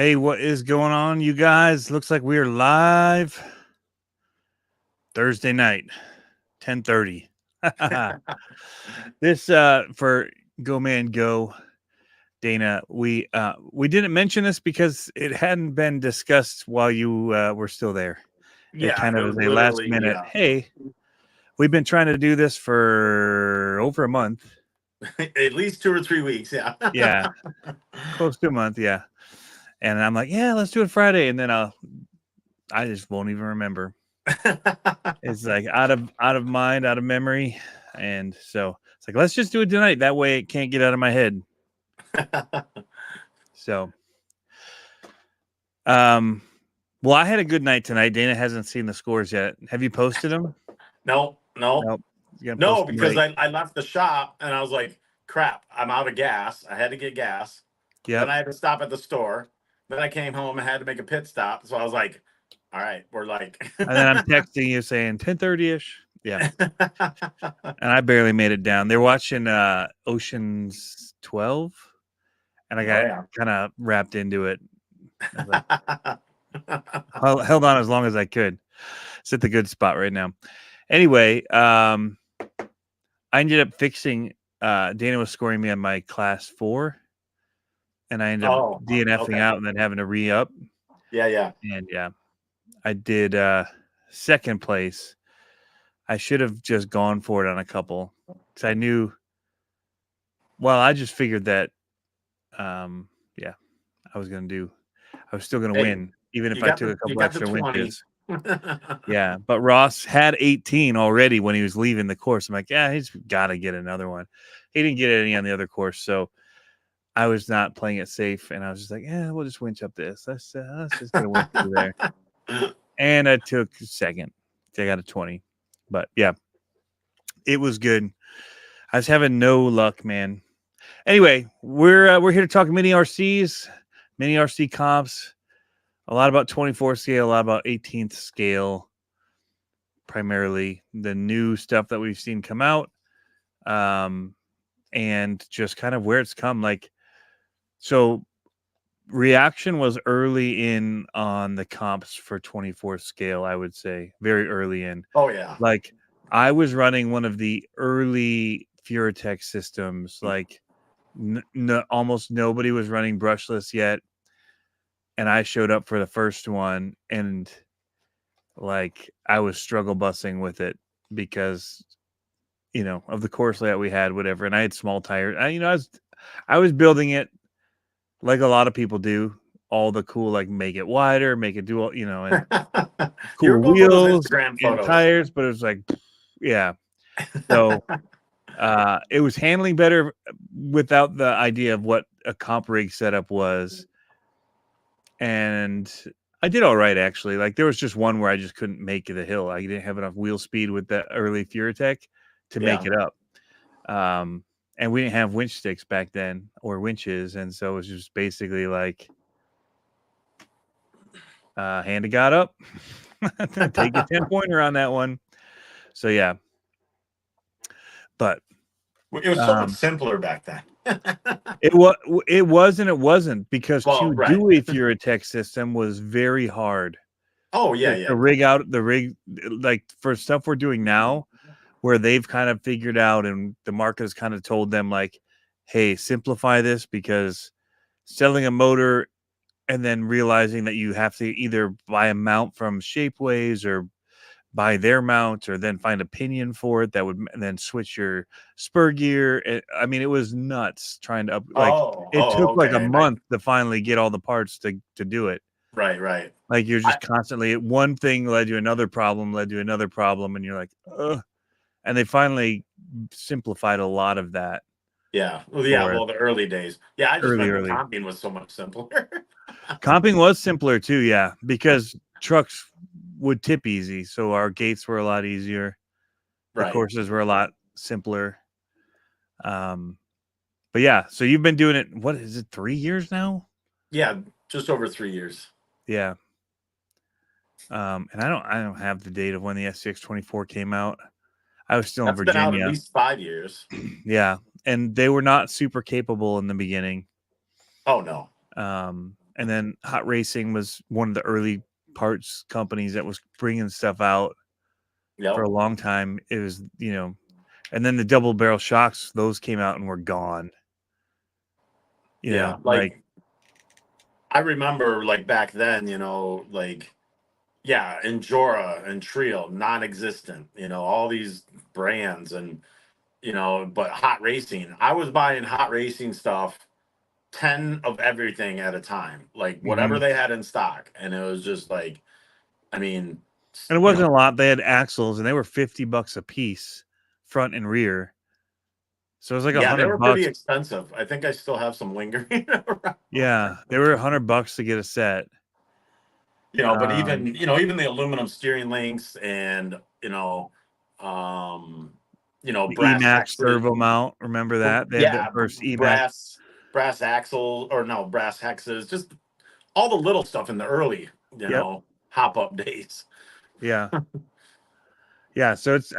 Hey, what is going on, you guys? Looks like we are live Thursday night, 10:30. This for Go Man Go, Dana. We didn't mention this because it hadn't been discussed while you were still there. It kind It of was was a last literally, minute. Hey, we've been trying to do this for over a month. at least 2 or 3 weeks. Yeah. Yeah, close to a month. Yeah, and I'm like, yeah, let's do it Friday, and then I just won't even remember. It's like out of mind, out of memory, and so it's like let's just do it tonight. That way, it can't get out of my head. So, well, I had a good night tonight. Dana hasn't seen the scores yet. Have you posted them? No, Nope. No, because I left the shop and I was like, crap, I'm out of gas. I had to get gas. Yep. Then I had to stop at the store. Then I came home and had to make a pit stop. So I was like, all right, we're like. And then I'm texting you saying 10:30-ish. Yeah. And I barely made it down. They're watching Ocean's 12, and I got kind of wrapped into it. I held on as long as I could. It's at the good spot right now. Anyway, I ended up fixing. Dana was scoring me on my class 4, and I ended up DNFing out and then having to re-up. Yeah. And yeah, I did second place. I should have just gone for it on a couple because I knew. Well, I just figured that. Yeah, I was still gonna win, even if I took a couple extra winches. Yeah, but Ross had 18 already when he was leaving the course. I'm like, yeah, he's got to get another one. He didn't get any on the other course, so I was not playing it safe, and I was just like, yeah, we'll just winch up this. Let's just get a winch through there. And I took second. I got a 20, but yeah, it was good. I was having no luck, man. Anyway, we're here to talk mini RCs, mini RC comps. A lot about 24 scale, a lot about 18th scale. Primarily the new stuff that we've seen come out, and just kind of where it's come. Like, so reaction was early in on the comps for 24 scale, I would say, very early in. Oh yeah. Like, I was running one of the early Furatech systems. Like, almost nobody was running brushless yet, and I showed up for the first one, and like I was struggle bussing with it because, of the course layout we had, whatever. And I had small tires. I was building it like a lot of people do. All the cool, like make it wider, make it do all, and cool wheels and tires. But it was like, yeah. So it was handling better without the idea of what a comp rig setup was. And I did all right, actually. Like, there was just one where I just couldn't make the hill. I didn't have enough wheel speed with the early Furatech to make it up. And we didn't have winch sticks back then, or winches. And so it was just basically like, hand to God up. Take a 10-pointer on that one. So, yeah. But it was so much simpler back then. It was and it wasn't, because to do a Furatech system was very hard. Oh yeah. The rig, like for stuff we're doing now, where they've kind of figured out and the market has kind of told them like, hey, simplify this, because selling a motor and then realizing that you have to either buy a mount from Shapeways or buy their mount, or then find a pinion for it that would then switch your spur gear. I mean, it was nuts trying to it took like a month to finally get all the parts to do it. Right. Like, you're just constantly, one thing led to another problem, and you're like, ugh. And they finally simplified a lot of that. Yeah. Well, the early days. Yeah, I just remember comping was so much simpler. Comping was simpler too, yeah, because trucks would tip easy, so our gates were a lot easier. The courses were a lot simpler. But yeah, so you've been doing it, what is it, 3 years now? Yeah, just over 3 years. Yeah. And I don't have the date of when the SCX24 came out. I was still in Virginia. Been out at least 5 years. Yeah, and they were not super capable in the beginning. Oh no. And then Hot Racing was one of the early parts companies that was bringing stuff out for Yep. a long time. It was, and then the double barrel shocks, those came out and were gone. Yeah. Like I remember like back then, like, yeah, Enjora and Trio, non-existent, all these brands and, but Hot Racing, I was buying Hot Racing stuff, 10 of everything at a time, like whatever Mhm. they had in stock. And it was just like, I mean, And it wasn't a lot. They had axles and they were $50 a piece, front and rear. So it was like yeah, they were pretty $100. expensive. I think I still have some lingering around. Yeah, they were $100 to get a set. But even the aluminum steering links and, um, The brass Emax hexes. servo mount, remember that? They had the Yeah, first Emax. brass axle or no brass hexes, just all the little stuff in the early, Yep. hop up days. Yeah. Yeah. So it's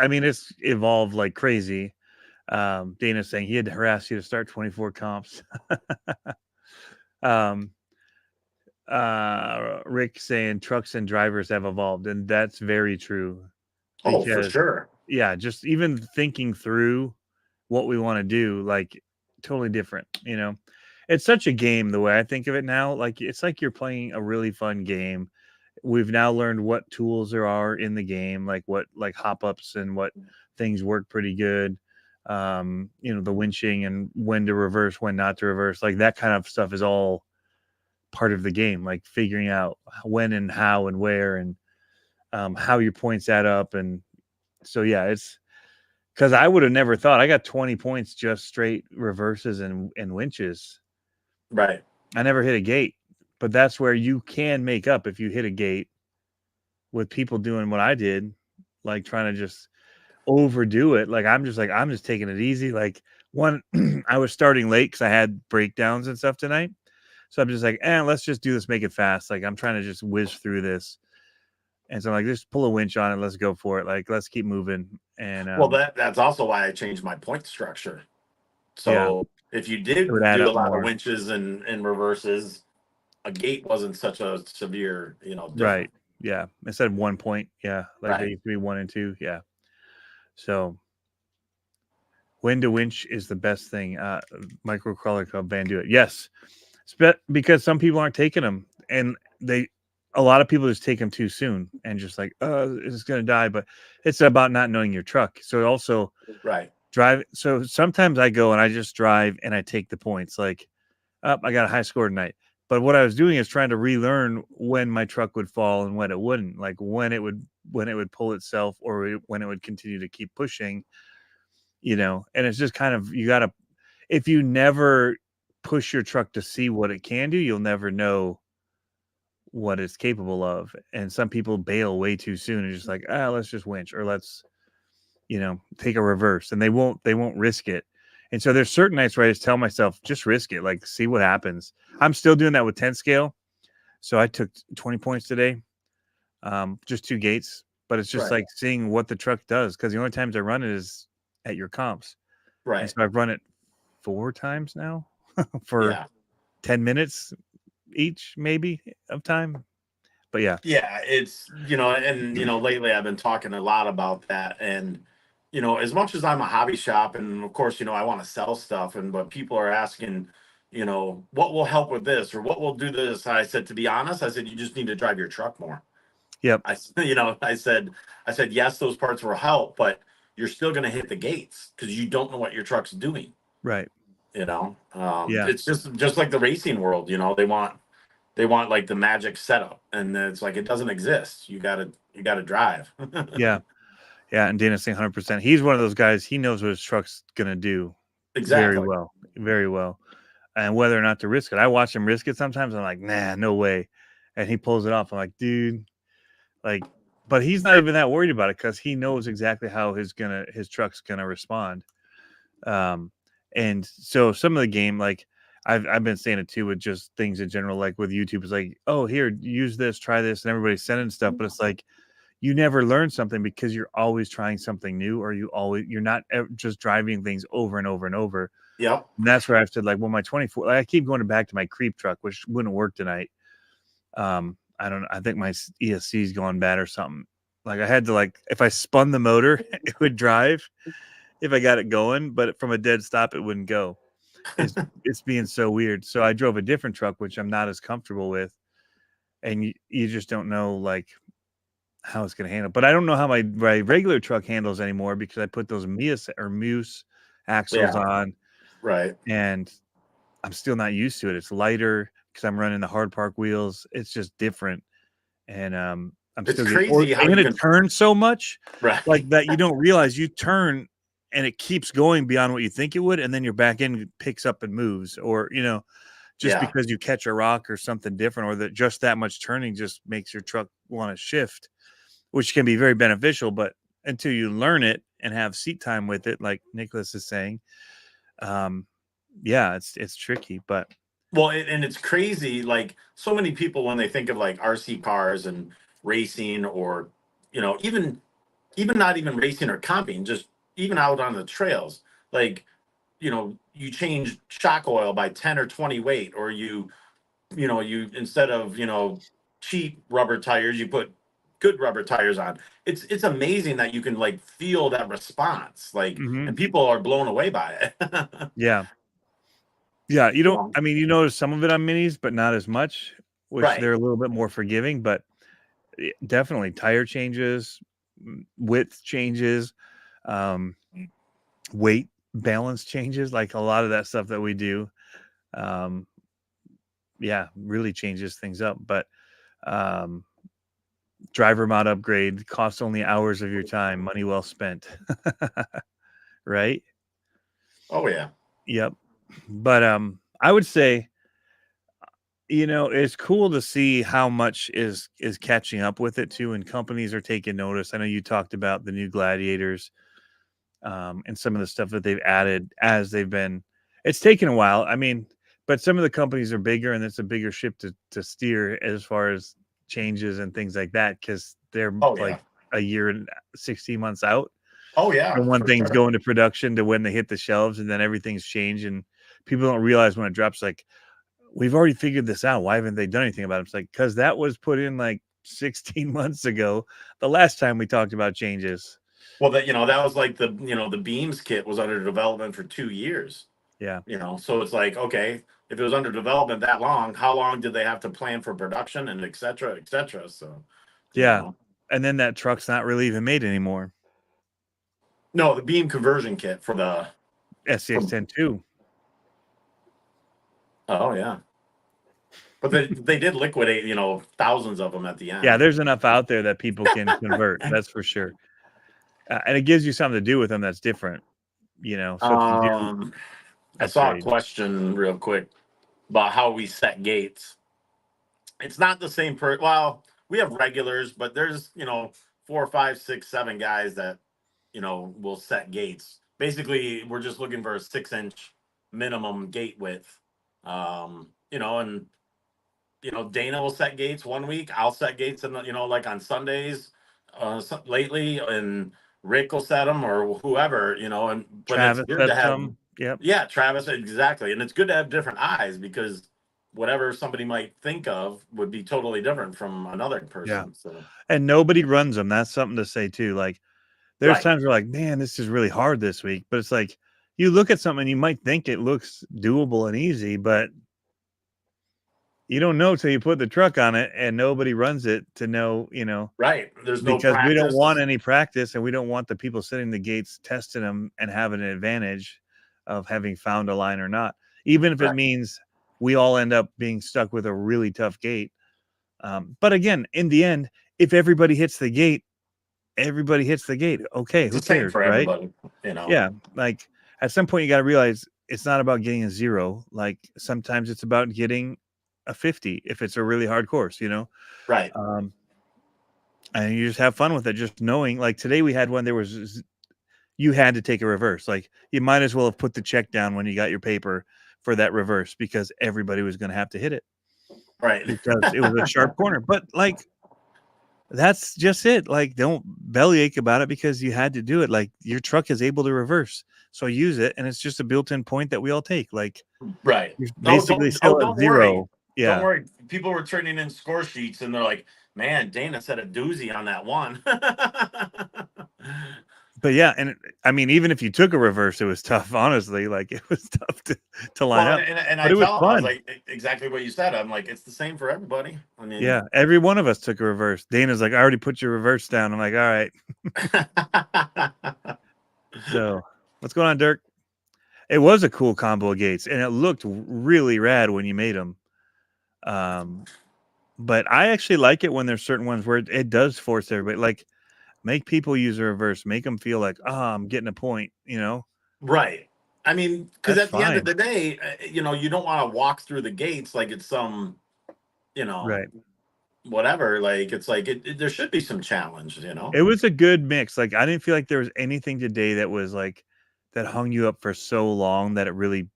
evolved like crazy. Dana's saying he had to harass you to start 24 comps. um, Rick saying trucks and drivers have evolved, and that's very true. Oh, for Because sure. yeah, just even thinking through what we want to do, like totally different, It's such a game the way I think of it now. Like it's like you're playing a really fun game. We've now learned what tools there are in the game, like what like hop ups and what things work pretty good. The winching and when to reverse, when not to reverse, like that kind of stuff is all part of the game, like figuring out when and how and where and how your points add up. And so yeah, it's because I would have never thought I got 20 points just straight reverses and winches. Right. I never hit a gate, but that's where you can make up if you hit a gate with people doing what I did, like trying to just overdo it. Like I'm just taking it easy. Like one, I was starting late because I had breakdowns and stuff tonight. So I'm just like, let's just do this, make it fast. Like I'm trying to just whiz through this. And so I'm like, just pull a winch on it. Let's go for it. Like, let's keep moving. And Well, that's also why I changed my point structure. yeah, So if you it would did add do a up lot of more. winches and reverses, a gate wasn't such a severe, Right. difference. Yeah. Instead of 1 point. Yeah. Like they Right. used to be 1 and 2. Yeah. So when to winch is the best thing. Micro crawler club Van do it. Yes. Because some people aren't taking them and a lot of people just take them too soon and just like, it's going to die. But it's about not knowing your truck. So also Right. drive. So sometimes I go and I just drive and I take the points like, I got a high score tonight. But what I was doing is trying to relearn when my truck would fall and when it wouldn't, like when it would pull itself or when it would continue to keep pushing, and it's just kind of, you got to, if you never push your truck to see what it can do, you'll never know what it's capable of. And some people bail way too soon and just like, let's just winch or let's, take a reverse, and they won't risk it. And so there's certain nights where I just tell myself, just risk it, like see what happens. I'm still doing that with 10 scale. So I took 20 points today, just 2 gates, but it's just Right. like seeing what the truck does. Cause the only times I run it is at your comps. And Right. so I've run it 4 times now for Yeah. 10 minutes each, maybe of time. But yeah. Yeah, it's and lately I've been talking a lot about that. And as much as I'm a hobby shop, and of course I want to sell stuff, and but people are asking, what will help with this or what will do this. I said, to be honest, I said you just need to drive your truck more. Yep. I said yes, those parts will help, but you're still going to hit the gates because you don't know what your truck's doing. Right. Yeah. It's just like the racing world. They want like the magic setup, and it's like it doesn't exist. You gotta drive. Yeah. Yeah. And Dana's saying 100%. He's one of those guys, he knows what his truck's going to do very Exactly. well. Very well. And whether or not to risk it. I watch him risk it sometimes. I'm like, nah, no way. And he pulls it off. I'm like, dude, like, but he's not even that worried about it because he knows exactly how his truck's gonna respond. And so some of the game, like I've been saying it too with just things in general, like with YouTube, is like, oh, here, use this, try this, and everybody's sending stuff, but it's like you never learn something because you're always trying something new, or you're not just driving things over and over and over. Yep. And that's where I've said, like, well, my 24, like, I keep going back to my creep truck, which wouldn't work tonight. I don't know. I think my ESC's gone bad or something. Like, I had to, like, if I spun the motor, it would drive if I got it going, but from a dead stop, it wouldn't go. It's being so weird. So I drove a different truck, which I'm not as comfortable with. And you just don't know, like, how it's going to handle. But I don't know how my regular truck handles anymore because I put those Muse axles on. Right. And I'm still not used to it. It's lighter because I'm running the hard park wheels. It's just different. And I'm It's still crazy how and you it can turns so much right. like that you don't realize you turn and it keeps going beyond what you think it would, and then your back end picks up and moves, or just because you catch a rock or something different, or that just that much turning just makes your truck want to shift, which can be very beneficial. But until you learn it and have seat time with it, like Nicholas is saying, yeah, it's tricky. But Well, and it's crazy. Like so many people, when they think of like RC cars and racing, or even not even racing or comping, just even out on the trails, like you change shock oil by 10 or 20 weight, or you instead of cheap rubber tires, you put good rubber tires on. It's amazing that you can like feel that response, like, and people are blown away by it. yeah. Yeah, you don't. I mean, you notice some of it on minis, but not as much. Which they're a little bit more forgiving, but definitely tire changes, width changes, weight balance changes. Like a lot of that stuff that we do, yeah, really changes things up. But driver mod upgrade costs only hours of your time, money well spent, right? Oh yeah. Yep. But I would say, it's cool to see how much is catching up with it too, and companies are taking notice. I know you talked about the new Gladiators, and some of the stuff that they've added as they've been. It's taken a while. I mean, but some of the companies are bigger, and it's a bigger ship to steer as far as changes and things like that, because they're like a year and 16 months out. Oh yeah. And when things go into production to when they hit the shelves, and then everything's changed, and people don't realize when it drops, like, we've already figured this out. Why haven't they done anything about it? It's like, because that was put in like 16 months ago, the last time we talked about changes. Well, that was like the beams kit was under development for 2 years. Yeah. So it's like, okay, if it was under development that long, how long did they have to plan for production and et cetera, et cetera? So yeah. And then that truck's not really even made anymore. No, the beam conversion kit for the SCX-10 too. Oh yeah. But they did liquidate, thousands of them at the end. Yeah, there's enough out there that people can convert. That's for sure. And it gives you something to do with them that's different, So if you do, I saw a question real quick about how we set gates. It's not the same well, we have regulars, but there's 4, 5, 6, 7 guys that will set gates. Basically, we're just looking for a 6-inch minimum gate width. And Dana will set gates one week. I'll set gates, and like on Sundays, lately, and Rick will set them, or whoever, but Travis it's good to have. some. Yep. Yeah, Travis, exactly, and it's good to have different eyes, because whatever somebody might think of would be totally different from another person. Yeah. So. And nobody runs them. That's something to say too. Like, there's times where like, man, this is really hard this week. But it's like, you look at something and you might think it looks doable and easy, but you don't know till you put the truck on it, and nobody runs it to know, Right. There's no because practice. we don't want any practice, and we don't want the people sitting the gates testing them and having an advantage of having found a line or not, even if it means we all end up being stuck with a really tough gate. But again, in the end, if everybody hits the gate, everybody hits the gate. Okay, who cares, for right? everybody, Yeah, like at some point you got to realize it's not about getting a 0. Like sometimes it's about getting a 50 if it's a really hard course, Right. And you just have fun with it, just knowing. Like today we had one, you had to take a reverse. Like you might as well have put the check down when you got your paper for that reverse, because everybody was going to have to hit it. Right. Because it was a sharp corner. But like, That's just it. Like, don't bellyache about it because you had to do it. Like, your truck is able to reverse, so use it, and it's just a built-in point that we all take. Like, Right. you're No, basically still at don't worry. 0. Don't Yeah. worry. People were turning in score sheets and they're like, man, Dana said a doozy on that one. But yeah, and I mean, even if you took a reverse, it was tough. Honestly, like it was tough to line Well, up, and but I it was tell them, I was fun. like, exactly what you said. I'm like, it's the same for everybody. I mean, Yeah, every one of us took a reverse. Dana's like, I already put your reverse down. I'm like, all right. So what's going on, Dirk? It was a cool combo of gates, and it looked really rad when you made them. But I actually like it when there's certain ones where it does force everybody. Like, make people use a reverse, make them feel like, I'm getting a point. right. I mean, because That's at the end of fine. the day, you don't want to walk through the gates like it's some, you know, Right. whatever. Like it's like there should be some challenge. It was a good mix. Like, I didn't feel like there was anything today that was like that hung you up for so long that it really,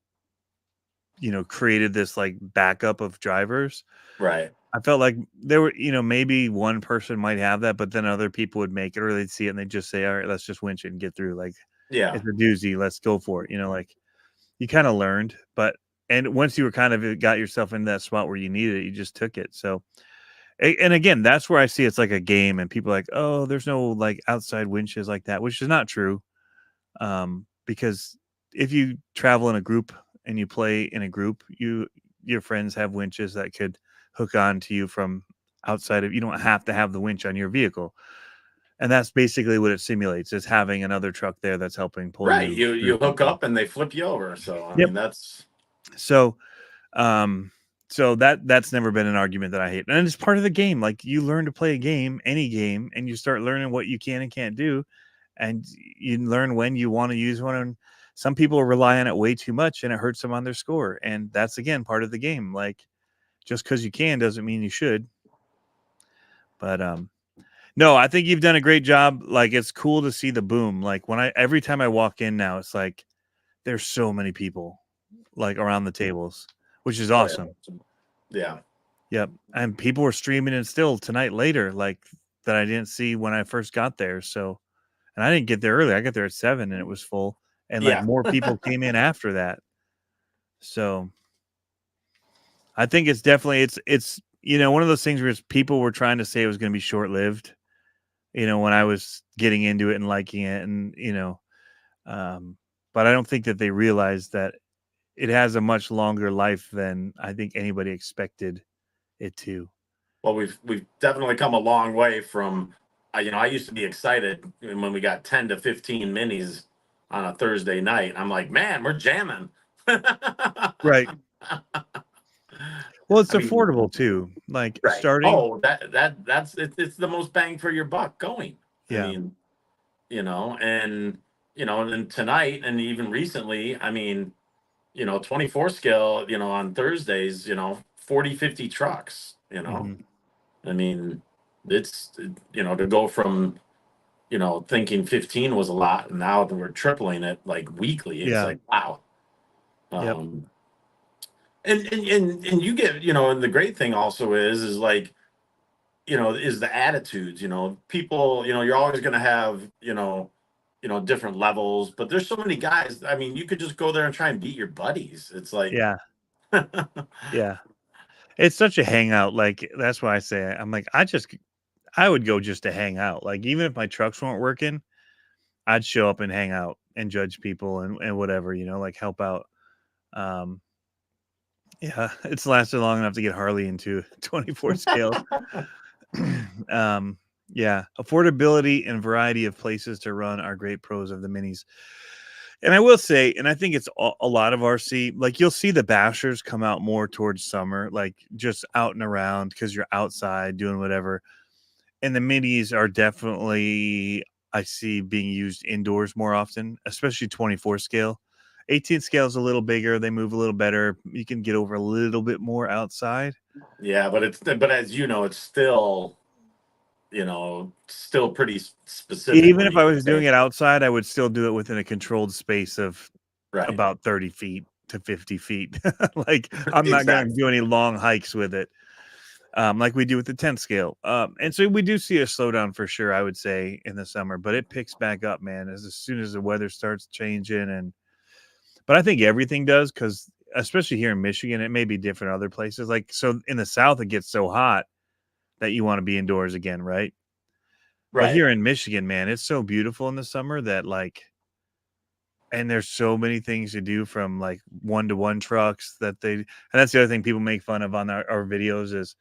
created this like backup of drivers. Right. I felt like there were, maybe one person might have that, but then other people would make it or they'd see it and they'd just say, all right, let's just winch it and get through. Like, Yeah. it's a doozy. Let's go for it. Like you kind of learned, and once you were kind of got yourself in that spot where you needed it, you just took it. So, and again, that's where I see it's like a game and people are like, oh, there's no like outside winches like that, which is not true. Because if you travel in a group and you play in a group, your friends have winches that could hook on to you from outside of. You don't have to have the winch on your vehicle, and that's basically what it simulates: is having another truck there that's helping pull Right. you through You hook something. up and they flip you over. So I Yep. mean, that's So, um, so that's never been an argument that I hate, and it's part of the game. Like, you learn to play a game, any game, and you start learning what you can and can't do, and you learn when you want to use one. And some people rely on it way too much, and it hurts them on their score. And that's again part of the game. Like, just because you can doesn't mean you should. But no, I think you've done a great job. Like, it's cool to see the boom. Like, every time I walk in now, it's like there's so many people like around the tables, which is oh yeah. awesome. Yeah. Yep. And people were streaming it still tonight later, like that I didn't see when I first got there. So, and I didn't get there early. I got there at 7 and it was full. And like Yeah. more people came in after that. So I think it's definitely, it's, one of those things where people were trying to say it was going to be short lived, when I was getting into it and liking it. And, but I don't think that they realized that it has a much longer life than I think anybody expected it to. Well, we've definitely come a long way from, I used to be excited when we got 10 to 15 minis on a Thursday night. I'm like, man, we're jamming. Right. Well, it's I mean, affordable too. Like right. starting. Oh, that's it's the most bang for your buck going. I Yeah. mean, and and then tonight and even recently, I mean, 24 scale, on Thursdays, 40, 50 trucks, Hmm. I mean, it's, to go from, thinking 15 was a lot, and now that we're tripling it like weekly, it's Yeah. like, wow. Yep. Um, and you get, and the great thing also is like, is the attitudes, people, you're always going to have, different levels, but there's so many guys. I mean, you could just go there and try and beat your buddies. It's like, Yeah. Yeah. It's such a hangout. Like, that's why I say I'm like, I would go just to hang out. Like, even if my trucks weren't working, I'd show up and hang out and judge people and whatever, like help out. Um, yeah, it's lasted long enough to get Harley into 24 scale. um, yeah, affordability and variety of places to run are great pros of the minis. And I will say, and I think it's a lot of RC, like you'll see the bashers come out more towards summer, like just out and around because you're outside doing whatever. And the minis are definitely, I see, being used indoors more often, especially 24 scale. 18 scale is a little bigger. They move a little better. You can get over a little bit more outside. yeah, but as you know, it's still, still pretty specific Even when if I you was doing say, it outside, I would still do it within a controlled space of right. about 30 feet to 50 feet. Like, I'm not going to Exactly. do any long hikes with it. like we do with the 10 scale. And so we do see a slowdown for sure, I would say, in the summer, but it picks back up, man, as soon as the weather starts changing. But I think everything does, because especially here in Michigan, it may be different in other places. Like, so in the South, it gets so hot that you want to be indoors again, right? But Right. here in Michigan, man, it's so beautiful in the summer that, like, and there's so many things to do, from like one-to-one trucks and that's the other thing people make fun of on our videos is,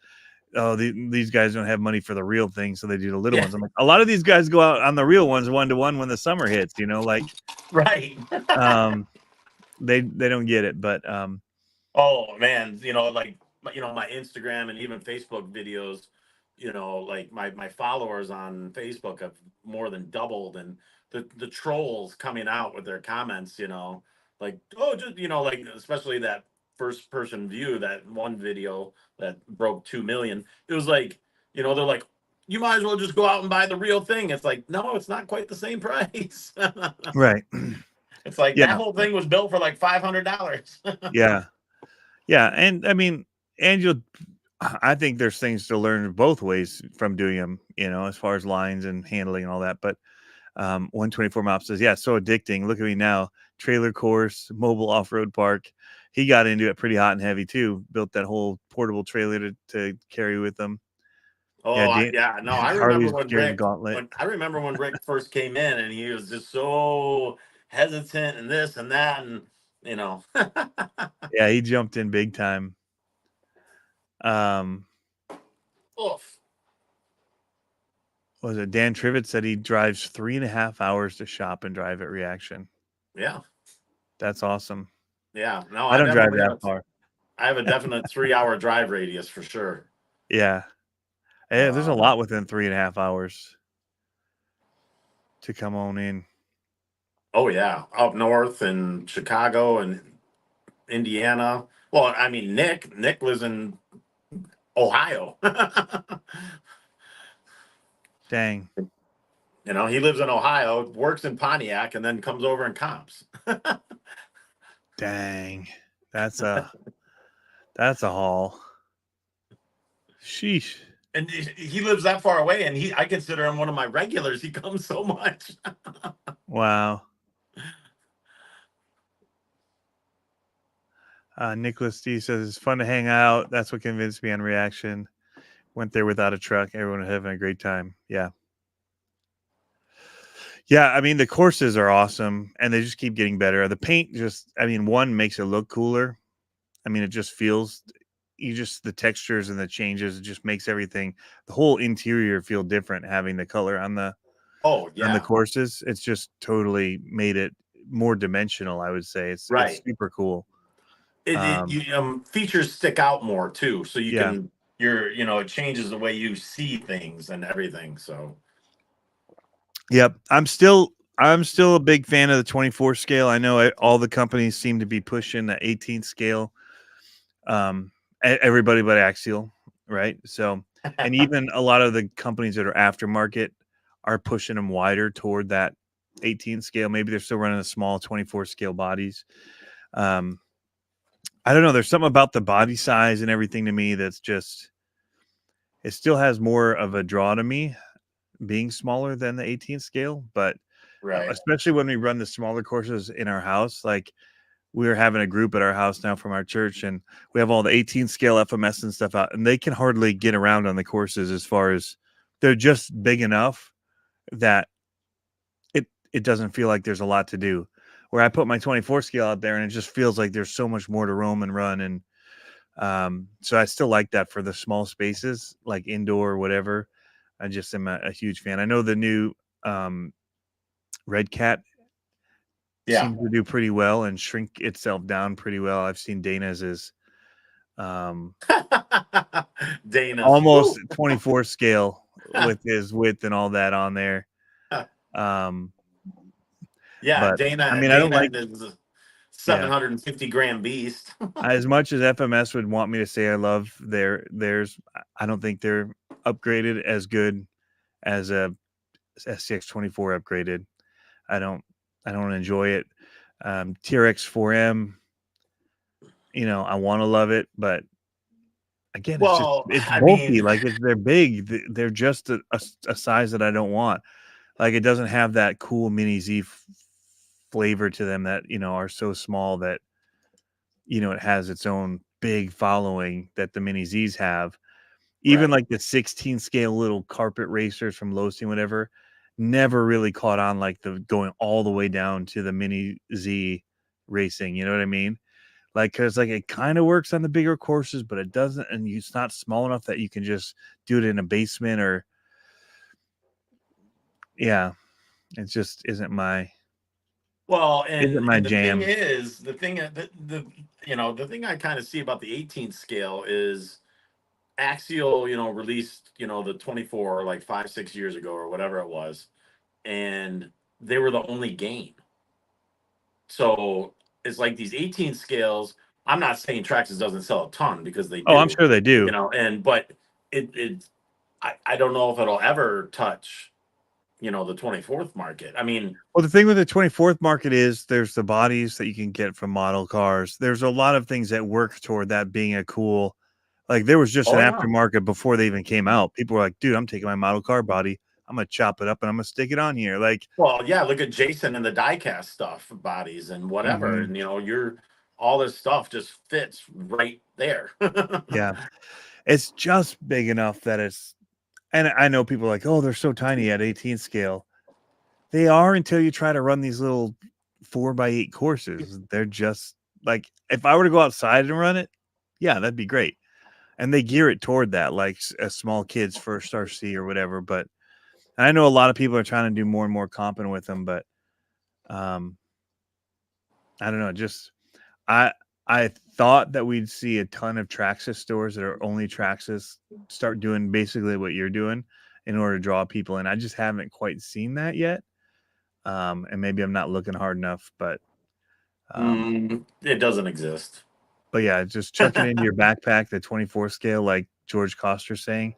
oh, these guys don't have money for the real thing, so they do the little Yeah. ones. I'm like, a lot of these guys go out on the real ones one-to-one when the summer hits, like, Right. they don't get it, but Oh man, like my Instagram and even Facebook videos, like my followers on Facebook have more than doubled, and the trolls coming out with their comments, like, oh, just like, especially that first person view, that one video that broke 2 million. It was like, they're like, you might as well just go out and buy the real thing. It's like, no, it's not quite the same price. right. It's like Yeah, that whole thing was built for like $500. yeah, yeah. And I mean, and I think there's things to learn both ways from doing them, as far as lines and handling and all that. But 124 Mop says, yeah, so addicting. Look at me now. Trailer course, mobile off-road park. He got into it pretty hot and heavy too. Built that whole portable trailer to carry with him. Yeah, Oh, yeah, no, I remember Harley's when carrying Gauntlet. Rick first came in, and he was just so hesitant and this and that, and Yeah, he jumped in big time. oof. Was it Dan Trivet said he drives 3.5 hours to shop and drive at Reaction? Yeah, That's awesome. yeah. No, I I don't drive definitely that far. I have a definite 3 hour drive radius for sure. Yeah. Yeah, there's a lot within 3.5 hours to come on in. Oh yeah, up north in Chicago and Indiana. Well, I mean, Nick lives in Ohio. Dang. He lives in Ohio, works in Pontiac, and then comes over and comps. Dang. That's a haul. Sheesh. And he lives that far away, and I consider him one of my regulars. He comes so much. Wow. Nicholas D says it's fun to hang out. That's what convinced me on Reaction. Went there without a truck. Everyone was having a great time. Yeah. Yeah, I mean, the courses are awesome, and they just keep getting better. The paint one makes it look cooler. I mean, it just feels, the textures and the changes, it just makes everything, the whole interior feel different having the color on the Oh yeah, courses. It's just totally made it more dimensional, I would say. It's right. super cool. Features stick out more too, so you Yeah. can it changes the way you see things and everything. So Yep. I'm still a big fan of the 24 scale. I know all the companies seem to be pushing the 18 scale. Everybody but Axial, right? So, and even a lot of the companies that are aftermarket are pushing them wider toward that 18 scale. Maybe they're still running the small 24 scale bodies. I don't know. There's something about the body size and everything to me that's just, it still has more of a draw to me being smaller than the 18 scale. But right. especially when we run the smaller courses in our house, like we're having a group at our house now from our church, and we have all the 18 scale FMS and stuff out, and they can hardly get around on the courses, as far as they're just big enough that it doesn't feel like there's a lot to do. Where I put my 24 scale out there, and it just feels like there's so much more to roam and run. And so I still like that for the small spaces, like indoor or whatever. I just am a huge fan. I know the new Red Cat seems to do pretty well and shrink itself down pretty well. I've seen Dana's is Dana's almost 24 scale with his width and all that on there. Yeah, But I mean, I don't Dana like, is a yeah, 750-gram beast. as much as FMS would want me to say I love theirs, I don't think they're upgraded as good as a SCX24 upgraded. I don't enjoy it. TRX 4M, I want to love it, but again, Well, it's I bulky. mean, Like they're big. They're just a size that I don't want. Like it doesn't have that cool Mini Z flavor to them that are so small that it has its own big following that the Mini Zs have. Even right. like the 16 scale little carpet racers from Losing, whatever, never really caught on like the going all the way down to the Mini Z racing. You know what I mean? Like, cause like it kind of works on the bigger courses, but it doesn't, and it's not small enough that you can just do it in a basement or, yeah, it just Well, isn't my and the thing jam. is, the thing I kind of see about the 18 scale is Axial, released, the 24 like 5, 6 years ago or whatever it was, and they were the only game. So it's like these 18 scales. I'm not saying Traxxas doesn't sell a ton because they Oh, I'm do, sure they do. and but it I don't know if it'll ever touch, the 24th market. I mean, Well, the thing with the 24th market is there's the bodies that you can get from model cars. There's a lot of things that work toward that being a cool, like there was just an oh yeah. aftermarket before they even came out. People were like, dude, I'm taking my model car body. I'm going to chop it up and I'm going to stick it on here. Like, Well, yeah, look at Jason and the diecast stuff, bodies and whatever, mhm, and you're all this stuff just fits right there. yeah, it's just big enough that and I know people are like, oh, they're so tiny at 18 scale. They are until you try to run these little 4x8 courses. They're just like, if I were to go outside and run it, yeah, that'd be great. And they gear it toward that, like a small kid's first RC or whatever. But I know a lot of people are trying to do more and more comping with them, but um, I don't know. Just I I thought that we'd see a ton of Traxxas stores that are only Traxxas start doing basically what you're doing in order to draw people in. I just haven't quite seen that yet. And maybe I'm not looking hard enough, um, It doesn't exist. but yeah, just chuck it into your backpack, the 24 scale, like George Coster's saying,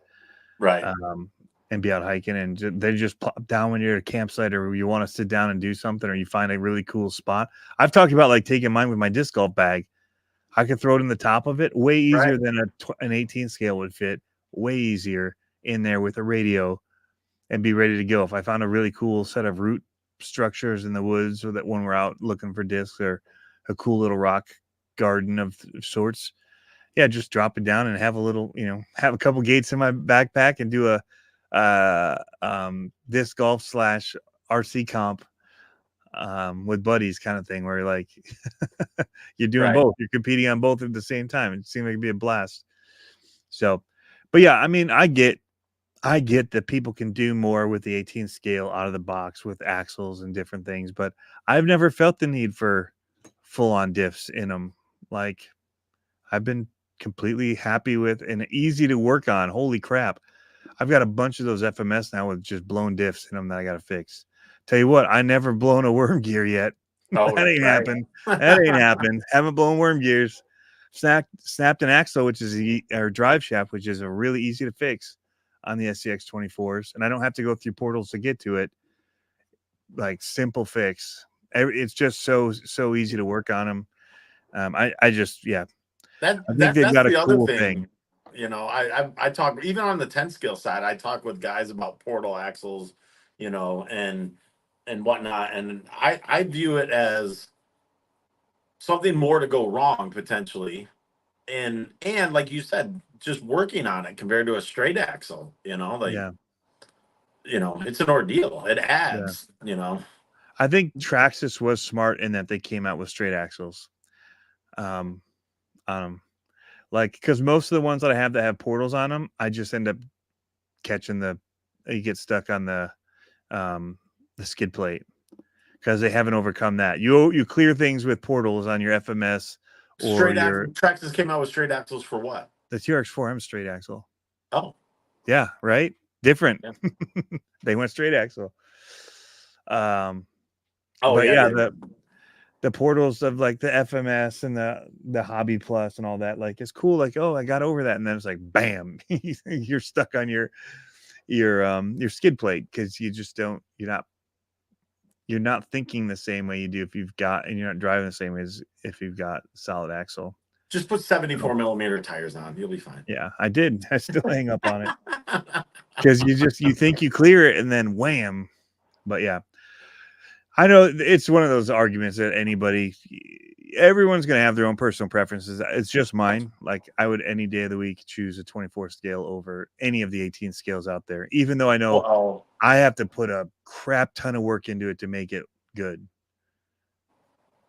Right. um, and be out hiking. And they just plop down when you're at a campsite or you want to sit down and do something, or you find a really cool spot. I've talked about like taking mine with my disc golf bag. I could throw it in the top of it, way Right. easier than an 18 scale would fit. Way easier in there with a radio and be ready to go. If I found a really cool set of root structures in the woods, or that when we're out looking for discs, or a cool little rock garden of sorts, yeah, just drop it down and have a little, have a couple gates in my backpack and do a disc golf / RC comp with buddies kind of thing, where you're like you're doing Right. both, you're competing on both at the same time. It seemed like it'd be a blast. So, but yeah, I mean, I get that people can do more with the 18 scale out of the box with axles and different things, but I've never felt the need for full on diffs in them. Like, I've been completely happy with and easy to work on. Holy crap. I've got a bunch of those FMS now with just blown diffs in them that I got to fix. Tell you what, I never blown a worm gear yet. Oh, That ain't right. happened. That ain't happened. Haven't blown worm gears. Snapped an axle, which is or drive shaft, which is a really easy to fix on the SCX 24s, and I don't have to go through portals to get to it. Like simple fix. It's just so easy to work on them. I just I think they've That's got a the other cool thing. thing. I talk even on the 10 skill side. I talk with guys about portal axles, and whatnot, and I view it as something more to go wrong potentially, and like you said, just working on it compared to a straight axle. Like Yeah, it's an ordeal. It yeah. adds. I think Traxxas was smart in that they came out with straight axles. Um, on them, like because most of the ones that I have that have portals on them, I just end up catching you get stuck on the skid plate because they haven't overcome that. You clear things with portals on your FMS or Straight your axle Traxxas came out with straight axles for what? the TRX4M straight axle. Oh, Yeah, right. Different. yeah. They went straight axle. Um, Oh but yeah, yeah, yeah. the portals of like the FMS and the Hobby Plus and all that, like it's cool. Like, oh, I got over that, and then it's like, bam, you're stuck on your skid plate because you just don't. You're not thinking the same way you do if you've got, and you're not driving the same way as if you've got solid axle. Just put 74 millimeter tires on. You'll be fine. Yeah, I did. I still hang up on it because you think you clear it and then wham. But yeah, I know it's one of those arguments that everyone's going to have their own personal preferences. It's just mine. Like I would any day of the week choose a 24 scale over any of the 18 scales out there, even though I know I have to put a crap ton of work into it to make it good.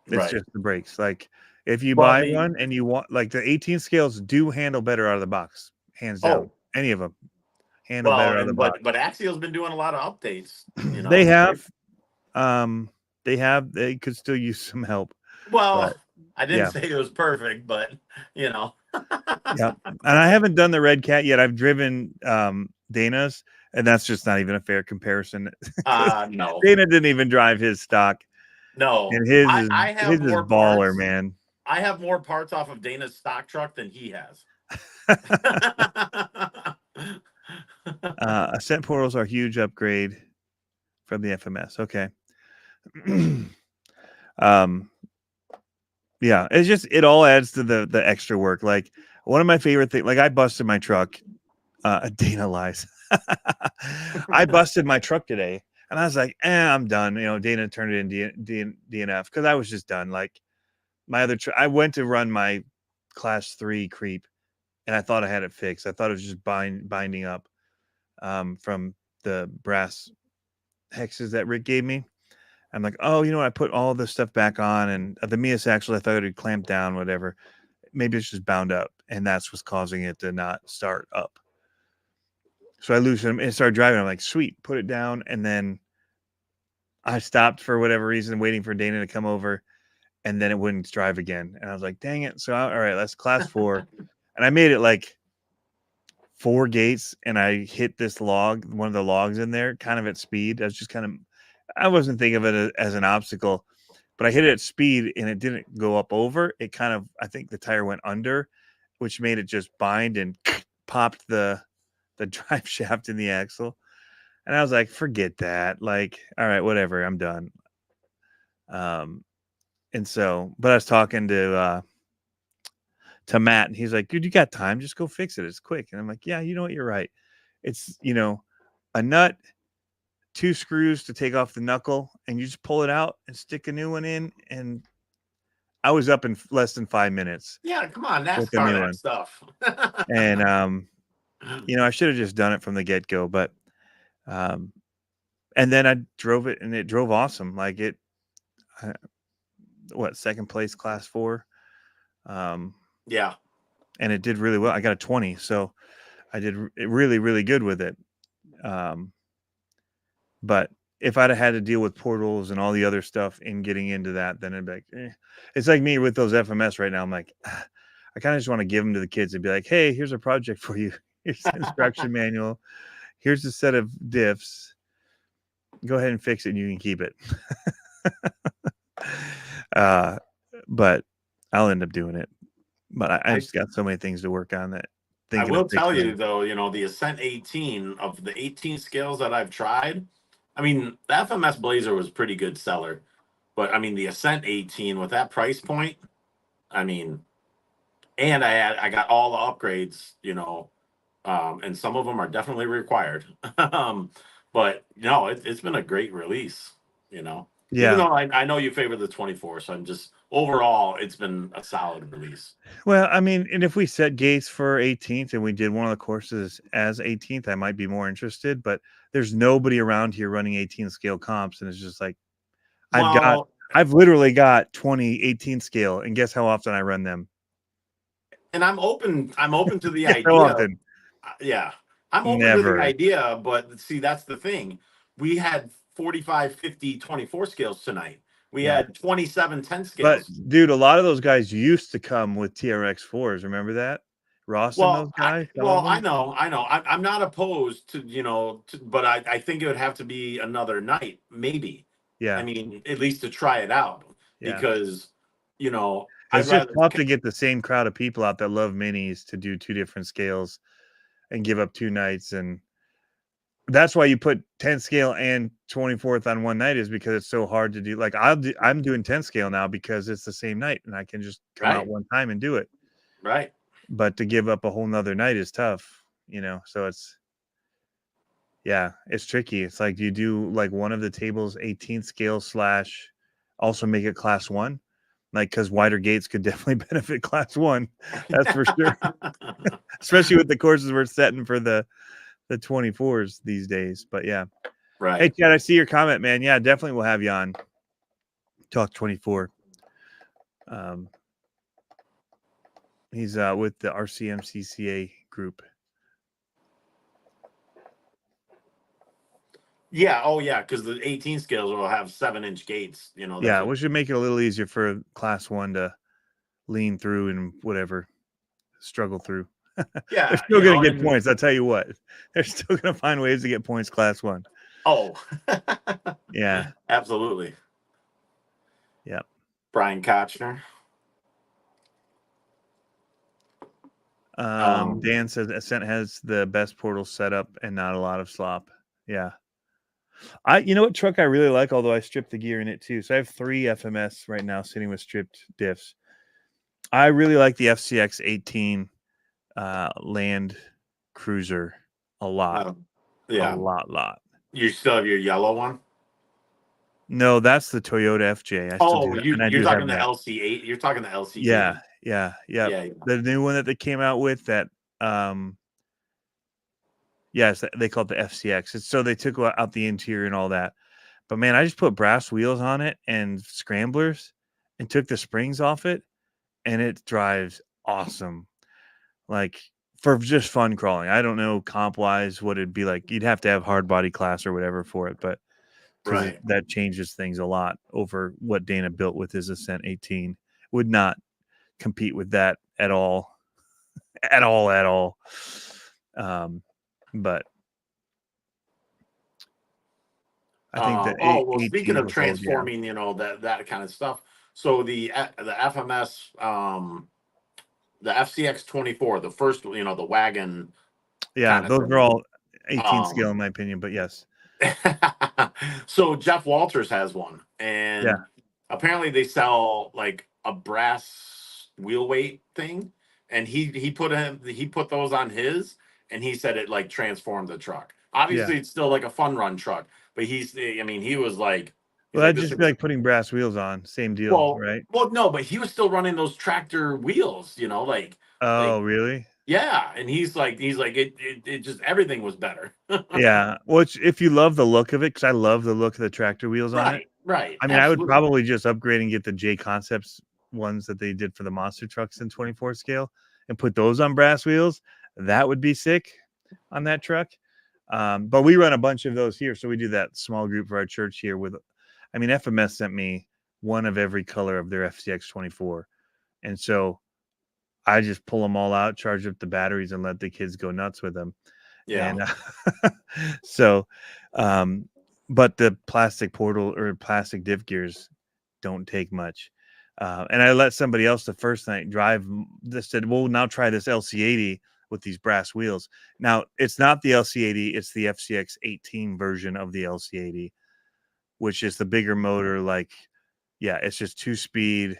It's just the brakes. Like if you buy one and you want, like the 18 scales do handle better out of the box, hands down. Any of them handle better out of the box. But Axial's been doing a lot of updates. You know, they have. They could still use some help. Well, I didn't say it was perfect, but you know. Yeah, and I haven't done the Red Cat yet. I've driven Dana's, and that's just not even a fair comparison. No, Dana didn't even drive his stock. No, and his is baller, man. I have more parts off of Dana's stock truck than he has. Ascent portals are a huge upgrade from the FMS. Okay. Yeah, it's just it all adds to the extra work. Like one of my favorite things, like I busted my truck. Dana lies. I busted my truck today, and I was like, I'm done. You know, Dana turned it in DNF because I was just done. Like my other truck, I went to run my class 3 creep, and I thought I had it fixed. I thought it was just binding up from the brass hexes that Rick gave me. I'm like, oh, you know what? I put all this stuff back on, and the Mias actually, I thought it would clamp down, whatever. Maybe it's just bound up, and that's what's causing it to not start up. So I loosened them and started driving. I'm like, sweet, put it down. And then I stopped for whatever reason, waiting for Dana to come over, and then it wouldn't drive again. And I was like, dang it. So, all right, that's class 4. And I made it like 4 gates, and I hit this log, one of the logs in there, kind of at speed. I wasn't thinking of it as an obstacle, but I hit it at speed, and it didn't go up over. It kind of, I think the tire went under, which made it just bind and popped the drive shaft in the axle. And I was like, forget that. Like, all right, whatever, I'm done. And so, but I was talking to Matt, and he's like, dude, you got time, just go fix it, it's quick. And I'm like, yeah, you know what, you're right. It's, you know, a nut, 2 screws to take off the knuckle, and you just pull it out and stick a new one in. And I was up in less than 5 minutes. Yeah, come on, that's part of that stuff. And you know, I should have just done it from the get-go, but and then I drove it, and it drove awesome. Like it, second place, class 4. Yeah, and it did really well. I got a 20, so I did really, really good with it. But if I'd have had to deal with portals and all the other stuff in getting into that, then it'd be like, It's like me with those FMS right now. I'm like, I kind of just want to give them to the kids and be like, hey, here's a project for you. Here's the instruction manual. Here's a set of diffs. Go ahead and fix it, and you can keep it. But I'll end up doing it. But I just got so many things to work on that. I will tell you, though, you know, the Ascent 18, of the 18 scales that I've tried, I mean, the FMS Blazer was a pretty good seller. But, I mean, the Ascent 18 with that price point, I mean, and I got all the upgrades, you know, and some of them are definitely required. But, no, it's been a great release, you know. Yeah. Even though I know you favor the 24, so I'm just, overall, it's been a solid release. Well, I mean, and if we set gates for 18th and we did one of the courses as 18th, I might be more interested, but there's nobody around here running 18 scale comps. And it's just like, I've literally got 20 18 scale, and guess how often I run them? And I'm open to the idea. Yeah. I'm open to the idea, but see, that's the thing. We had 45, 50, 24 scales tonight. We had 27 10 scales. But dude, a lot of those guys used to come with TRX 4s. Remember that? Ross and those guys? I know. I'm not opposed to, you know, but I think it would have to be another night, maybe. Yeah. I mean, at least to try it out. Because, you know, it's just tough to get the same crowd of people out that love minis to do 2 different scales and give up 2 nights. And that's why you put 10 scale and 24th on one night, is because it's so hard to do. Like I'm doing 10 scale now because it's the same night, and I can just come out one time and do it. Right. But to give up a whole nother night is tough, you know. So it's tricky. It's like, you do like one of the tables 18th scale / also make it class 1, like, because wider gates could definitely benefit class 1. That's for sure. Especially with the courses we're setting for the 24s these days. But yeah. Right. Hey, Chad, I see your comment, man. Yeah, definitely we'll have you on Talk 24. He's with the RCMCCA group. Yeah. Oh, yeah. Because the 18 scales will have 7-inch gates. You know. Yeah, we should make it a little easier for class 1 to lean through and whatever, struggle through. Yeah. They're still going to get points. I'll tell you what. They're still going to find ways to get points class 1. Oh. Yeah. Absolutely. Yep. Brian Kochner. Dan says Ascent has the best portal setup and not a lot of slop. Yeah. You know what truck I really like, although I stripped the gear in it too. So I have 3 FMS right now sitting with stripped diffs. I really like the FCX 18 Land Cruiser a lot. Yeah. A lot. You still have your yellow one? No, that's the Toyota FJ. You're talking the LC8. You're talking the LC8. Yeah. Yeah. The new one that they came out with that, yes, they call it the FCX. So they took out the interior and all that. But man, I just put brass wheels on it and scramblers and took the springs off it, and it drives awesome. Like, for just fun crawling. I don't know comp wise what it'd be like. You'd have to have hard body class or whatever for it, but because that changes things a lot over what Dana built with his Ascent 18. Would not compete with that at all. At all. But I think that speaking of transforming, you know, that kind of stuff. So the FMS, the FCX 24, the first, you know, the wagon. Yeah, those are all 18 scale in my opinion, but yes. So Jeff Walters has one, and apparently they sell like a brass wheel weight thing, and he put those on his, and he said it like transformed the truck. Obviously, it's still like a fun run truck, but he was like, well, that'd just be like putting brass wheels on, same deal, right? Well, no, but he was still running those tractor wheels, you know, like. Oh, really? Yeah, and he's like it just everything was better. Yeah, well, if you love the look of it, because I love the look of the tractor wheels on it. Right. I mean, I would probably just upgrade and get the J Concepts ones that they did for the monster trucks in 24 scale and put those on brass wheels. That would be sick on that truck. But we run a bunch of those here, so we do that small group for our church here. FMS sent me one of every color of their FCX 24, and so I just pull them all out, charge up the batteries, and let the kids go nuts with them. Yeah. And but the plastic portal or plastic diff gears don't take much. And I let somebody else the first night drive. They said, "Well, now try this LC80 with these brass wheels." Now it's not the LC80; it's the FCX 18 version of the LC80, which is the bigger motor. Like, yeah, it's just 2-speed.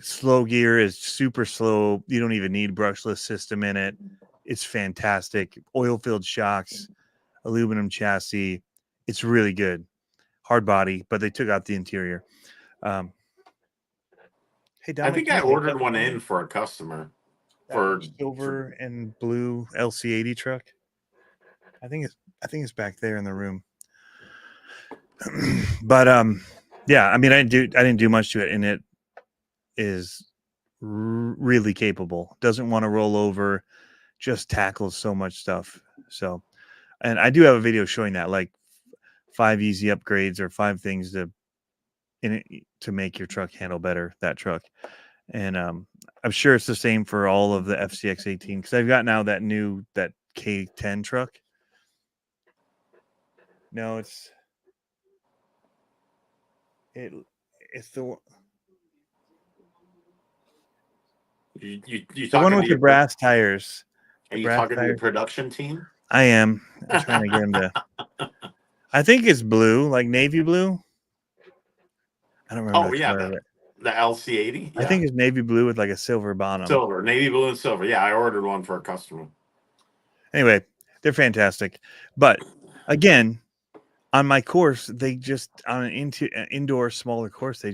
Slow gear is super slow. You don't even need brushless system in it. It's fantastic. Oil-filled shocks, aluminum chassis. It's really good. Hard body, but they took out the interior. Hey, Dominic, I think I ordered one in for a customer for silver and blue LC80 truck. I think it's back there in the room. But yeah, I mean, I didn't do much to it, and it is really capable. Doesn't want to roll over, just tackles so much stuff. So, and I do have a video showing that, like 5 easy upgrades or 5 things to make your truck handle better, that truck. And I'm sure it's the same for all of the FCX 18, because I've got now that K10 truck. No, it's the the one with the brass tires. Are you talking to your production team? I am. I'm trying to get him to. I think it's blue, like navy blue. I don't remember. The LC80. I think it's navy blue with like a silver bottom. Silver, navy blue and silver. Yeah, I ordered one for a customer. Anyway, they're fantastic. But again, on my course, they just on an indoor smaller course,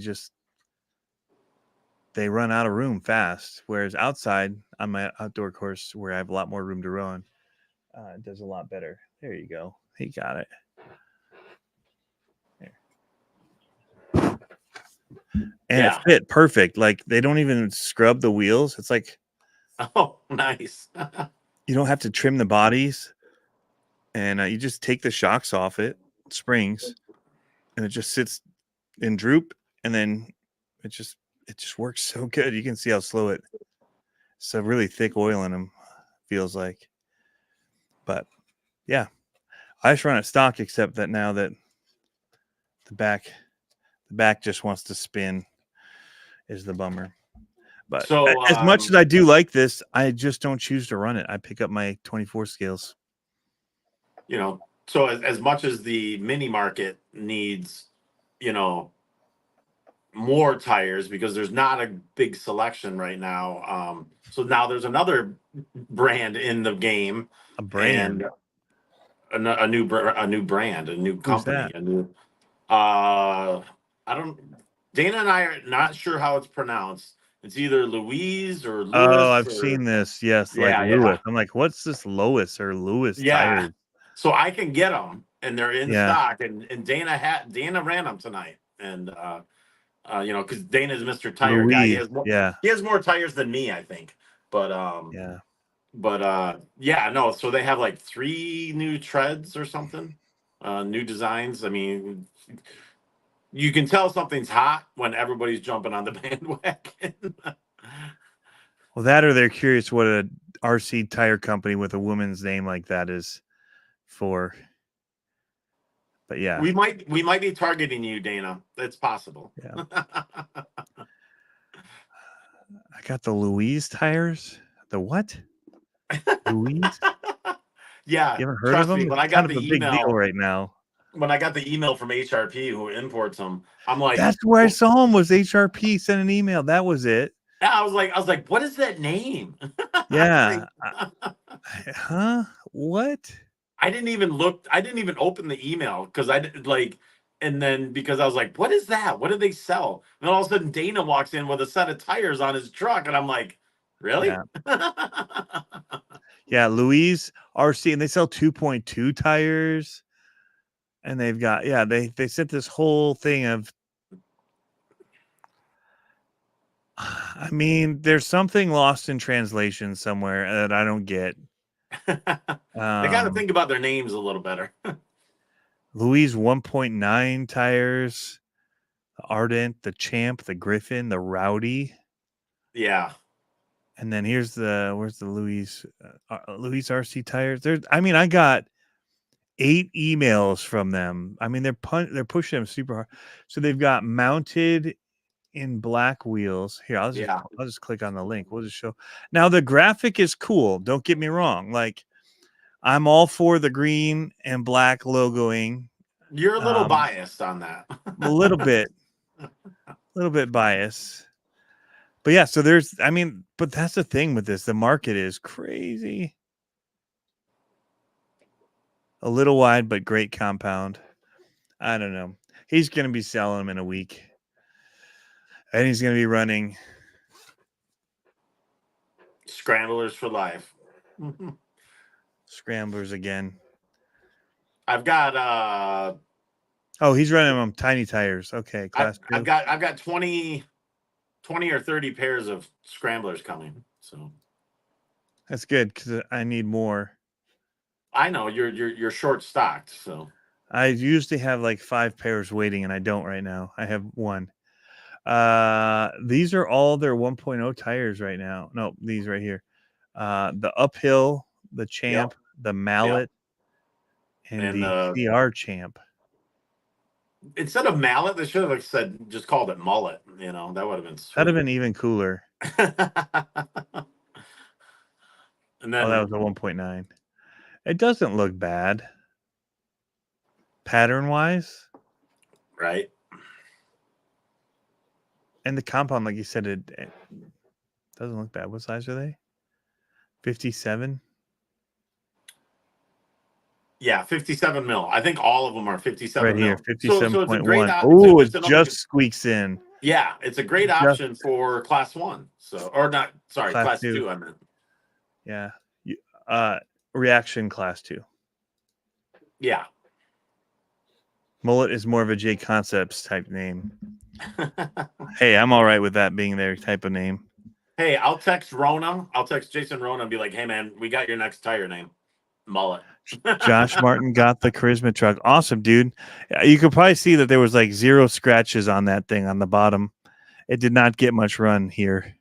they run out of room fast. Whereas outside on my outdoor course, where I have a lot more room to run, it does a lot better. There you go. He got it. There. And it fit perfect. Like they don't even scrub the wheels. It's like, oh, nice. You don't have to trim the bodies, and you just take the shocks off it, springs, and it just sits in droop, and then it just works so good. You can see how slow it's a really thick oil in them, feels like. But yeah, I just run it stock, except that now that the back just wants to spin is the bummer. But so as much as I do like this, I just don't choose to run it. I pick up my 24 scales. You know, so as much as the mini market needs, more tires because there's not a big selection right now. So now there's another brand in the game, A brand, and a new brand, a new company, that? a new. I don't. Dana and I are not sure how it's pronounced. It's either Louise or Lewis. Oh, I've seen this. Yes, like Lewis. Yeah. I'm like, what's this Lois or Lewis Yeah. tires? So I can get them, and they're in Yeah. stock. And Dana ran them tonight, and because Dana's Mr. Tire guy. He has more. Yeah. He has more tires than me, I think. But Yeah. But yeah, no. So they have like 3 new treads or something, new designs. I mean, you can tell something's hot when everybody's jumping on the bandwagon. Well, that or they're curious what a RC tire company with a woman's name like that is for. But yeah, we might be targeting you, Dana. It's possible. Yeah. I got the Louise tires. The what? Louise? Yeah, You ever heard trust of them? me. When It's I kind got of the a big deal email, right now. when I got the email from HRP who imports them, I'm like, that's where I saw them. Was HRP sent an email? That was it. I was like, what is that name? Yeah. Huh? What? I didn't even look. I didn't even open the email because I didn't like. And then because I was like, what is that? What do they sell? And then all of a sudden Dana walks in with a set of tires on his truck, and I'm like, really? Yeah, Louise RC, and they sell 2.2 tires. And they've got, they sent this whole thing of, I mean, there's something lost in translation somewhere that I don't get. They got to think about their names a little better. Louise 1.9 tires, the Ardent, the Champ, the Griffin, the Rowdy. Yeah. And then where's the Louise RC tires? I got 8 emails from them. I mean, they're pushing them super hard. So they've got mounted in black wheels. Here, I'll just click on the link. We'll just show. Now the graphic is cool. Don't get me wrong. Like, I'm all for the green and black logoing. You're a little biased on that. A little bit biased. But yeah, so but that's the thing with this. The market is crazy. A little wide, but great compound. I don't know. He's going to be selling them in a week. And he's going to be running Scramblers for life. Scramblers again. I've got he's running them tiny tires. Okay, class 2. I've got 20 or 30 pairs of scramblers coming. So that's good because I need more. I know you're short stocked, so I usually have like 5 pairs waiting, and I don't right now. I have 1. These are all their 1.0 tires right now. No, these right here. The Uphill, the Champ, the Mallet, and the CR Champ. Instead of Mallet, they should have just called it Mullet. That would have been sweet. That'd have been even cooler. And then that was a 1.9. It doesn't look bad. Pattern wise. Right. And the compound, like you said, it doesn't look bad. What size are they? 57. Yeah, 57 mil. I think all of them are 57 Right here, mil. So it's a great 57.1. Oh, it it's another just squeaks in. yeah, it's a great Just option for class 1. So or not, sorry, class class 2. 2 I meant. Yeah. Reaction class 2. Yeah. Mullet is more of a J Concepts type name. Hey, I'm all right with that being their type of name. Hey, I'll text Rona. I'll text Jason Rona and be like, "Hey man, we got your next tire name. Mullet." Josh Martin got the Charisma truck. Awesome, dude. You could probably see that there was like 0 scratches on that thing on the bottom. It did not get much run here.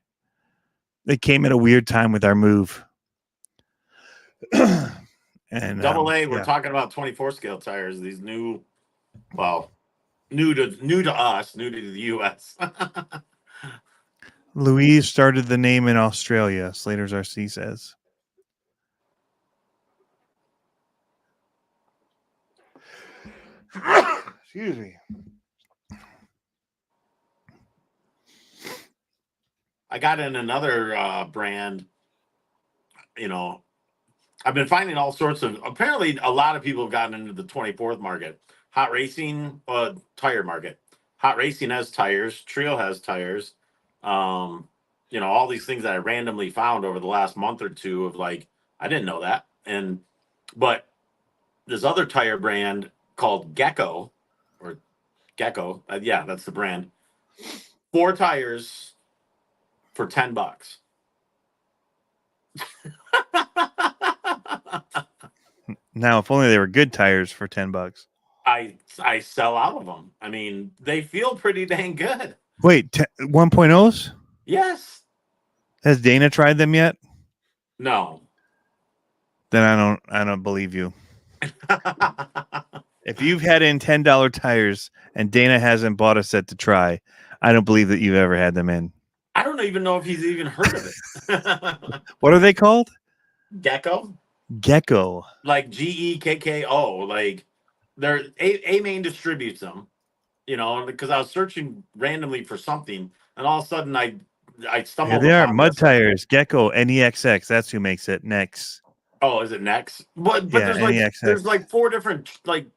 It came at a weird time with our move. And Double A, we're yeah. talking about 24 scale tires. These new, well, new to us, new to the US. Louise started the name in Australia, Slater's RC says. Excuse me. I got in another brand, you know, I've been finding all sorts of, apparently a lot of people have gotten into the 24th market. Hot racing tire market. Hot racing has tires, Trio has tires. You know, all these things that I randomly found over the last month or two of like, I didn't know that. But this other tire brand called Gecko or Gecko, yeah, that's the brand. 4 tires for $10. Now, if only they were good tires for $10. I sell out of them. I mean, they feel pretty dang good. Wait, 1.0s? Yes. Has Dana tried them yet? No. Then I don't believe you. If you've had in $10 tires and Dana hasn't bought a set to try, I don't believe that you've ever had them in. I don't even know if he's even heard of it. What are they called? Gecko? Gecko. Like Gekko. Like they're A Main distributes them, you know, because I was searching randomly for something and all of a sudden I Here stumbled they are, upon mud this. tires. Gecko NEXX. That's who makes it. Next. Oh, is it next? But Yeah, there's NEXX. like 4 different, like,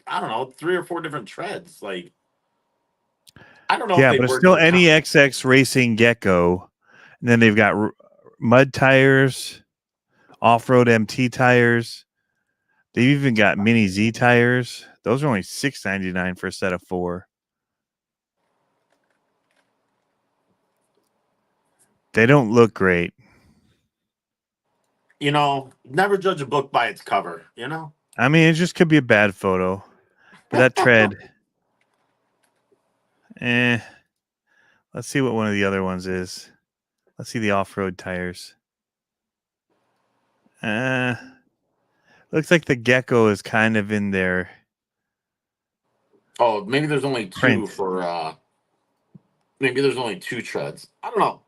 I don't know, 3 or 4 different treads. Like, I don't know if Yeah, they but it's work still for comp. NEXX Racing Gecko. And then they've got mud tires, off-road MT tires. They've even got mini Z tires. Those are only $6.99 for a set of 4. They don't look great. You know, never judge a book by its cover, you know? I mean, it just could be a bad photo. But that tread, let's see what one of the other ones is. Let's see the off-road tires. Looks like the Gecko is kind of in there. Oh, maybe there's only 2 Print. for maybe there's only 2 treads. I don't know.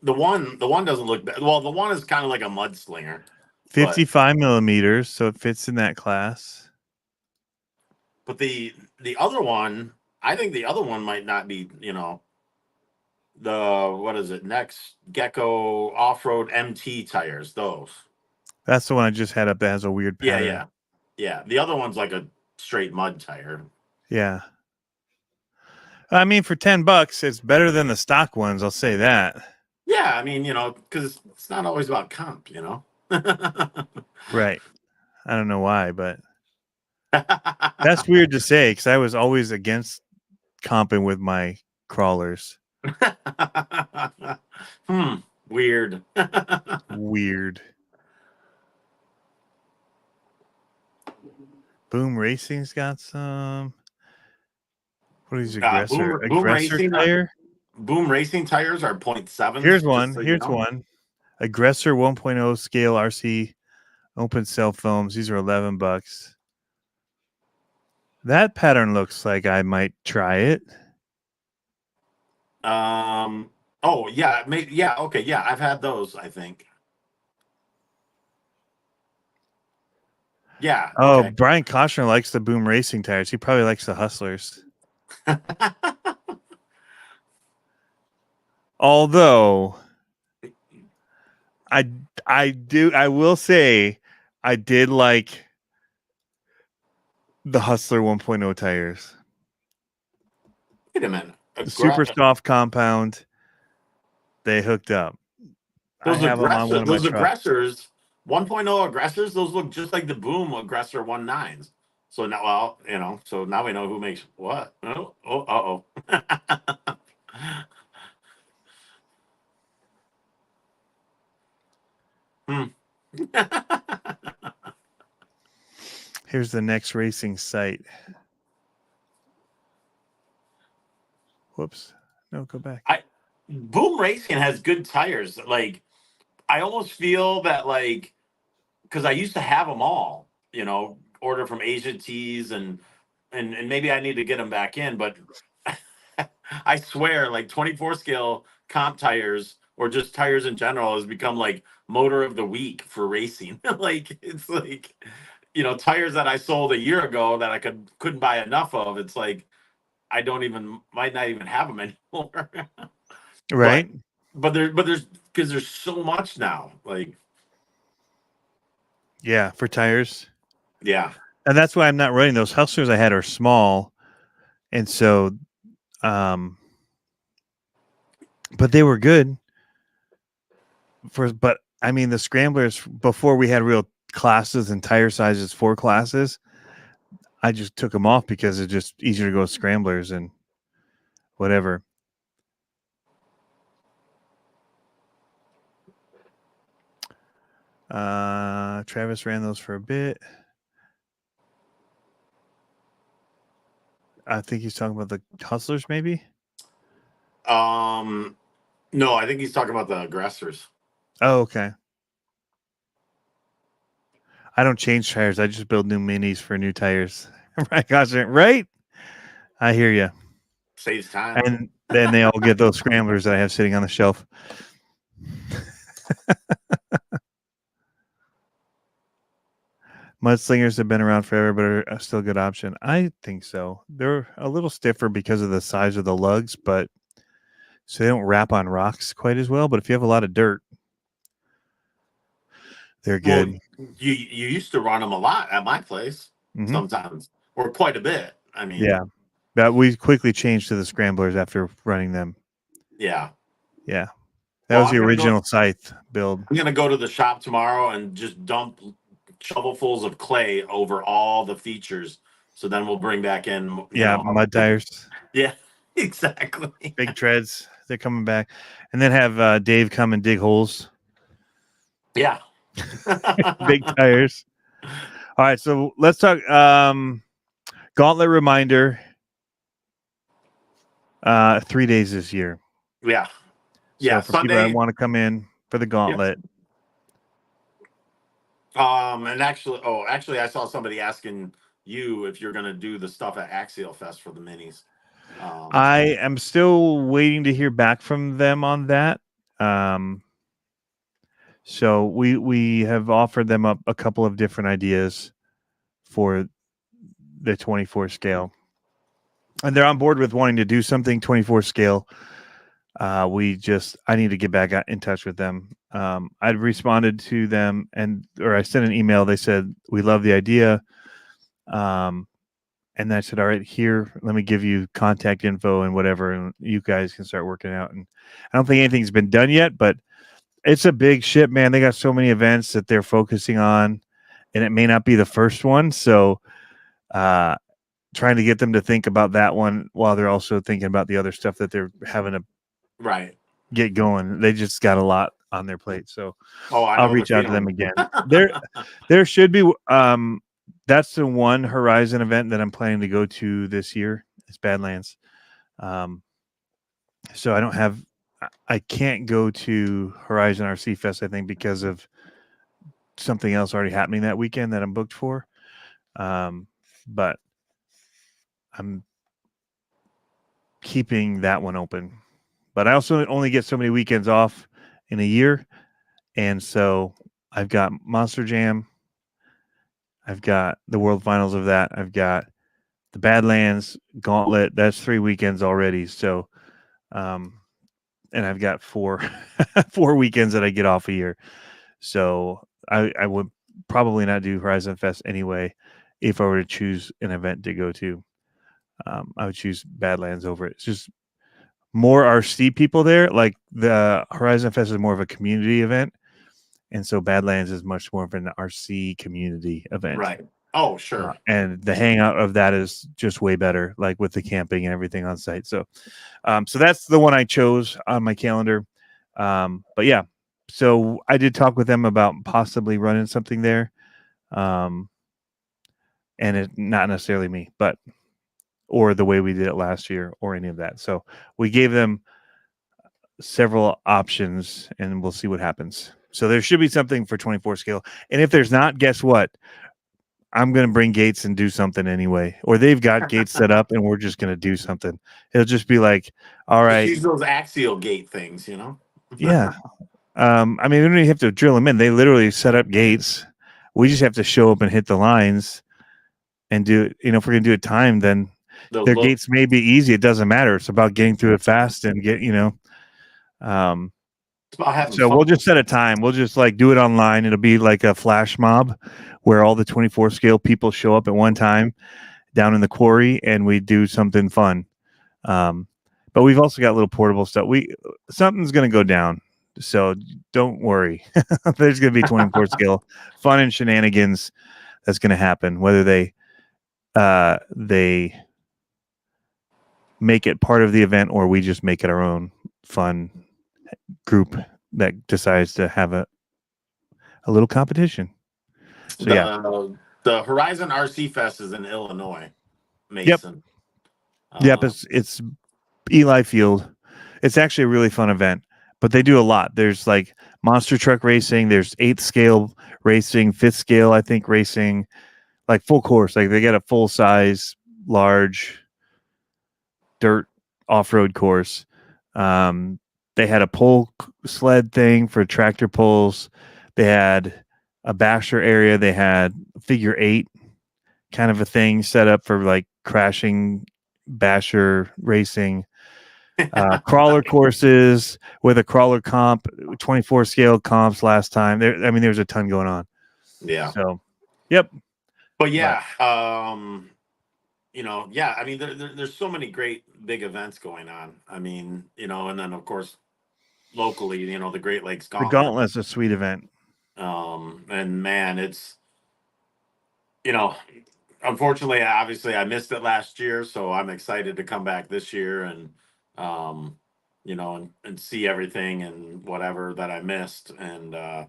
The one doesn't look bad. Well, the one is kind of like a mudslinger. 55 millimeters, so it fits in that class. But the other one, I think the other one might not be, you know, the what is it? Next Gecko off-road MT tires, those. That's the one I just had up that has a weird Yeah, pattern. yeah. Yeah, the other one's like a straight mud tire. Yeah. I mean, for $10, it's better than the stock ones. I'll say that. Yeah, I mean, you know, because it's not always about comp, you know. Right. I don't know why, but that's weird to say because I was always against comping with my crawlers. Weird. Weird. Boom Racing's got some. What is aggressor? Boom Aggressor racing. tire? Boom racing tires are 0.7s. Here's one. So Here's one. Aggressor 1.0 scale RC open cell films. These are $11. That pattern looks like I might try it. Oh yeah. Yeah. Okay. Yeah. I've had those. I think. Yeah. Oh, Okay. Brian Koshner likes the Boom Racing tires. He probably likes the Hustlers. Although I will say I did like the Hustler 1.0 tires. Wait a minute. Super soft compound. They hooked up. I have them on one of my Those trucks. aggressors, 1.0 aggressors, those look just like the Boom Aggressor 1.9s. So now, well, so now we know who makes what. Oh. Here's the next racing site. Whoops. No, go back. Boom Racing has good tires. Like, I almost feel that, like, because I used to have them all, order from Asia Tees, and maybe I need to get them back in, but I swear, like, 24 scale comp tires or just tires in general has become like motor of the week for racing. Like, it's like, tires that I sold a year ago that I couldn't buy enough of. It's like I might not even have them anymore. Right. But there's because there's so much now. Like, yeah, for tires. Yeah. And that's why I'm not running those. Hustlers I had are small. And so but they were good but I mean the scramblers before we had real classes and tire sizes for classes, I just took them off because it's just easier to go with scramblers and whatever. Travis ran those for a bit. I think he's talking about the Hustlers, maybe. No, I think he's talking about the aggressors. Oh, okay. I don't change tires. I just build new minis for new tires. Right, gosh, right? I hear you. Saves time. And then they all get those scramblers that I have sitting on the shelf. Mudslingers have been around forever, but are still a good option. I think so. They're a little stiffer because of the size of the lugs, but so they don't wrap on rocks quite as well. But if you have a lot of dirt, they're good. Well, you used to run them a lot at my place, sometimes, or quite a bit. I mean, yeah, but we quickly changed to the scramblers after running them. Yeah, that was the original scythe build. I'm gonna go to the shop tomorrow and just dump shovelfuls of clay over all the features. So then we'll bring back in, mud tires. Yeah, exactly. Big treads. They're coming back, and then have Dave come and dig holes. Yeah. Big tires. All right, so let's talk gauntlet reminder. 3 days this year. Yeah. So for Sunday, people that want to come in for the gauntlet. And actually I saw somebody asking you if you're gonna do the stuff at Axial Fest for the minis. I am still waiting to hear back from them on that. So we have offered them up a couple of different ideas for the 24 scale, and they're on board with wanting to do something 24 scale. I need to get back in touch with them. I'd responded to them or I sent an email. They said, we love the idea. And I said, all right, here, let me give you contact info and whatever, and you guys can start working out. And I don't think anything's been done yet, but it's a big ship, man. They got so many events that they're focusing on, and it may not be the first one. So trying to get them to think about that one while they're also thinking about the other stuff that they're having to get going. They just got a lot on their plate. So I'll reach out to them again. There should be that's the one Horizon event that I'm planning to go to this year. It's Badlands. So I can't go to Horizon RC Fest, I think, because of something else already happening that weekend that I'm booked for. But I'm keeping that one open. But I also only get so many weekends off in a year. And so I've got Monster Jam. I've got the World Finals of that. I've got the Badlands Gauntlet. That's 3 weekends already. So and I've got four four weekends that I get off a year. So I would probably not do Horizon Fest anyway if I were to choose an event to go to. I would choose Badlands over it. It's just more RC people there. Like the Horizon Fest is more of a community event, and so Badlands is much more of an RC community event. Right. Oh, sure. And the hangout of that is just way better, like with the camping and everything on site. So, so that's the one I chose on my calendar. But yeah, so I did talk with them about possibly running something there. And it not necessarily me, but or the way we did it last year or any of that. So we gave them several options and we'll see what happens. So there should be something for 24 scale. And if there's not, guess what? I'm going to bring gates and do something anyway. Or they've got gates set up and we're just going to do something. It'll just be like, all right. Just use those axial gate things, you know? Yeah. I mean, we don't even have to drill them in. They literally set up gates. We just have to show up and hit the lines and do it. You know, if we're going to do it timed, then their gates may be easy. It doesn't matter. It's about getting through it fast and get, you know. So we'll just set a time. We'll just like do it online. It'll be like a flash mob where all the 24 scale people show up at one time down in the quarry and we do something fun. But we've also got little portable stuff. Something's going to go down. So don't worry. There's going to be 24 scale fun and shenanigans that's going to happen, whether they make it part of the event or we just make it our own fun group that decides to have a little competition. So the Horizon RC Fest is in Illinois, Mason. Yep, it's Eli Field. It's actually a really fun event, but they do a lot. There's like monster truck racing, there's 8th scale racing, 5th scale I think racing, like full course. Like they get a full size large dirt off-road course. They had a pole sled thing for tractor pulls. They had a basher area. They had figure 8 kind of a thing set up for like crashing basher racing. Crawler courses with a crawler comp, 24 scale comps last time. There's a ton going on. Yeah. So, yep. But yeah, you know, yeah, I mean, there's so many great big events going on. I mean, you know, and then of course, locally, you know, the Great Lakes Gauntlet. The Gauntlet's a sweet event. And man, it's, you know, unfortunately, obviously, I missed it last year, so I'm excited to come back this year and, you know, and see everything and whatever that I missed. And,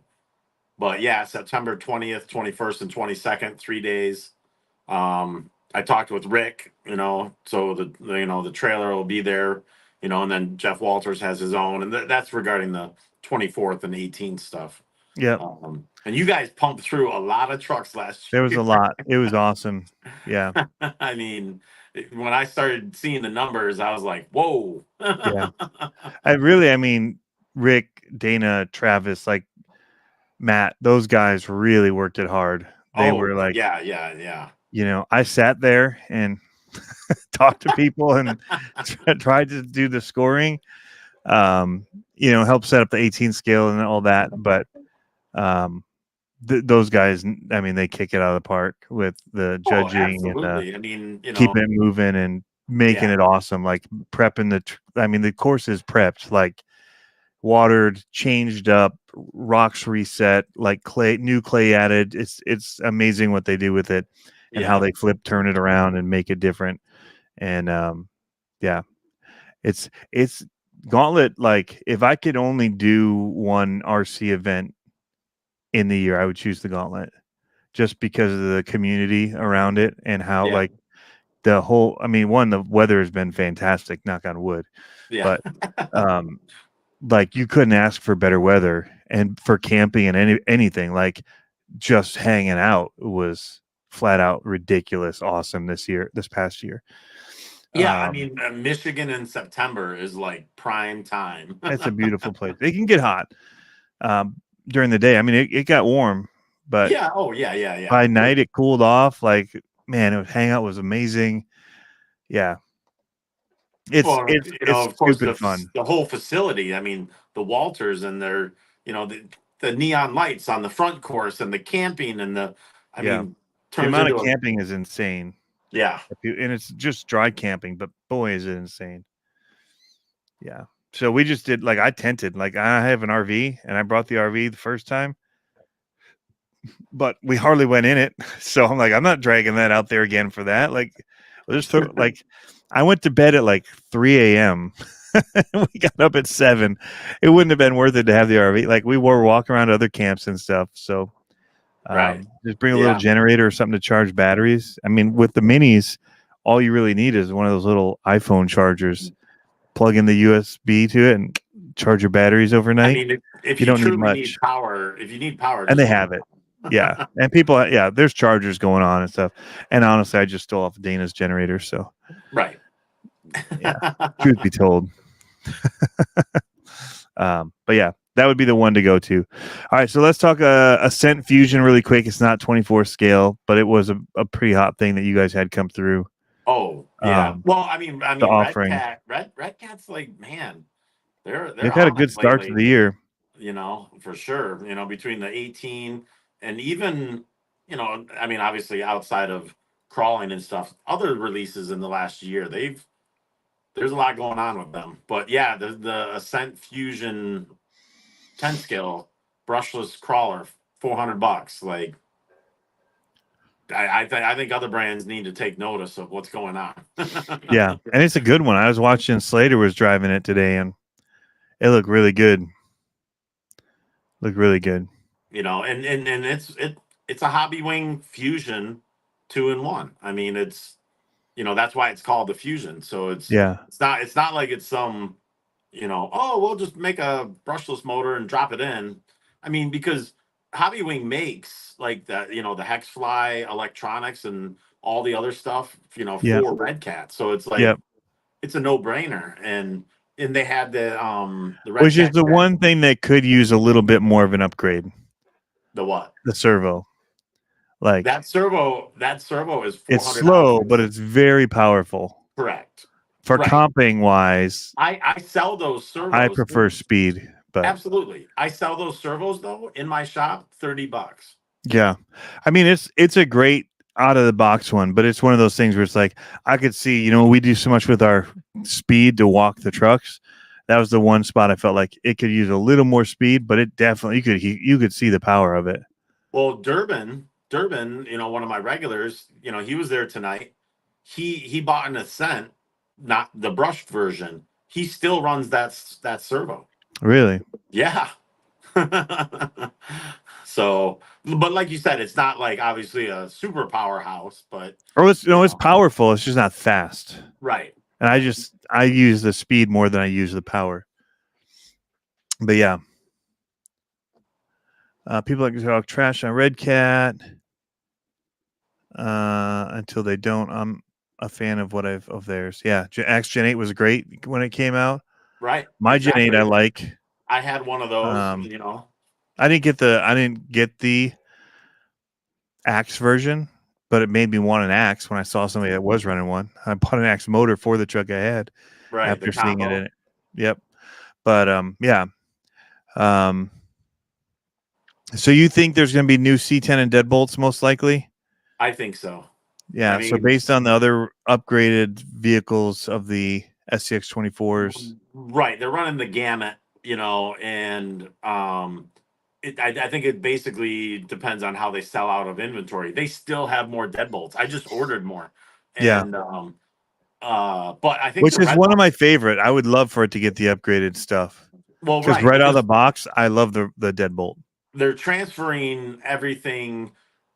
but yeah, September 20th, 21st, and 22nd, 3 days. I talked with Rick, you know, so the trailer will be there, you know, and then Jeff Walters has his own, and that's regarding the 24th and 18th stuff. Yeah. And you guys pumped through a lot of trucks last year. There was a lot. It was awesome. Yeah. I mean, when I started seeing the numbers, I was like, whoa. Yeah. I mean, Rick, Dana, Travis, like Matt, those guys really worked it hard. They were like, yeah. You know, I sat there and talked to people and tried to do the scoring, you know, help set up the 18 scale and all that. But those guys, I mean, they kick it out of the park with the judging and I mean, you know, keeping it moving and making it awesome. Like prepping the course is prepped, like watered, changed up, rocks reset, like new clay added. It's amazing what they do with it and how they turn it around and make it different. And it's Gauntlet. Like if I could only do one RC event in the year, I would choose the Gauntlet just because of the community around it and how like the whole, I mean, the weather has been fantastic, knock on wood. Yeah. But like you couldn't ask for better weather, and for camping and anything, like just hanging out was flat out ridiculous awesome this past year. Yeah, I mean, Michigan in September is like prime time. It's a beautiful place. It can get hot during the day. I mean, it got warm, but yeah. By night it cooled off. Like, man, hangout was amazing. Yeah. Well, it's of course, stupid fun. the whole facility. I mean, the Walters and their, the neon lights on the front course and the camping and I Yeah. mean, The turns amount of into camping is insane. yeah. And it's just dry camping, but boy, is it insane. Yeah. So we just did, like, I tented, like, I have an RV and I brought the RV the first time, but we hardly went in it. So I'm like, I'm not dragging that out there again for that. Like, we'll just throw, like, I went to bed at like 3 a.m. We got up at 7. It wouldn't have been worth it to have the RV. Like, we were walking around other camps and stuff. So Right. just bring a little Yeah. generator or something to charge batteries. I mean, with the minis, all you really need is one of those little iPhone chargers. Plug in the USB to it and charge your batteries I overnight. mean, if You you don't need truly need much. power, And just they bring have it. Yeah. And people, yeah, there's chargers going on and stuff. And honestly, I just stole off Dana's generator. So, right. yeah, truth be told. But yeah, that would be the one to go to. All right. So let's talk Ascent Fusion really quick. It's not 24 scale, but it was a pretty hot thing that you guys had come through. Oh, yeah. Well, I The mean, offering. Red Cat's like, man, They've they're had a on good it start to lately. the year. For sure. Between the 18 and even, I mean, obviously outside of crawling and stuff, other releases in the last year, there's a lot going on with them. But yeah, the Ascent Fusion 10 scale brushless crawler, $400. Like, I think other brands need to take notice of what's going on. Yeah, and it's a good one. I was watching Slater was driving it today, and it looked really good. Looked really good. And it's a Hobby Wing Fusion 2-in-1. I mean, that's why it's called the Fusion. So Yeah, it's not like it's some, oh, we'll just make a brushless motor and drop it in. I mean, because Hobby Wing makes like the Hexfly electronics and all the other stuff, yeah, for Red Cat. So it's like yeah. it's a no-brainer. And they had the Red Which is Cat the one thing that could use a little bit more of an upgrade. the what? The servo, like That servo is it's $400. slow, but it's very powerful. Correct. For Right. comping wise, I sell those I servos. prefer speed, but Absolutely. I sell those servos though in my shop, $30. yeah, I mean it's a great out of the box one, but it's one of those things where it's like I could see, we do so much with our speed to walk the trucks. That was the one spot I felt like it could use a little more speed, but it definitely you could see the power of it. Well, Durbin, one of my regulars, he was there tonight. He bought an Ascent, not the brushed version. He still runs that servo. Really? Yeah. So, but like you said, it's not like obviously a super powerhouse, but Or it's powerful. It's just not fast. right. And I use the speed more than I use the power. But yeah, people like to talk trash on Red Cat until they don't. I'm a fan of of theirs. Yeah, Axe Gen 8 was great when it came out. Right. My Gen 8 I like. I had one of those, I didn't get the Axe version, but it made me want an Axe when I saw somebody that was running one. I bought an Axe motor for the truck I had right, the after seeing it combo. in it. Yep. But yeah. So you think there's going to be new C10 and deadbolts most likely? I think so. Yeah. I So mean, based on the other upgraded vehicles of the SCX 24s. right, they're running the gamut, and I think it basically depends on how they sell out of inventory. They still have more deadbolts. I just ordered more, Yeah. and but I think Which the is red one of one. my favorite. I would love for it to get the upgraded stuff. Well, Because right, right out of the because box, I love the deadbolt. they're transferring everything.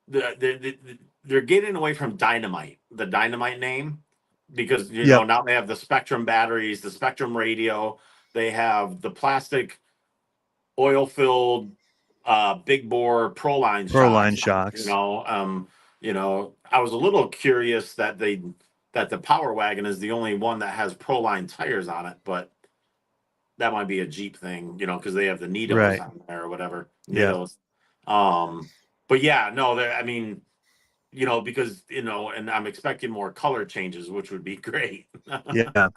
They're getting away from dynamite, the dynamite name, because Yep. now they have the Spectrum batteries, the Spectrum radio. They have the plastic oil filled big bore Proline Proline shocks. shocks. I was a little curious that the Power Wagon is the only one that has Proline tires on it, but that might be a Jeep thing, because they have the Nitos Right. on there or whatever. Yeah. Nitos. But yeah, no, I mean, you know, because, you know, and I'm expecting more color changes, which would be great. Yeah.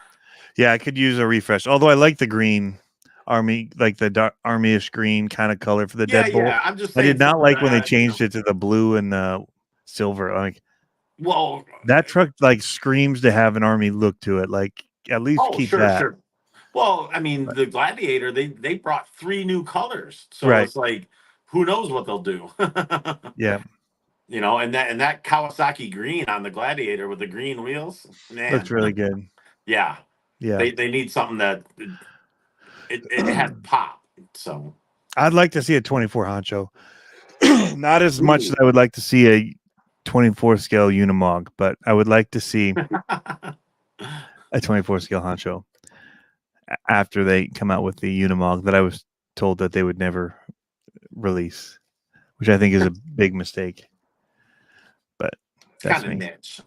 Yeah, I could use a refresh. Although I like the green army, like the dark army-ish green kind of color for the Yeah, deadbolt. yeah. I'm just I did saying not something like when they that, you changed know, it to the blue and the silver. Like well, that truck like screams to have an army look to it. Like at least oh, keep sure, that. sure. Well, I mean, But- the Gladiator, they brought 3 new colors. So right. it's like, who knows what they'll do. Yeah. You know, and that Kawasaki green on the Gladiator with the green wheels, Looks man. really good. Yeah. Yeah. They need something that it has pop. So I'd like to see a 24 honcho. Not as much as ooh. I would like to see a 24 scale Unimog, but I would like to see a 24 scale honcho after they come out with the Unimog that I was told that they would never release, which I think is a big mistake. But It's that's kind of me. niche.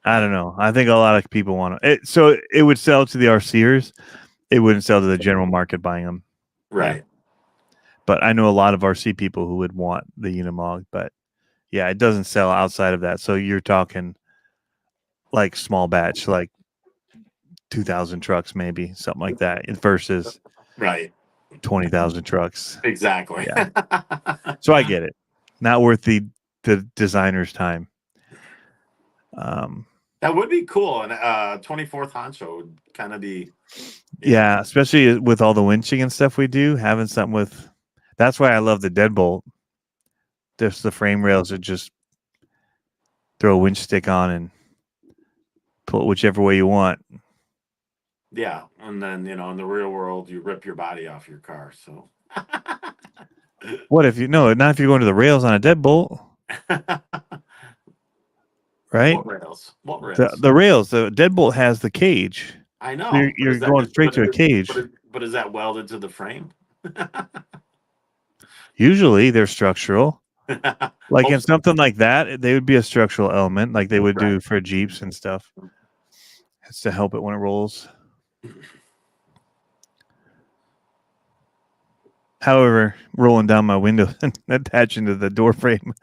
I don't know. I think a lot of people want it. So it would sell to the RCers. It wouldn't sell to the general market buying them. Right. Yeah. But I know a lot of RC people who would want the Unimog. But yeah, it doesn't sell outside of that. So you're talking like small batch, like 2,000 trucks, maybe something like that, versus Right. 20,000 trucks. Exactly. Yeah. So I get it. Not worth the designer's time. That would be cool. And 24th honcho would kind of be, Yeah, know. especially with all the winching and stuff we do, having something with. That's why I love the deadbolt. Just the frame rails that just throw a winch stick on and pull it whichever way you want. Yeah. And then, you know, in the real world, you rip your body off your car. So What if you no? Not if you're going to the rails on a deadbolt, right? what rails? What The rails? the rails. The deadbolt has the cage. I So know, but you're going straight to a cage. but is that welded to the frame? Usually they're structural. Like in Hope so. something like that, they would be a structural element, like they would Right. do for Jeeps and stuff. It's to help it when it rolls. However, rolling down my window and attaching to the door frame,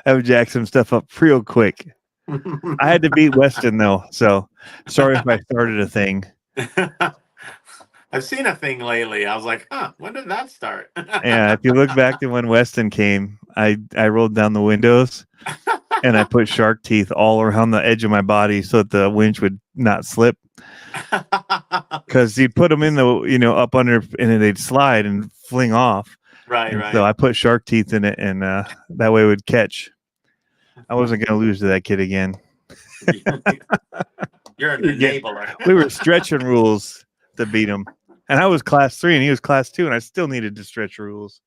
I would jack some stuff up real quick. I had to beat Weston though, so sorry if I started a thing. I've seen a thing lately. I was like, huh, when did that start? Yeah, if you look back to when Weston came, I rolled down the windows and I put shark teeth all around the edge of my body so that the winch would not slip. Because you put them in the up under and they'd slide and fling off. Right, and right. So I put shark teeth in it, and that way it would catch. I wasn't going to lose to that kid again. You're an enabler. We were stretching rules to beat him, and I was class 3 and he was class 2, and I still needed to stretch rules.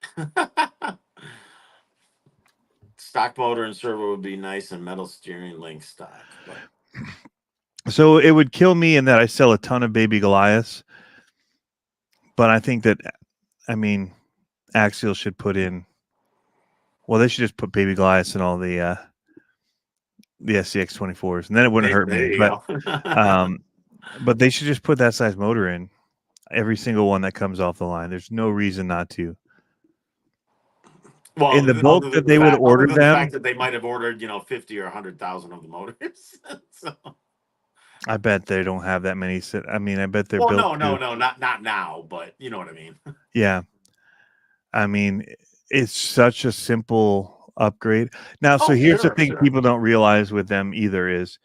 Stock motor and servo would be nice, and metal steering link stock. But... So it would kill me in that I sell a ton of baby Goliaths, but I think that, I mean, Axial should put in. Well, they should just put baby Goliaths in all the SCX 24s, and then it wouldn't hurt me. But they should just put that size motor in every single one that comes off the line. There's no reason not to. Well, in the bulk that they would order them, the fact that they might have ordered 50 or 100,000 of the motors. So. I bet they don't have that many. I mean, I bet they're built. No, not now, but you know what I mean. Yeah, I mean, it's such a simple upgrade. Now, so here's the thing people don't realize with them either is,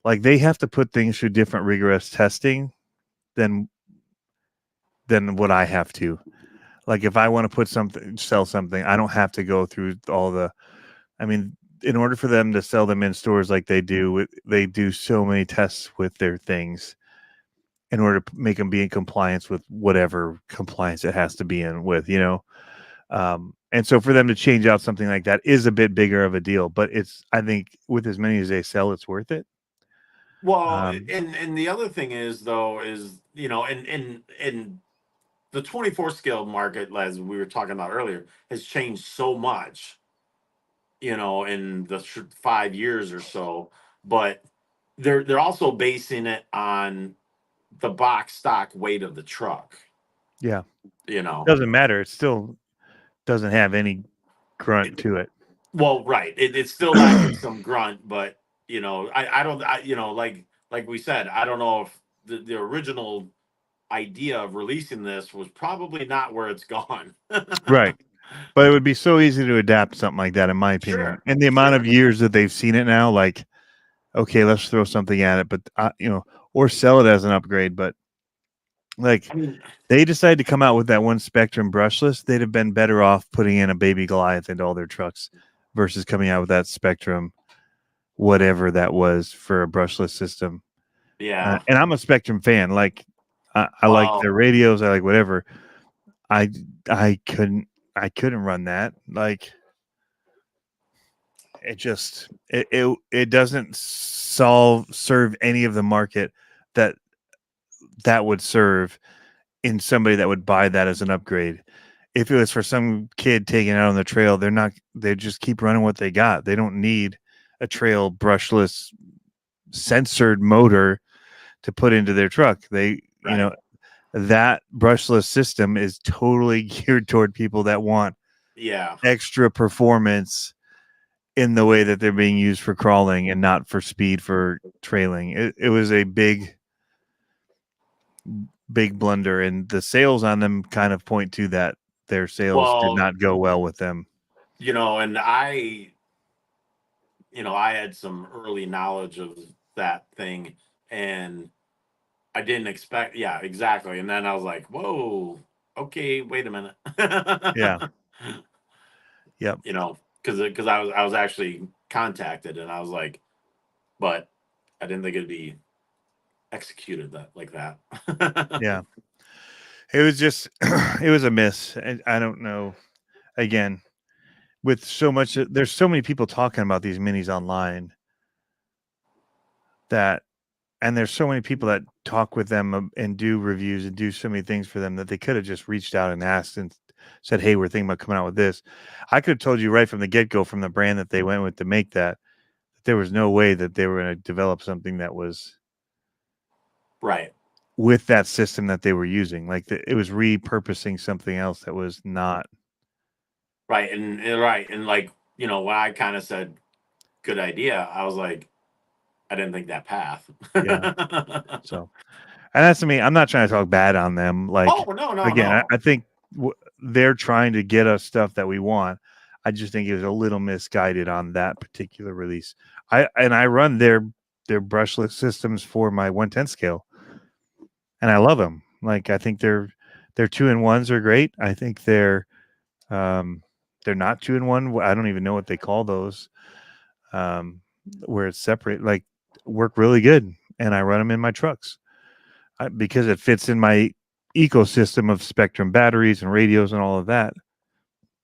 like, they have to put things through different rigorous testing than what I have to. Like, if I want to sell something, I don't have to go through all the. I mean, in order for them to sell them in stores like they do so many tests with their things in order to make them be in compliance with whatever compliance it has to be in with, and so for them to change out something like that is a bit bigger of a deal, but I think with as many as they sell, it's worth it. Well, and the other thing is though, is, in the 24 scale market, as we were talking about earlier, has changed so much, in the 5 years or so, but they're also basing it on the box stock weight of the truck. Yeah. It doesn't matter. It still doesn't have any grunt to it. Well, right. It's still lacking some grunt, but I don't, like we said, I don't know if the original idea of releasing this was probably not where it's gone. Right. But it would be so easy to adapt something like that, in my opinion. Sure, And the amount of sure. years that they've seen it now, like, okay, let's throw something at it, but or sell it as an upgrade. But like, I mean, they decided to come out with that one Spectrum brushless, they'd have been better off putting in a baby Goliath into all their trucks versus coming out with that Spectrum, whatever that was, for a brushless system. yeah. And I'm a Spectrum fan. Like, I like Well, their radios. I like whatever. I I couldn't run that. Like, it doesn't serve any of the market that would serve in somebody that would buy that as an upgrade. If it was for some kid taking it out on the trail, they just keep running what they got. They don't need a trail brushless censored motor to put into their truck. right. That brushless system is totally geared toward people that want Yeah. extra performance in the way that they're being used for crawling and not for speed for trailing. It was a big blunder, and the sales on them kind of point to that. Their sales did Well, not go well with them. and I had some early knowledge of that thing, and I didn't expect, yeah, exactly. And then I was like, whoa, okay, wait a minute. Yeah. Yep. Because I was actually contacted, and I was like, but I didn't think it'd be executed that like that. Yeah. It was just it was a miss. I don't know. Again, with there's so many people talking about these minis online that and there's so many people that talk with them and do reviews and do so many things for them that they could have just reached out and asked and said, "Hey, we're thinking about coming out with this." I could have told you right from the get-go, from the brand that they went with to make that there was no way that they were going to develop something that was Right. with that system that they were using. Like, it was repurposing something else that was not. Right. And like, when I kind of said good idea, I was like, I didn't think that path. Yeah. So, and that's me. I'm not trying to talk bad on them. Oh, Like, no, no, again, no. I think they're trying to get us stuff that we want. I just think it was a little misguided on that particular release. I run their brushless systems for my 110 scale, and I love them. Like, I think their 2-in-1s are great. I think they're not 2-in-1. I don't even know what they call those. Where it's separate, like, work really good, and I run them in my trucks. Because it fits in my ecosystem of Spectrum batteries and radios and all of that.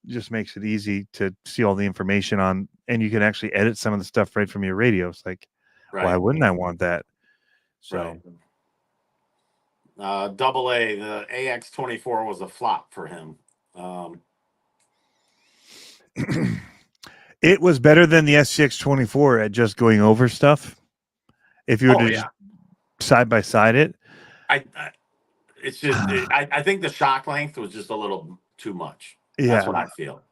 Just makes it easy to see all the information on, and you can actually edit some of the stuff right from your radios. Like, why Right. wouldn't I want that? Right. So, Double A, the AX24 was a flop for him. Um, it was better than the SCX24 at just going over stuff. If you were oh to yeah. just side by side it, I it's just I think the shock length was just a little too much. That's yeah. what I feel.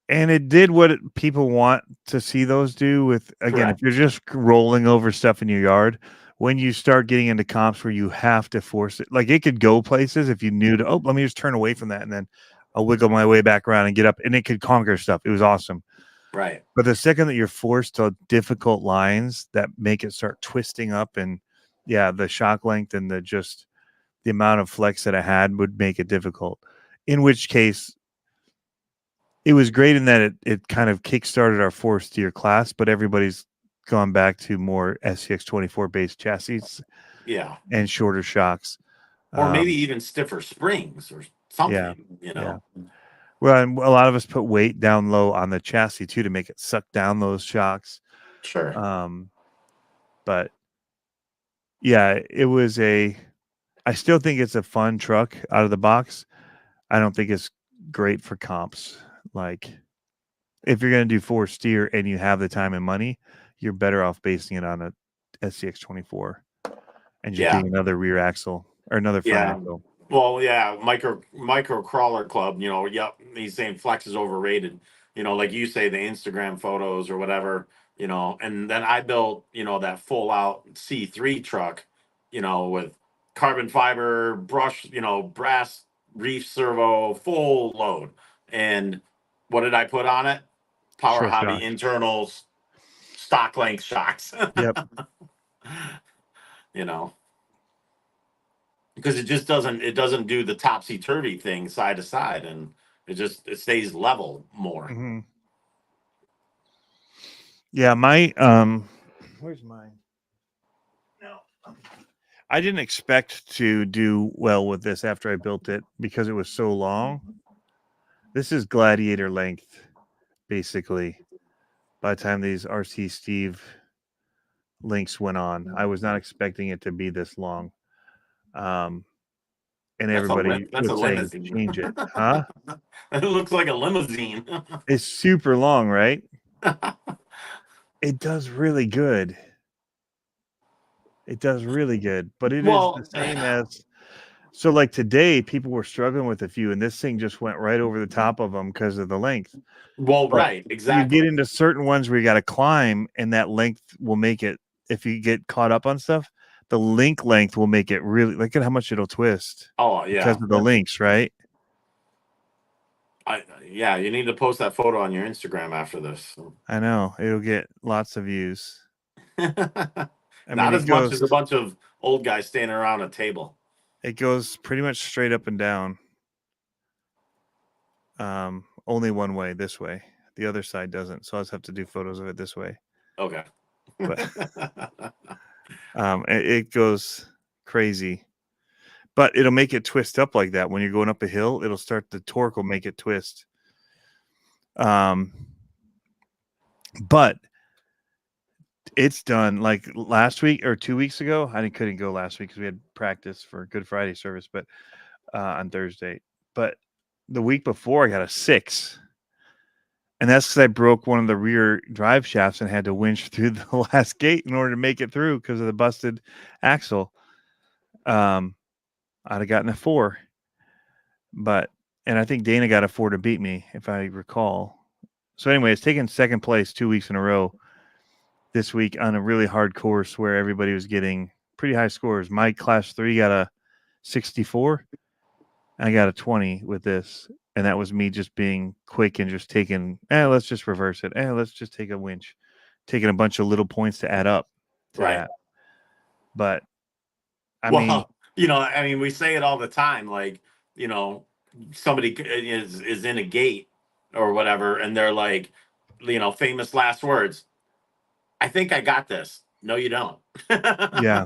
And it did what people want to see those do. With, again, if Correct. you're just rolling over stuff in your yard, when you start getting into comps where you have to force it, like, it could go places if you knew to, oh, let me just turn away from that, and then I'll wiggle my way back around and get up, and it could conquer stuff. It was awesome. Right. But the second that you're forced to difficult lines that make it start twisting up, and yeah, the shock length and the amount of flex that it had would make it difficult. In which case, it was great in that it kind of kickstarted our 4-steer class, but everybody's gone back to more SCX24 based chassis Yeah. and shorter shocks. Or maybe even stiffer springs or Yeah, something, yeah. Well, and a lot of us put weight down low on the chassis too to make it suck down those shocks. Sure. But yeah, I still think it's a fun truck out of the box. I don't think it's great for comps. Like, if you're going to do 4-steer and you have the time and money, you're better off basing it on a SCX24 and just Yeah. getting another rear axle or another front Yeah. axle. Well, yeah, micro crawler club, yep, he's saying flex is overrated. like you say, the Instagram photos or whatever, and then I built, that full out C3 truck, with carbon fiber, brush, brass reef servo, full load. And what did I put on it? Power Short Hobby shocks. internals, stock length shocks. Yep. Because it doesn't do the topsy turvy thing side to side, and it stays level more. Mm-hmm. Yeah, where's mine? No. I didn't expect to do well with this after I built it because it was so long. This is gladiator length, basically. By the time these RC Steve links went on, I was not expecting it to be this long. And everybody That's a was saying, limousine. change it. Huh? It looks like a limousine. It's super long, right? It does really good. It does really good. But it is the same as... So like today, people were struggling with a few, and this thing just went right over the top of them because of the length. Well, But right, exactly. you get into certain ones where you got to climb, and that length will make it. If you get caught up on stuff, the link length will make it really. Look at how much it'll twist. Oh yeah, because of the links, right? Yeah, you need to post that photo on your Instagram after this. I know it'll get lots of views. Not as much as a bunch of old guys standing around a table. It goes pretty much straight up and down. Only one way, this way. The other side doesn't, so I'll just have to do photos of it this way. Okay. But it goes crazy. But it'll make it twist up like that. When you're going up a hill, the torque will make it twist. But it's done like last week or 2 weeks ago. I couldn't go last week because we had practice for Good Friday service, but on Thursday. But the week before, I got a 6. And that's because I broke one of the rear drive shafts and had to winch through the last gate in order to make it through because of the busted axle. I'd have gotten a 4. And I think Dana got a 4 to beat me, if I recall. So anyway, it's taken second place 2 weeks in a row this week on a really hard course where everybody was getting pretty high scores. My class 3 got a 64. I got a 20 with this. And that was me just being quick and just taking, let's just reverse it. Let's just take a winch. Taking a bunch of little points to add up to that. But, I mean, we say it all the time. Like, somebody is in a gate or whatever, and they're like, famous last words. I think I got this. No, you don't. Yeah.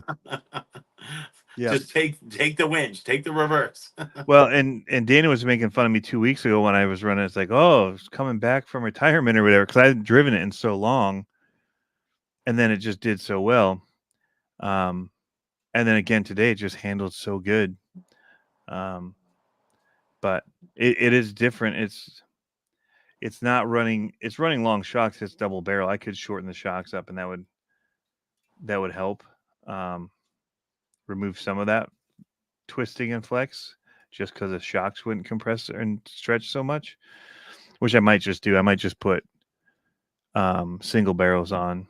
Just take the winch, take the reverse. Well, and Dana was making fun of me 2 weeks ago when I was running. It's like, it's coming back from retirement or whatever, because I hadn't driven it in so long, and then it just did so well. And then again today, it just handled so good. But it is different. It's not running. It's running long shocks. It's double barrel. I could shorten the shocks up, and that would help remove some of that twisting and flex, just because the shocks wouldn't compress and stretch so much, which I might just do. I might just put single barrels on,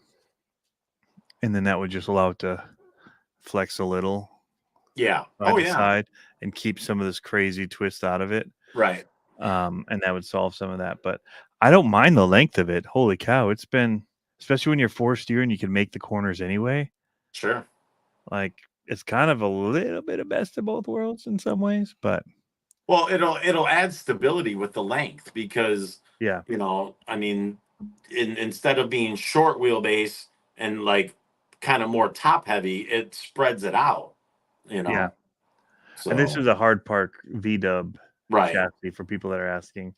and then that would just allow it to flex a little. Yeah. Side and keep some of this crazy twist out of it. Right. And that would solve some of that. But I don't mind the length of it. Holy cow. It's been, especially when you're 4-steer and you can make the corners anyway. Sure. Like, it's kind of a little bit of best of both worlds in some ways, but well, it'll add stability with the length because instead of being short wheelbase and like kind of more top heavy, it spreads it out. Yeah. So, and this is a hard park V-dub right chassis for people that are asking.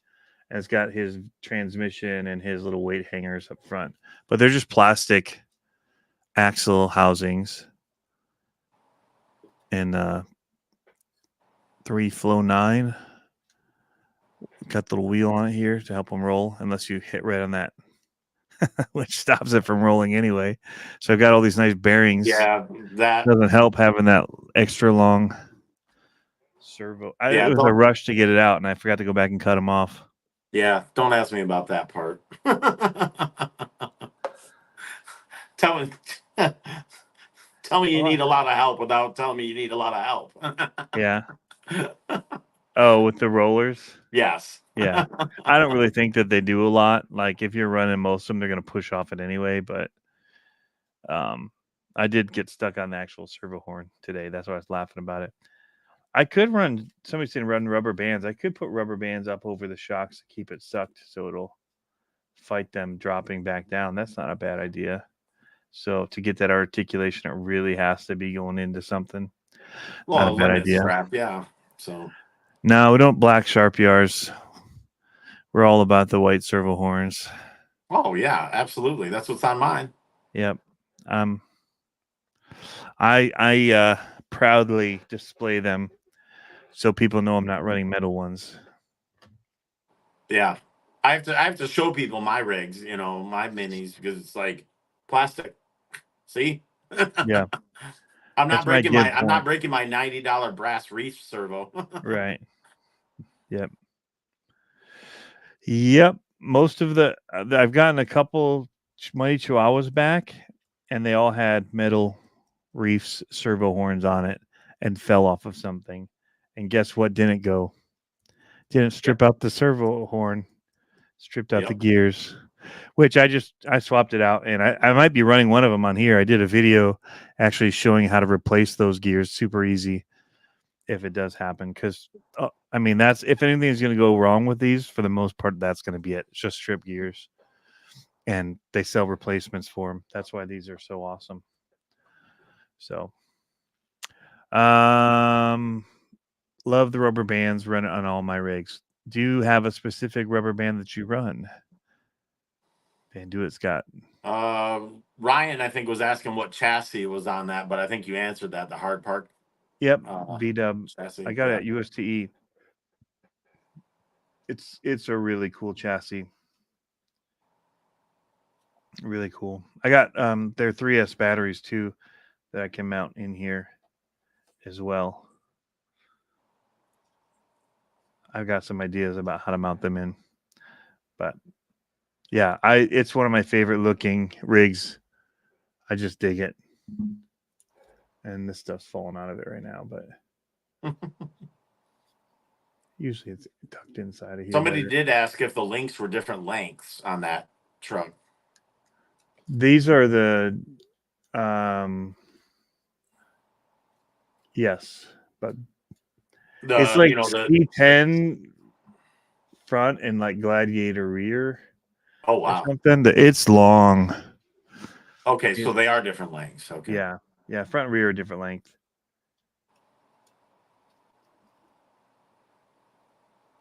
And it's got his transmission and his little weight hangers up front, but they're just plastic axle housings. And 3 flow 9. Got the little wheel on it here to help them roll, unless you hit right on that, which stops it from rolling anyway. So I've got all these nice bearings. Yeah, that doesn't help having that extra long servo. It was a rush to get it out, and I forgot to go back and cut them off. Yeah, don't ask me about that part. tell me, tell me you need a lot of help without telling me you need a lot of help. Yeah. Oh, with the rollers? Yes. Yeah. I don't really think that they do a lot. Like if you're running most of them, they're going to push off it anyway. But I did get stuck on the actual servo horn today. That's why I was laughing about it. I could run, somebody said run rubber bands. I could put rubber bands up over the shocks to keep it sucked so it'll fight them dropping back down. That's not a bad idea. So to get that articulation, it really has to be going into something. Well, Not a a bad limit idea. strap, yeah. So No, we don't black sharp yards. We're all about the white servo horns. oh yeah, absolutely. That's what's on mine. Yep. I proudly display them so people know I'm not running metal ones. Yeah. I have to show people my rigs, my minis, because it's like plastic. See? Yeah. I'm That's my good I'm not point. breaking my $90 brass reef servo. Right. Yep. Yep. Most of the I've gotten a couple Mighty Chihuahuas back, and they all had metal reefs servo horns on it and fell off of something. And guess what? Didn't go. Didn't strip out the servo horn. Stripped out the Yep. gears, which I swapped it out, and I might be running one of them on here. I did a video actually showing how to replace those gears. Super easy if it does happen, because I mean that's if anything is going to go wrong with these, for the most part, that's going to be it. It's just strip gears, and they sell replacements for them. That's why these are so awesome. So, love the rubber bands. Run it on all my rigs. Do you have a specific rubber band that you run? And do it, Scott. Ryan, I think, was asking what chassis was on that, but I think you answered that. The hard part. Yep, B-dub. Chassis. I got it at USTE. It's a really cool chassis. Really cool. I got their 3S batteries too that I can mount in here as well. I've got some ideas about how to mount them in. But yeah, it's one of my favorite looking rigs. I just dig it. And this stuff's falling out of it right now, but usually it's tucked inside of here. Somebody did ask if the links were different lengths on that truck. These are the yes, but it's like C10 front and like Gladiator rear. Oh wow! Or something. It's long. Okay, so they are different lengths. Okay. Yeah. Front and rear are different length.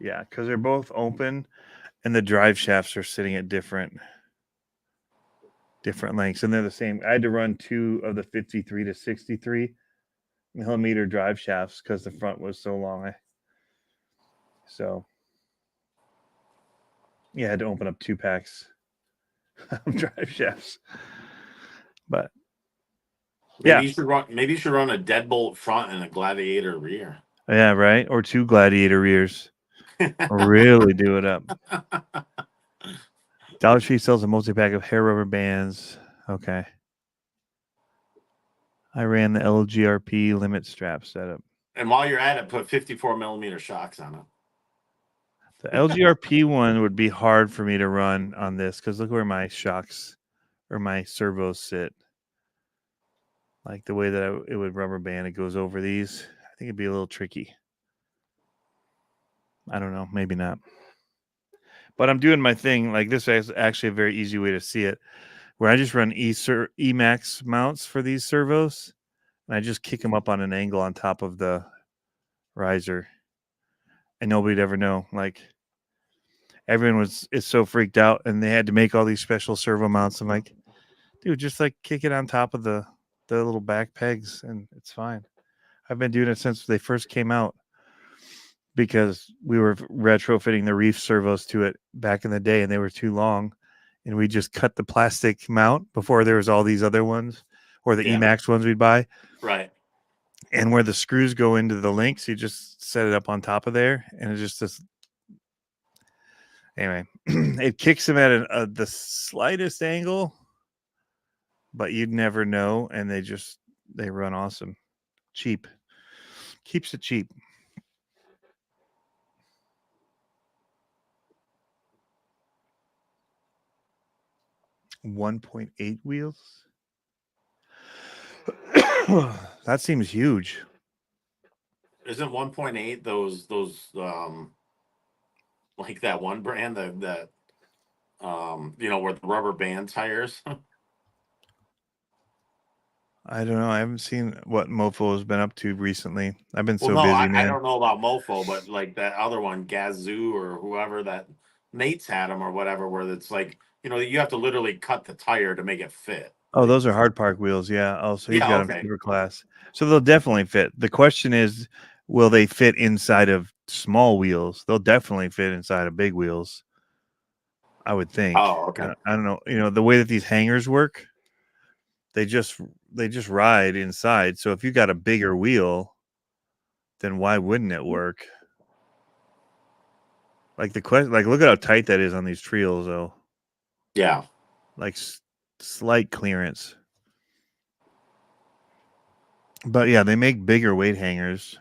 Yeah, because they're both open, and the drive shafts are sitting at different lengths, and they're the same. I had to run 2 of the 53 to 63 millimeter drive shafts because the front was so long. So yeah, I had to open up 2 packs of drive shafts. But maybe you should run a deadbolt front and a Gladiator rear. Yeah, right. Or 2 Gladiator rears. Really do it up. Dollar Tree sells a multi-pack of hair rubber bands. Okay. I ran the LGRP limit strap setup. And while you're at it, put 54 millimeter shocks on it. The LGRP one would be hard for me to run on this because look where my shocks or my servos sit. Like the way that it would rubber band, it goes over these. I think it'd be a little tricky. I don't know. Maybe not. But I'm doing my thing. Like this is actually a very easy way to see it, where I just run Emax mounts for these servos, and I just kick them up on an angle on top of the riser, and nobody'd ever know. Like everyone is so freaked out, and they had to make all these special servo mounts. I'm like, dude, just like kick it on top of the little back pegs, and it's fine. I've been doing it since they first came out because we were retrofitting the reef servos to it back in the day, and they were too long, and we just cut the plastic mount before there was all these other ones or the Emax ones we'd buy. Right. And where the screws go into the links, you just set it up on top of there, and it's just this. Anyway, it kicks them at the slightest angle, but you'd never know, and they run awesome. Cheap. Keeps it cheap. $1.8 wheels. That seems huge. Isn't 1.8 those like that one brand that with the rubber band tires? I don't know. I haven't seen what Mofo has been up to recently. I've been Well, so no, busy, I man. don't know about Mofo, but like that other one, Gazoo or whoever that Nate's had them or whatever, where it's like, you have to literally cut the tire to make it fit. Oh, Like, those are hard park wheels. Yeah. Oh, so he's yeah, got them okay. super class. So they'll definitely fit. The question is, will they fit inside of small wheels? They'll definitely fit inside of big wheels, I would think. Oh, okay. I don't know. The way that these hangers work, they just ride inside. So if you got a bigger wheel, then why wouldn't it work? Like the question, like look at how tight that is on these trails, though. Yeah. Like slight clearance. But yeah, they make bigger weight hangers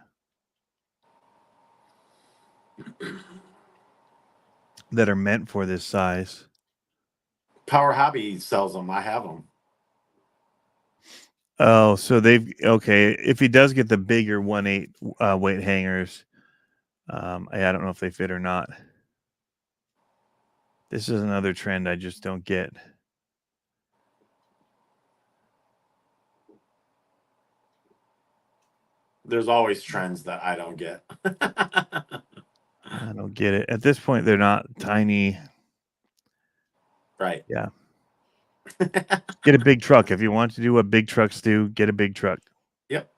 that are meant for this size. Power Hobby sells them. I have them. Oh, so okay. If he does get the bigger 1.8 weight hangers, I don't know if they fit or not. This is another trend I just don't get. There's always trends that I don't get. I don't get it. At this point, they're not tiny. Right. Yeah. Get a big truck. If you want to do what big trucks do, get a big truck. Yep.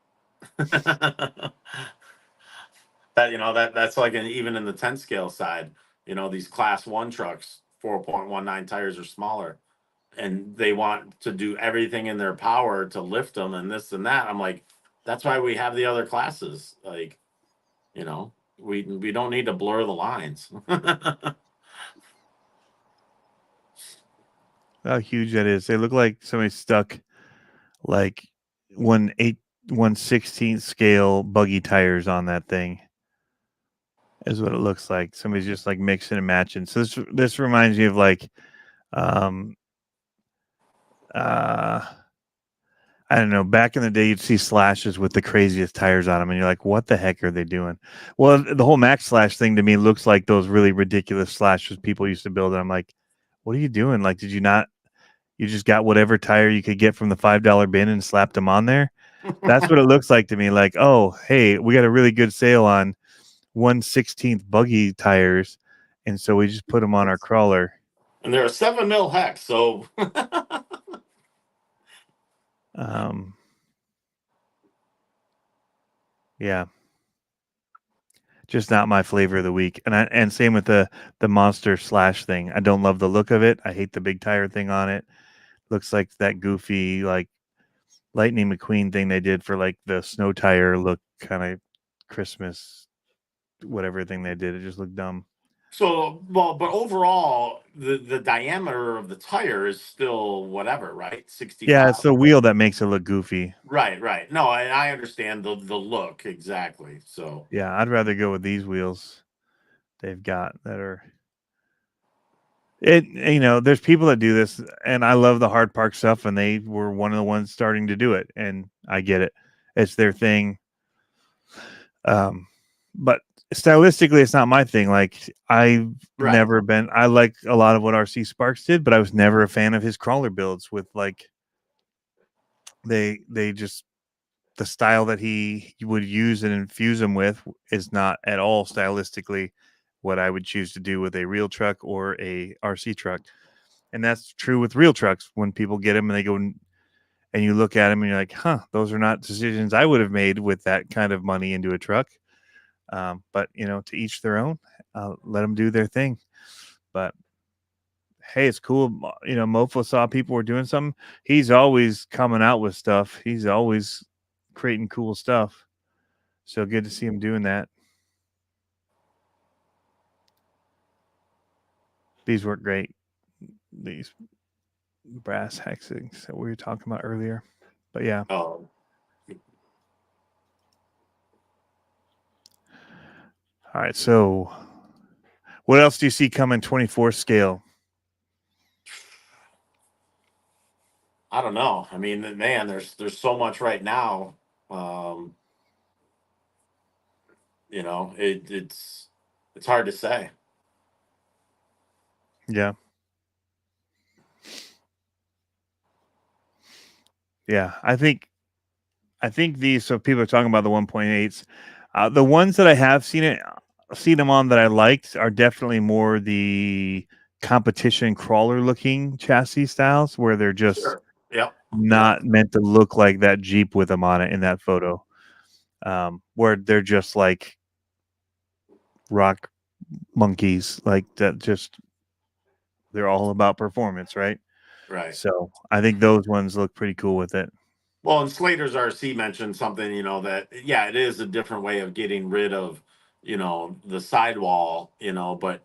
That's like even in the 10 scale side, these class 1 trucks, 4.19 tires or smaller, and they want to do everything in their power to lift them and this and that. I'm like, that's why we have the other classes. Like, we don't need to blur the lines. How huge that is. They look like somebody stuck like 1/16 scale buggy tires on that thing. Is what it looks like. Somebody's just like mixing and matching. So this reminds me of like um I don't know, back in the day you'd see slashes with the craziest tires on them and you're like, what the heck are they doing? Well, the whole Max Slash thing to me looks like those really ridiculous slashes people used to build, and I'm like, what are you doing? Like, did you not, you just got whatever tire you could get from the $5 bin and slapped them on there? That's what it looks like to me. Like, oh, hey, we got a really good sale on 1/16 buggy tires, and so we just put them on our crawler. And they're a 7 mil hex, so Yeah, just not my flavor of the week. And same with the Monster Slash thing. I don't love the look of it. I hate the big tire thing on it. Looks like that goofy like Lightning McQueen thing they did for like the snow tire look, kind of Christmas whatever thing they did. It just looked dumb. So, well, but overall, the diameter of the tire is still whatever, right? 65. Yeah, it's the wheel that makes it look goofy. Right, right. No, I understand the look exactly. So, Yeah, I'd rather go with these wheels they've got that are it. There's people that do this, and I love the hard park stuff, and they were one of the ones starting to do it, and I get it. It's their thing. But stylistically, it's not my thing. Like I've right. never been. I like a lot of what RC Sparks did, but I was never a fan of his crawler builds. With like, they just the style that he would use and infuse them with is not at all stylistically what I would choose to do with a real truck or a RC truck. And that's true with real trucks. When people get them and they go and you look at them and you're like, huh, those are not decisions I would have made with that kind of money into a truck. But to each their own. Let them do their thing. But hey, it's cool. Mofo saw people were doing something. He's always coming out with stuff. He's always creating cool stuff. So good to see him doing that. These work great. These brass hexings that we were talking about earlier. But yeah. Oh. All right. So what else do you see coming 24 scale? I don't know. I mean, man, there's so much right now. You know, it's hard to say. Yeah. Yeah. I think these, so people are talking about the 1.8s. The ones that I have seen them on that I liked are definitely more the competition crawler looking chassis styles where they're just Sure. Yep. not meant to look like that Jeep with them on it in that photo. Where they're just like rock monkeys, like that, just they're all about performance, right? Right. So I think those ones look pretty cool with it. Well, and Slater's RC mentioned something, you know, that yeah, it is a different way of getting rid of, you know, the sidewall, you know, but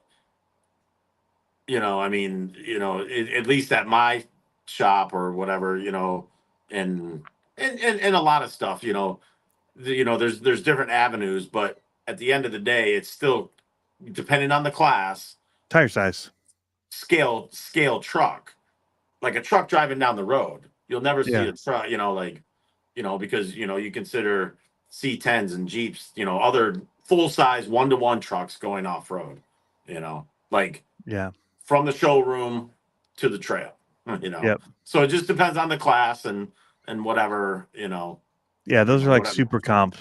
you know, I mean, you know, at least at my shop or whatever, you know, and a lot of stuff, you know, there's different avenues, but at the end of the day, it's still depending on the class, Tire size. scale truck, like a truck driving down the road. You'll never see Yeah. a truck, you know, like, you know, because you know you consider C10s and Jeeps, you know, other full size 1-to-1 trucks going off road, you know, like Yeah. from the showroom to the trail, you know. Yep. So it just depends on the class and whatever, you know. Yeah, those are like Whatever. super comp.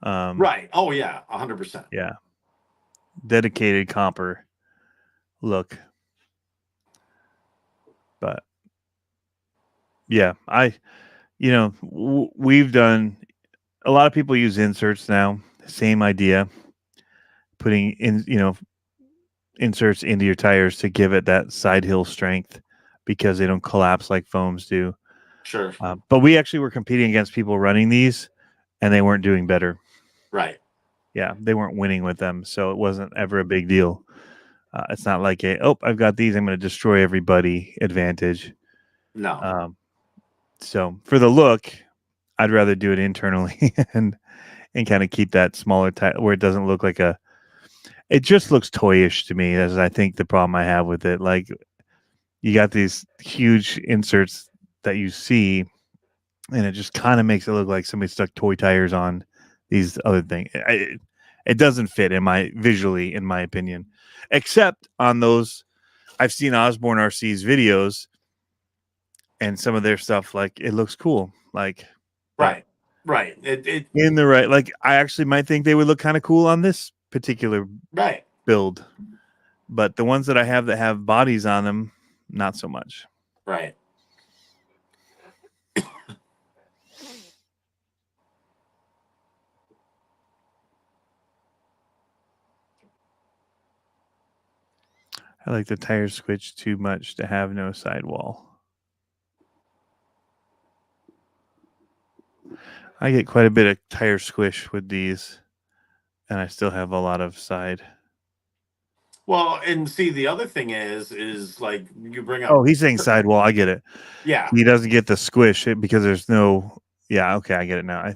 Right. Oh yeah, 100%. Yeah. Dedicated comper look. But yeah, we've done, a lot of people use inserts now. Same idea. Putting in, inserts into your tires to give it that side hill strength because they don't collapse like foams do. Sure. But we actually were competing against people running these and they weren't doing better. Right. Yeah, they weren't winning with them. So it wasn't ever a big deal. It's not like I've got these, I'm going to destroy everybody advantage. No. So for the look, I'd rather do it internally and kind of keep that smaller where it doesn't look like it just looks toyish to me. As I think the problem I have with it, like you got these huge inserts that you see and it just kind of makes it look like somebody stuck toy tires on these other things. It doesn't fit visually, in my opinion, except on those. I've seen Osborne RC's videos and some of their stuff, like it looks cool. Like, right. It in the right, like I actually might think they would look kind of cool on this particular right build, but the ones that I have that have bodies on them, not so much. Right. I like the tires squished too much to have no sidewall. I get quite a bit of tire squish with these, and I still have a lot of side. Well, and see, the other thing is like you bring up. Oh, he's saying sidewall. I get it. Yeah. He doesn't get the squish because there's no. Yeah, okay, I get it now.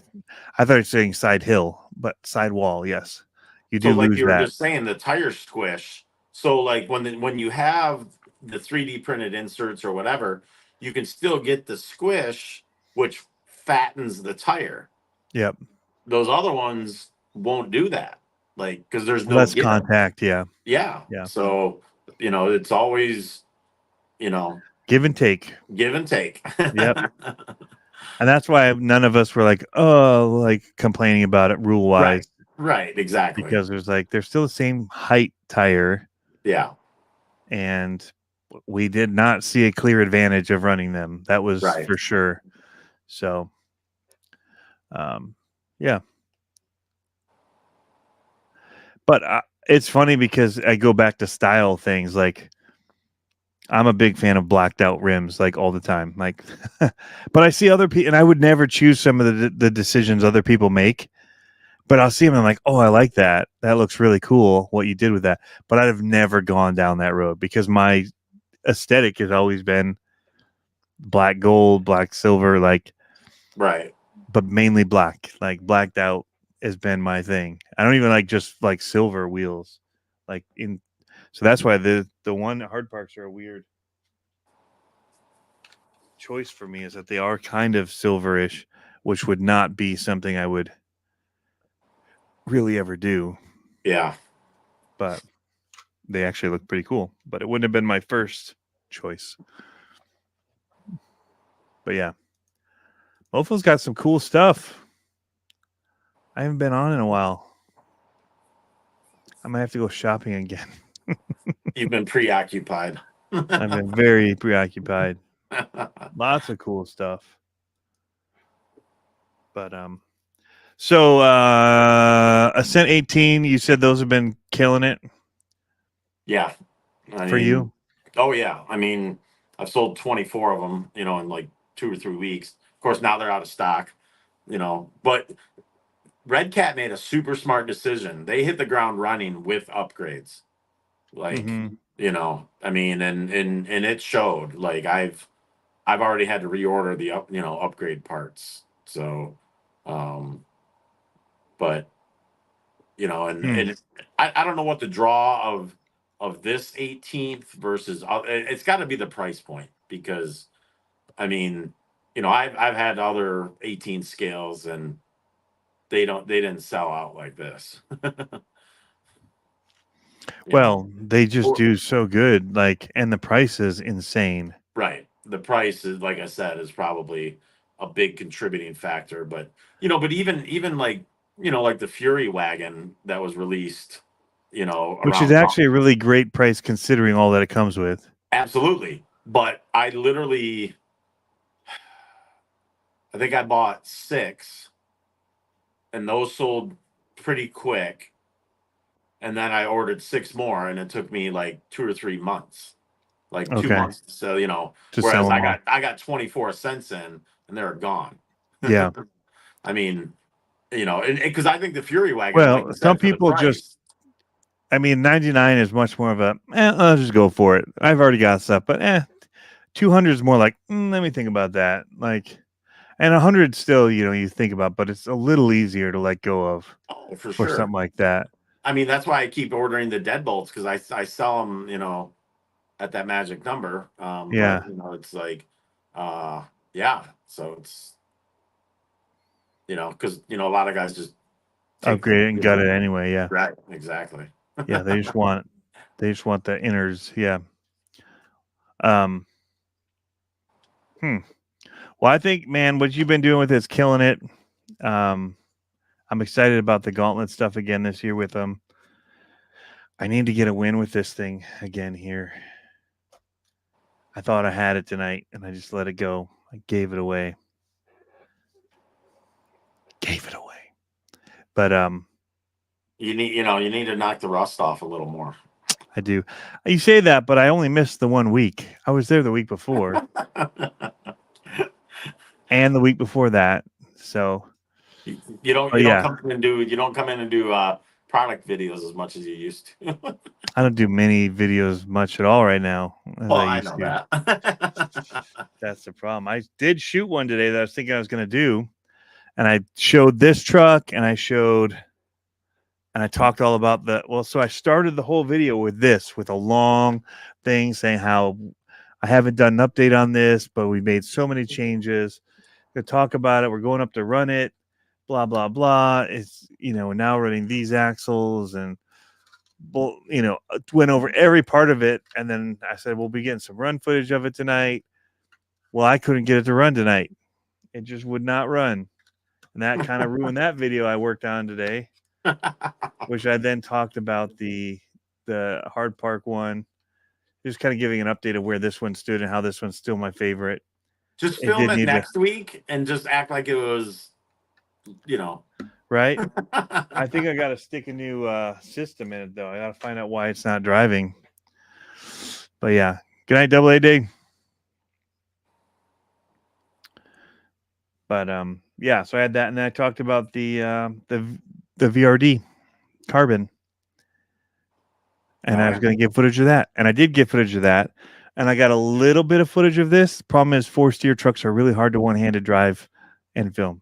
I thought you were saying side hill, but sidewall, yes. You do So like lose you were that. just saying, the tire squish. So like when you have the 3D printed inserts or whatever, you can still get the squish, which fattens the tire. Yep. Those other ones won't do that, like because there's no Less give. contact. Yeah. Yeah. Yeah. So it's always give and take. Give and take. Yep. And that's why none of us were like, complaining about it rule wise. Right. Exactly. Because they're still the same height tire. Yeah. And we did not see a clear advantage of running them. That was for sure. So, yeah. But it's funny because I go back to style things. Like, I'm a big fan of blacked out rims, like all the time. Like, but I see other people, and I would never choose some of the decisions other people make. But I'll see them and I'm like, oh, I like that. That looks really cool. What you did with that. But I'd have never gone down that road because my aesthetic has always been black gold, black silver, like Right. but mainly black. Like blacked out has been my thing. I don't even like just like silver wheels. Like in so that's why the one hard parks are a weird choice for me is that they are kind of silverish, which would not be something I would really ever do. Yeah. But they actually look pretty cool. But it wouldn't have been my first choice. But yeah. Mofo's got some cool stuff. I haven't been on in a while. I might have to go shopping again. You've been preoccupied. I've been very preoccupied. Lots of cool stuff. But so Ascent 18, you said those have been killing it. Yeah. For you? Oh yeah. I mean, I've sold 24 of them, in like 2 or 3 weeks. Of course, now they're out of stock, but Red Cat made a super smart decision. They hit the ground running with upgrades. Like, I mean, and it showed. Like I've already had to reorder the upgrade parts. So but and I don't know what the draw of this 18th versus it's got to be the price point because I mean, I've had other 18 scales and they didn't sell out like this. Well, they just do so good, like, and the price is insane. Right. The price is, like I said, is probably a big contributing factor, but but even like like the Fury wagon that was released, Which is around actually a really great price considering all that it comes with. Absolutely. But I think I bought 6 and those sold pretty quick. And then I ordered 6 more and it took me like 2 or 3 months. Like 2 months. So, to whereas sell them all. I got 24 cents in and they're gone. Yeah. I mean, because I think the Fury wagon, like Well, you some said, for the people price. I mean, 99 is much more of a, I'll just go for it. I've already got stuff, but 200 is more like, let me think about that. Like, and 100 still, you think about, but it's a little easier to let go of. Oh, for For sure. something like that. I mean, that's why I keep ordering the deadbolts because I sell them, at that magic number. Yeah. But it's like, yeah. So it's, because a lot of guys just Upgrade it and gut it anyway. Yeah. Right. Exactly. Yeah. They just want the inners. Yeah. Well, I think, man, what you've been doing with it's killing it. I'm excited about the gauntlet stuff again this year with them. I need to get a win with this thing again here. I thought I had it tonight and I just let it go. I gave it away. But you need to knock the rust off a little more. I do. You say that, but I only missed the 1 week. I was there the week before. And the week before that. So you don't come in and do product videos as much as you used to. I don't do many videos much at all right now. I know that. That's the problem. I did shoot one today that I was thinking I was going to do, and I showed this truck, and I talked all about so I started the whole video with a long thing saying how I haven't done an update on this, but we made so many changes. To talk about it, we're going up to run it, blah blah blah. It's now running these axles and went over every part of it, and then I said we'll be getting some run footage of it tonight. Well, I couldn't get it to run tonight. It just would not run, and that kind of ruined that video I worked on today, which I then talked about the hard park one, just kind of giving an update of where this one stood and how this one's still my favorite. Just film it next week and just act like it was, right. I think I got to stick a new system in it though. I got to find out why it's not driving. But yeah, good night, Double A Day. But yeah, so I had that, and then I talked about the the VRD carbon. And I was going to get footage of that. And I did get footage of that. And I got a little bit of footage of this. Problem is, 4-steer trucks are really hard to one-handed drive and film.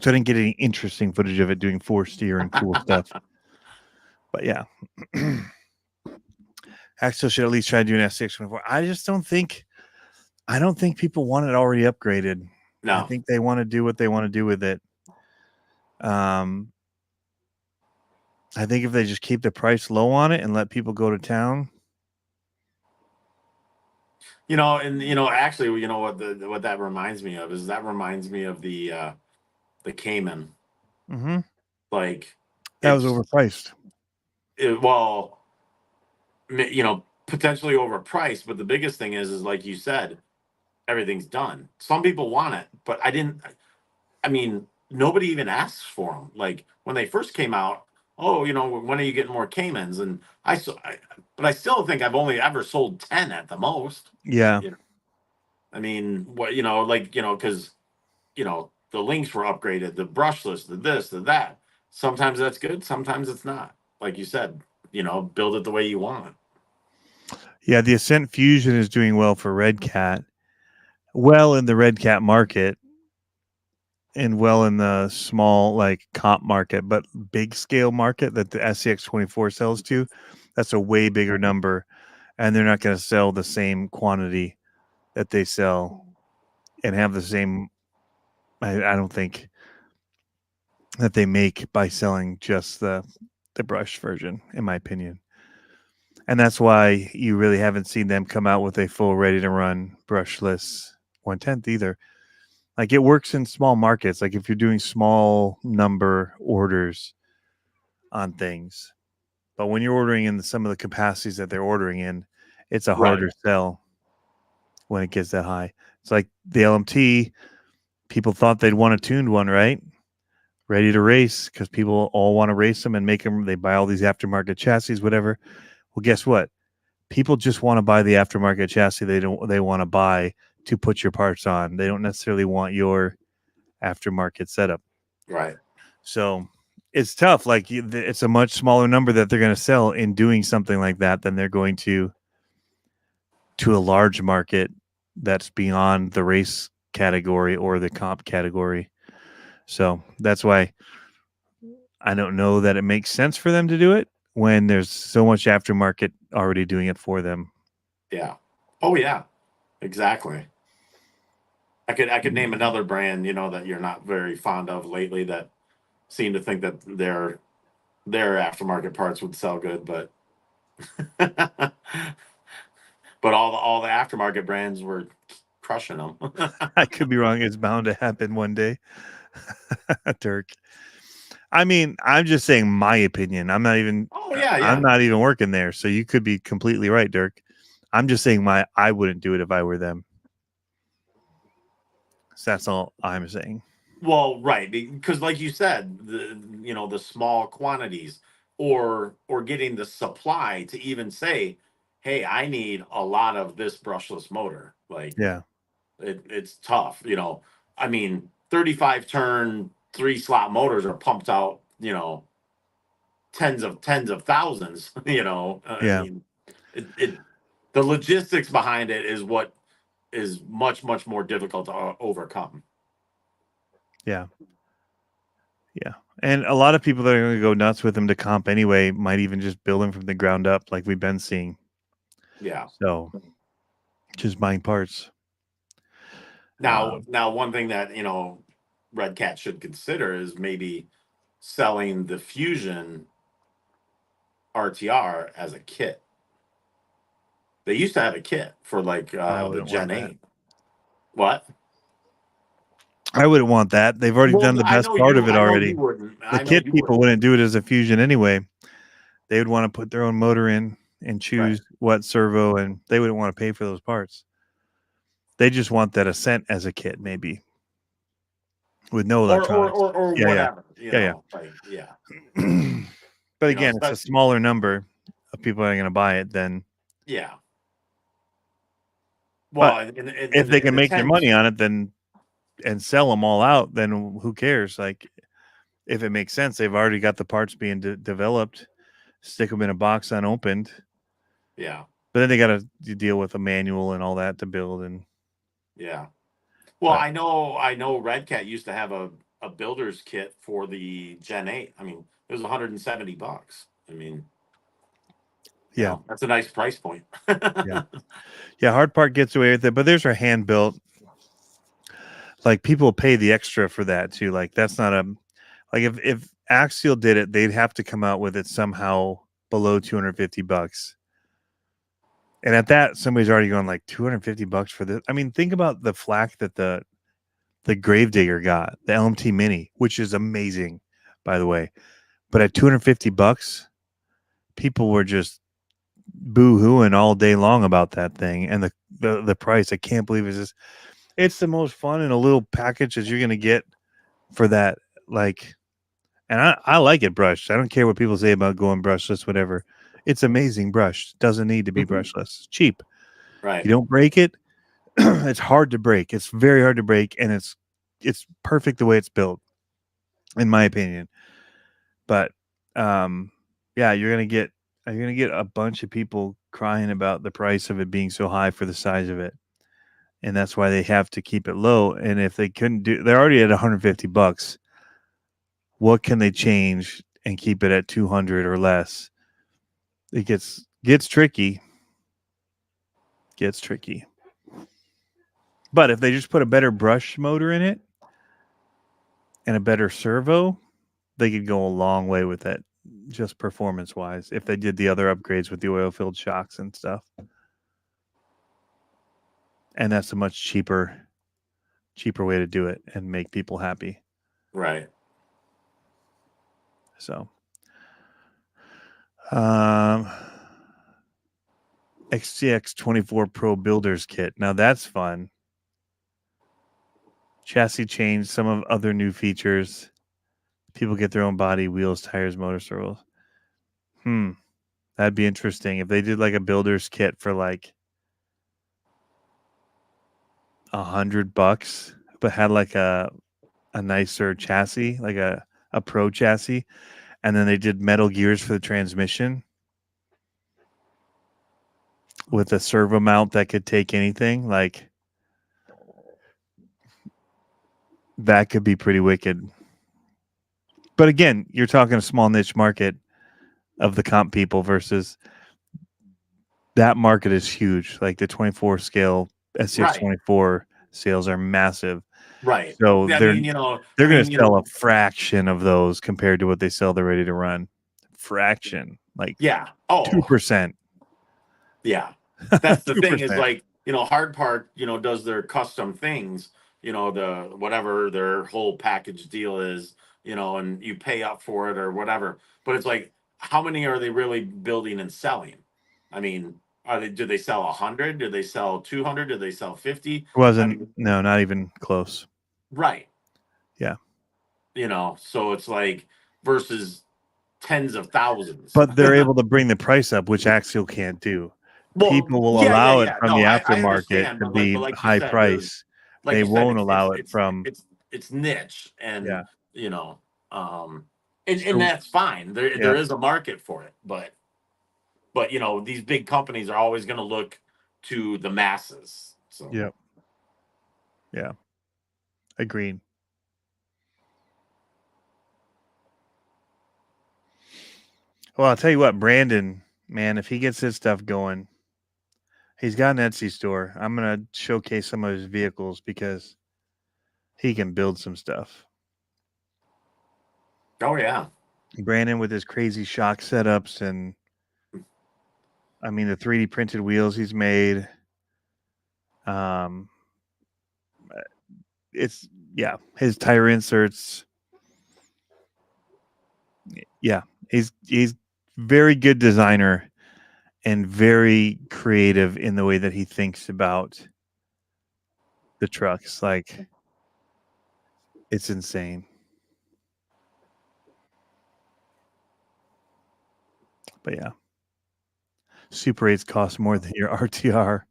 So I didn't get any interesting footage of it doing 4-steer and cool stuff. But yeah. Axel should at least try to do an SCX24. I just don't think people want it already upgraded. No. I think they want to do what they want to do with it. I think if they just keep the price low on it and let people go to town. Actually, what that reminds me of is the Cayman. Mm-hmm. Like, that was overpriced. Potentially overpriced, but the biggest thing is like you said, everything's done. Some people want it, but nobody even asks for them. Like when they first came out, when are you getting more Caymans? And I still think I've only ever sold 10 at the most. Yeah. Because the links were upgraded, the brushless, the this, the that. Sometimes that's good, sometimes it's not. Like you said, build it the way you want. Yeah, the Ascent Fusion is doing well for Red Cat. Well in the Red Cat market. And well in the small like comp market, but big scale market that the SCX24 sells to, that's a way bigger number. And they're not going to sell the same quantity that they sell and have the same. I don't think that they make by selling just the brush version, in my opinion. And that's why you really haven't seen them come out with a full ready to run brushless 1/10 either. Like it works in small markets. Like if you're doing small number orders on things, but when you're ordering in some of the capacities that they're ordering in, it's a harder sell when it gets that high. It's like the LMT. People thought they'd want a tuned one, right? Ready to race because people all want to race them and make them. They buy all these aftermarket chassis, whatever. Well, guess what? People just want to buy the aftermarket chassis. They want to buy to put your parts on. They don't necessarily want your aftermarket setup. Right. So it's tough. Like it's a much smaller number that they're going to sell in doing something like that than they're going to a large market that's beyond the race category or the comp category. So that's why I don't know that it makes sense for them to do it when there's so much aftermarket already doing it for them. Yeah. Oh yeah, exactly. I could name another brand, that you're not very fond of lately that seem to think that their aftermarket parts would sell good, but but all the aftermarket brands were crushing them. I could be wrong. It's bound to happen one day. Dirk. I mean, I'm just saying my opinion. I'm not even. Oh yeah. I'm not even working there, so you could be completely right, Dirk. I'm just saying I wouldn't do it if I were them. So that's all I'm saying. Well, right, because like you said, the small quantities or getting the supply to even say, hey, I need a lot of this brushless motor. Like, yeah, it's tough. 35 turn 3-slot motors are pumped out, tens of thousands. Yeah. The logistics behind it is what is much, much more difficult to overcome. Yeah. Yeah. And a lot of people that are going to go nuts with them to comp anyway might even just build them from the ground up like we've been seeing. Yeah. So just buying parts. Now, one thing that, Red Cat should consider is maybe selling the Fusion RTR as a kit. They used to have a kit for like the Gen 8. What? I wouldn't want that. They've already done the best part of it already. The kit people wouldn't do it as a Fusion anyway. They would want to put their own motor in and choose what servo, and they wouldn't want to pay for those parts. They just want that Ascent as a kit, maybe, with no electronics or whatever. Yeah. But again, it's a smaller number of people that are going to buy it than. Yeah. Well, if they can make their money on it, then and sell them all out, then who cares? Like, if it makes sense. They've already got the parts being developed. Stick them in a box unopened. Yeah. But then they got to deal with a manual and all that to build. And yeah. Well, I know Red Cat used to have a builder's kit for the Gen 8. I mean, it was $170. I mean, yeah, that's a nice price point. yeah. Hard part gets away with it, but there's our hand built. Like people pay the extra for that too. Like that's not a like if Axial did it, they'd have to come out with it somehow below $250. And at that, somebody's already going like $250 for this. I mean, think about the flack that the Gravedigger got, the LMT Mini, which is amazing, by the way. But at $250, people were just boo-hooing all day long about that thing. And the price, I can't believe it's the most fun in a little package as you're going to get for that. Like, and I like it brushed. I don't care what people say about going brushless, whatever. It's amazing brushed. Doesn't need to be brushless. It's cheap. Right. You don't break it. It's hard to break. It's very hard to break, and it's perfect the way it's built, in my opinion. But yeah, you're gonna get a bunch of people crying about the price of it being so high for the size of it, and that's why they have to keep it low. And if they couldn't they're already at $150. What can they change and keep it at 200 or less? It gets tricky. Gets tricky. But if they just put a better brush motor in it and a better servo, they could go a long way with it, just performance wise, if they did the other upgrades with the oil filled shocks and stuff. And that's a much cheaper way to do it and make people happy. Right. So XTX 24 Pro Builders Kit. Now that's fun. Chassis change, some of other new features. People get their own body, wheels, tires, motor servos. That'd be interesting if they did like a builder's kit for like $100, but had like a nicer chassis, like a pro chassis, and then they did metal gears for the transmission with a servo mount that could take anything. Like that could be pretty wicked. But again, you're talking a small niche market of the comp people versus that market is huge. Like the 24 scale SCX 24 sales are massive. Right. So they're going to sell a fraction of those compared to what they sell. They're ready to run. Fraction, like 2%. Yeah, that's the thing is like Hard Part does their custom things. The whatever their whole package deal is. And you pay up for it or whatever. But it's like, how many are they really building and selling? I mean, do they sell 100? Do they sell 200? Do they sell 50? No, not even close. Right. Yeah. So it's like versus tens of thousands. But they're able to bring the price up, which Axial can't do. People will allow it from the aftermarket to be like high price. They won't allow it from. It's niche, and and that's fine. There is a market for it, but these big companies are always going to look to the masses. So yeah, agreed. Well, I'll tell you what, Brandon, man, if he gets his stuff going, he's got an Etsy store. I'm going to showcase some of his vehicles because he can build some stuff. Oh, yeah. Brandon with his crazy shock setups and, I mean, the 3D printed wheels he's made. His tire inserts. Yeah, he's very good designer and very creative in the way that he thinks about the trucks. Like, it's insane. But yeah, Super 8s cost more than your RTR.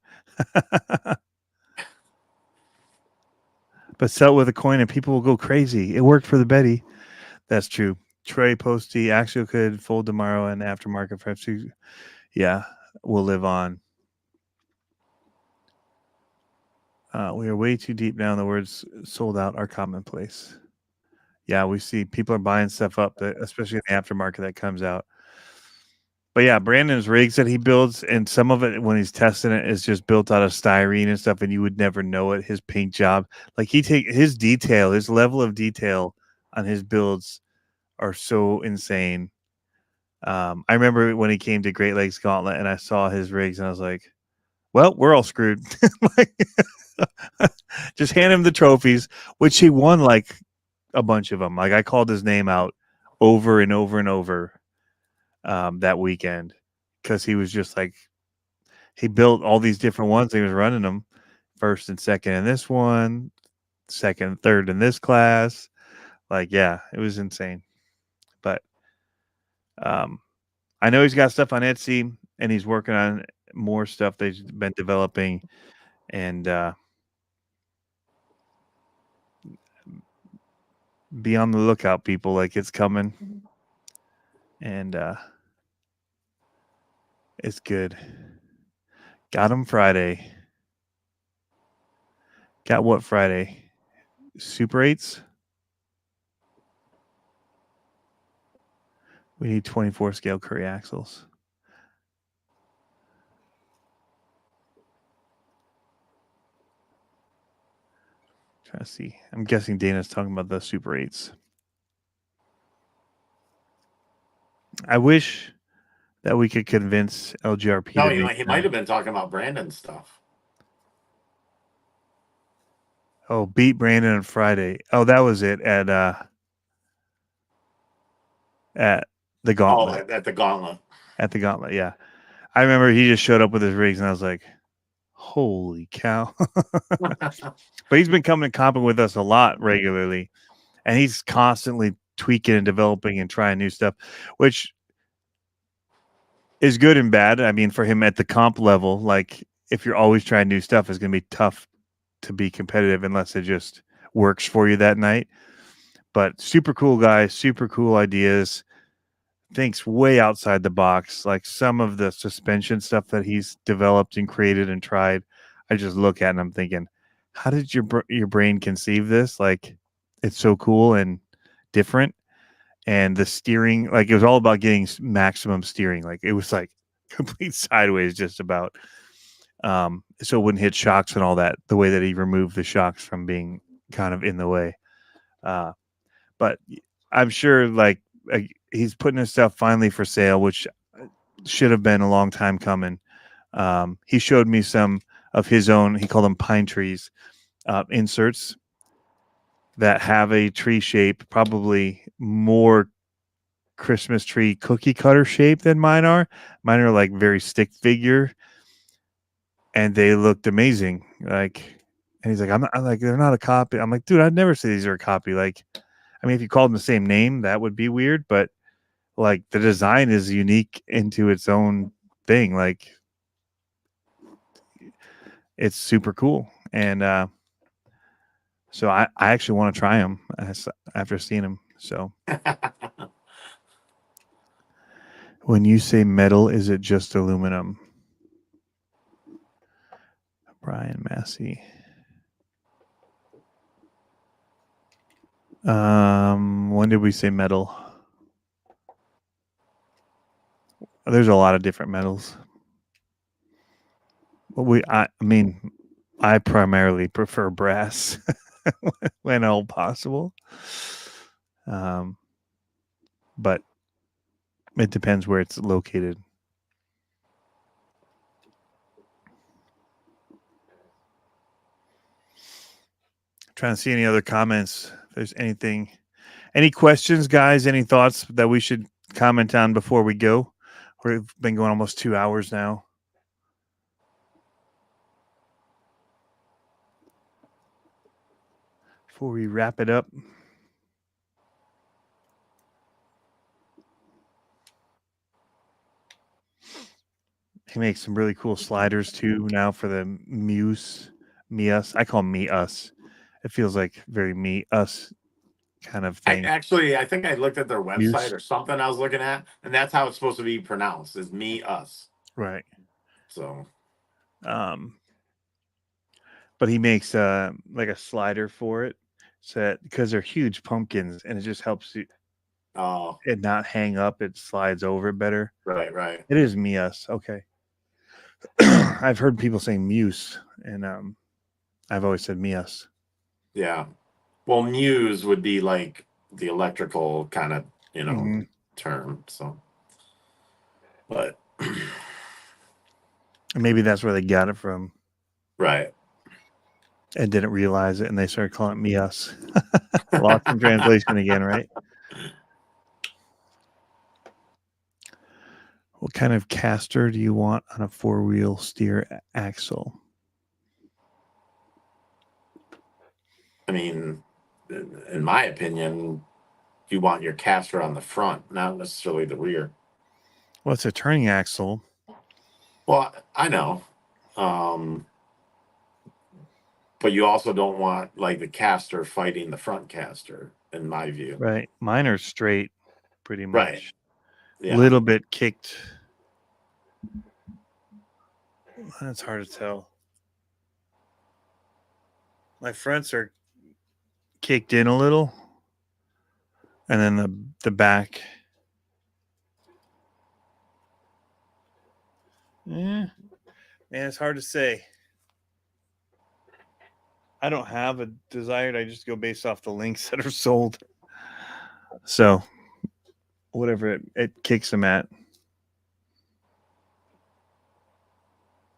But sell it with a coin and people will go crazy. It worked for the Betty. That's true. Trey Posty actually could fold tomorrow and aftermarket for FC. Yeah, we'll live on. We are way too deep now. The words sold out are commonplace. Yeah, we see people are buying stuff up, especially in the aftermarket that comes out. But yeah, Brandon's rigs that he builds, and some of it when he's testing it is just built out of styrene and stuff, and you would never know it. His paint job, like his detail, his level of detail on his builds are so insane. I remember when he came to Great Lakes Gauntlet and I saw his rigs and I was like, well, we're all screwed. Like, just hand him the trophies, which he won like a bunch of them. Like I called his name out over and over and over that weekend because he was just like, he built all these different ones. He was running them first and second in this one, second and third in this class. Like, yeah, it was insane. But I know he's got stuff on Etsy and he's working on more stuff that he's been developing. And be on the lookout, people. Like it's coming. And it's good. Got him Friday. Got what Friday? Super 8s? We need 24 scale Curry axles. Trying to see. I'm guessing Dana's talking about the Super 8s. I wish that we could convince LGRP. No, he might have been talking about Brandon's stuff. Oh, beat Brandon on Friday. Oh, that was it at the Gauntlet. Oh, at the Gauntlet. At the Gauntlet, yeah. I remember he just showed up with his rigs, and I was like, holy cow. But he's been coming and comping with us a lot regularly, and he's constantly tweaking and developing and trying new stuff, which is good and bad. I mean, for him at the comp level, like if you're always trying new stuff, it's going to be tough to be competitive unless it just works for you that night. But super cool guy, super cool ideas. Thinks way outside the box. Like some of the suspension stuff that he's developed and created and tried, I just look at and I'm thinking, how did your brain conceive this? Like, it's so cool and different. And the steering, like it was all about getting maximum steering. Like it was like complete sideways, just about. So it wouldn't hit shocks and all that. The way that he removed the shocks from being kind of in the way. But I'm sure like he's putting his stuff finally for sale, which should have been a long time coming. He showed me some of his own, he called them pine trees, inserts that have a tree shape, probably more Christmas tree cookie cutter shape than mine are. Mine are like very stick figure, and they looked amazing. Like, and he's like, I'm like, they're not a copy. I'm like, dude, I'd never say these are a copy. Like, I mean, if you called them the same name, that would be weird, but like the design is unique into its own thing. Like, it's super cool. And so I actually want to try them after seeing them. So when you say metal, is it just aluminum? Brian Massey. When did we say metal? There's a lot of different metals. I mean, I primarily prefer brass when all possible. But it depends where it's located. Trying to see any other comments. If there's anything, any questions, guys, any thoughts that we should comment on before we go? We've been going almost 2 hours now. Before we wrap it up. He makes some really cool sliders too now for the me us. I call them me us. It feels like very me us kind of thing. I think I looked at their website Muse. or something I was looking at, and that's how it's supposed to be pronounced, is me, us. Right. So, but he makes like a slider for it, so because they're huge pumpkins, and it just helps you it not hang up. It slides over better. Right. It is me, us. Okay. I've heard people saying muse, and I've always said me, us. Yeah. Well, muse would be like the electrical kind of, term. So, but Maybe that's where they got it from. Right. And didn't realize it, and they started calling it me, us. Lost in translation again, right? What kind of caster do you want on a 4-wheel steer axle? I mean, in my opinion, you want your caster on the front, not necessarily the rear. Well, it's a turning axle. Well, I know. But you also don't want like the caster fighting the front caster, in my view. Right. Mine are straight, pretty much. Right. Yeah. Little bit kicked. That's hard to tell. My fronts are kicked in a little, and then the back. Man, it's hard to say. I don't have a desired. I just go based off the links that are sold. So, whatever it kicks them at.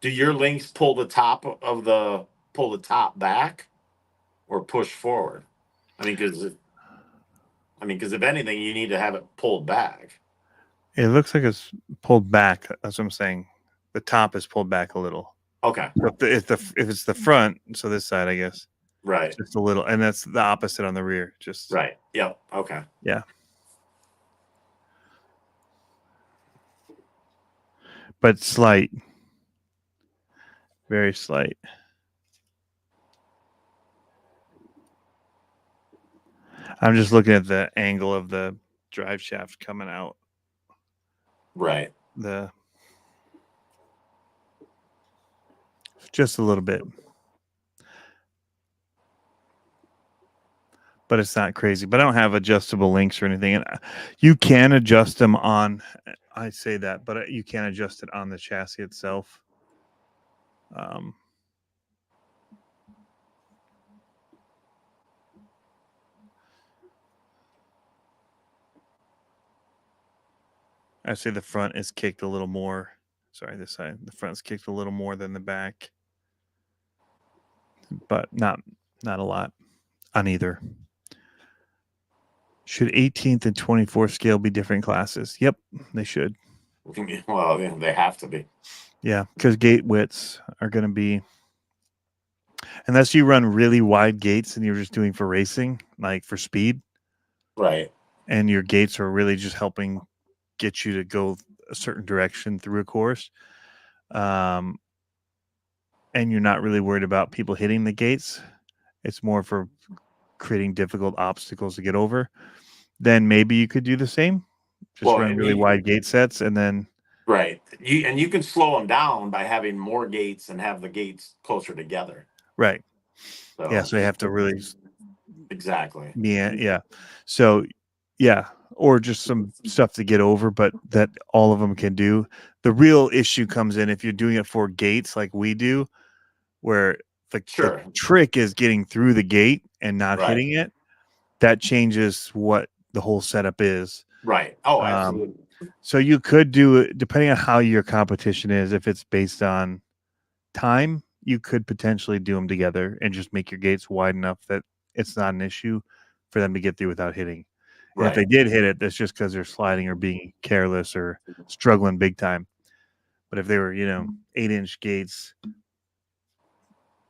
Do your links pull the top back or push forward? I mean, because if anything, you need to have it pulled back. It looks like it's pulled back. That's what I'm saying. The top is pulled back a little. Okay. So if it's the front, so this side, I guess. Right. Just a little, and that's the opposite on the rear. Just right. Yep. Okay. Yeah. But slight. Very slight. I'm just looking at the angle of the drive shaft coming out. Right. Just a little bit. But it's not crazy. But I don't have adjustable links or anything. And you can adjust them on, I say that, but you can adjust it on the chassis itself. I say the front is kicked a little more. Sorry, this side. The front's kicked a little more than the back. But not a lot on either. Should 18th and 24th scale be different classes? Yep, they should. Well, they have to be. Yeah, because gate widths are going to be, unless you run really wide gates and you're just doing for racing, like for speed. Right. And your gates are really just helping get you to go a certain direction through a course. And you're not really worried about people hitting the gates. It's more for creating difficult obstacles to get over. Then maybe you could do the same. Just run really wide gate sets and then. Right. You can slow them down by having more gates and have the gates closer together. Right. So, yeah. So you have to really. Exactly. Yeah. So, yeah. Or just some stuff to get over, but that all of them can do. The real issue comes in if you're doing it for gates like we do, where the trick is getting through the gate and not hitting it. That changes what the whole setup is. Right. Oh, absolutely. So you could do it depending on how your competition is. If it's based on time, you could potentially do them together and just make your gates wide enough that it's not an issue for them to get through without hitting. And if they did hit it, that's just because they're sliding or being careless or struggling big time. But if they were, 8-inch gates,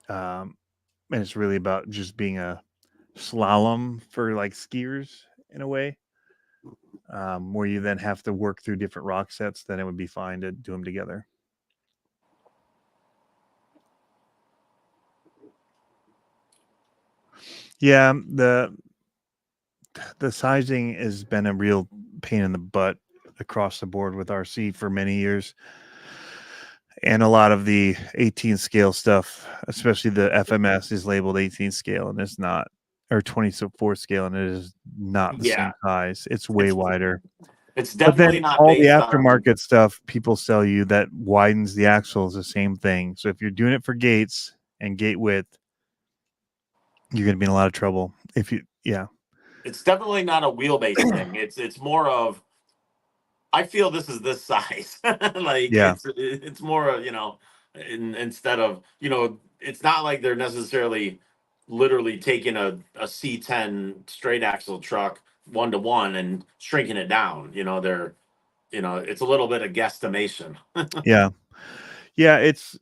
and it's really about just being a slalom for like skiers in a way, where you then have to work through different rock sets, then it would be fine to do them together. Yeah, the the sizing has been a real pain in the butt across the board with RC for many years. And a lot of the 18 scale stuff, especially the FMS, is labeled 18 scale and it's not, or 24 scale, and it is not the same size. It's way wider. It's But then definitely not all the based on. aftermarket stuff people sell you that widens the axle is the same thing. So if you're doing it for gates and gate width, you're going to be in a lot of trouble. It's definitely not a wheelbase thing. It's more of, I feel this is this size. Like it's more, instead of, it's not like they're necessarily literally taking a C10 straight axle truck 1-to-1 and shrinking it down. They're, it's a little bit of guesstimation. Yeah. It's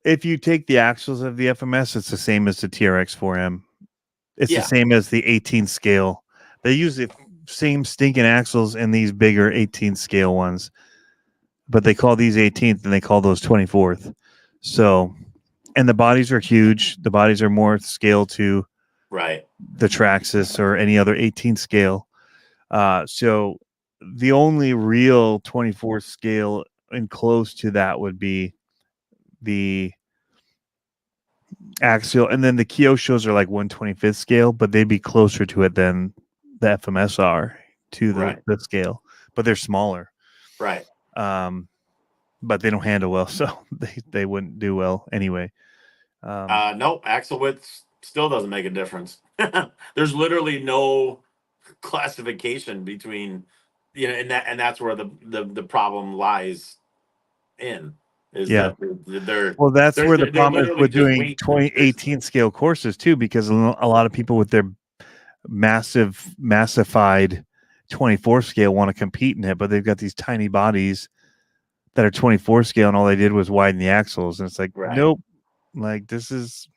if you take the axles of the FMS, it's the same as the TRX 4M. It's the same as the 18 scale. They use the same stinking axles in these bigger 18 scale ones, but they call these 18th and they call those 24th. So, and the bodies are huge. The bodies are more scale to the Traxxas or any other 18 scale. So the only real 24 scale and close to that would be the axial, and then the Kyoshos are like 1/25th scale, but they'd be closer to it than the FMS are to the scale, but they're smaller. Right. But they don't handle well, so they wouldn't do well anyway. No, axle width still doesn't make a difference. There's literally no classification between, and that's where the problem lies in. That they're that's where the they're problem is with doing weight 2018 scale courses too, because a lot of people with their massified 24 scale want to compete in it, but they've got these tiny bodies that are 24 scale and all they did was widen the axles, and it's like nope, like this is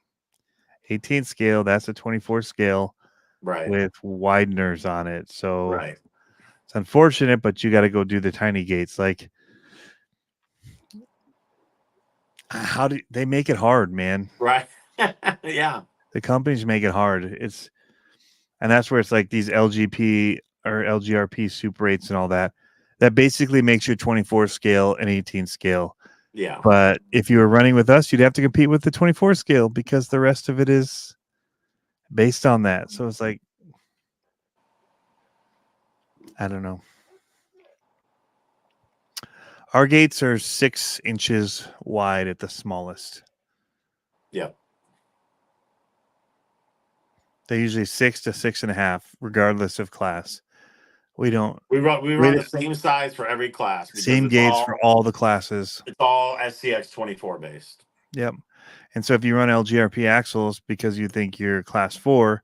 18 scale, that's a 24 scale with wideners on it. So it's unfortunate, but you got to go do the tiny gates. Like, how do they make it hard, man? Right. Yeah. The companies make it hard. And that's where it's like these LGP or LGRP Super 8s and all that. That basically makes your 24 scale and 18 scale. Yeah. But if you were running with us, you'd have to compete with the 24 scale because the rest of it is based on that. So it's like, I don't know. Our gates are 6 inches wide at the smallest. Yeah. They're usually 6 to 6.5, regardless of class. We don't. We run the same size for every class. Same gates for all the classes. It's all SCX 24 based. Yep. And so if you run LGRP axles because you think you're class 4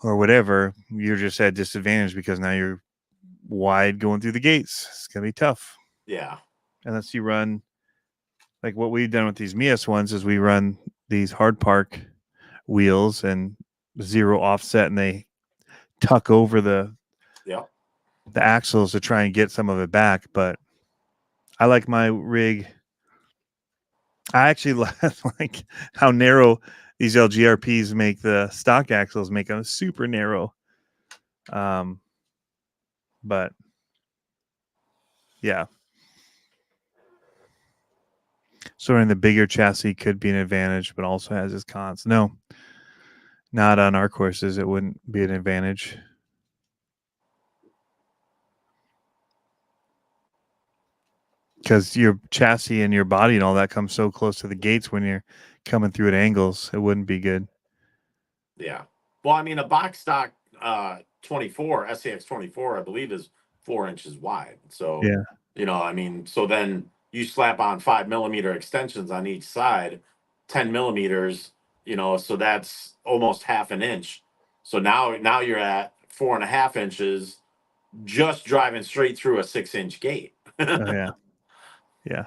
or whatever, you're just at disadvantage because now you're wide going through the gates. It's going to be tough. Yeah. Unless you run, like what we've done with these Mias ones is we run these hard park wheels and 0 offset, and they tuck over the axles to try and get some of it back. But I like my rig. I actually like how narrow these LGRPs make the stock axles, make them super narrow. But yeah. So in the bigger chassis could be an advantage, but also has its cons. No, not on our courses. It wouldn't be an advantage. Because your chassis and your body and all that comes so close to the gates when you're coming through at angles, it wouldn't be good. Yeah. Well, I mean, a box stock 24, SCX 24, I believe, is 4 inches wide. So, I mean, so then you slap on 5mm extensions on each side, 10 millimeters, so that's almost half an inch. So now you're at 4.5 inches just driving straight through a 6-inch gate. Oh, yeah. Yeah.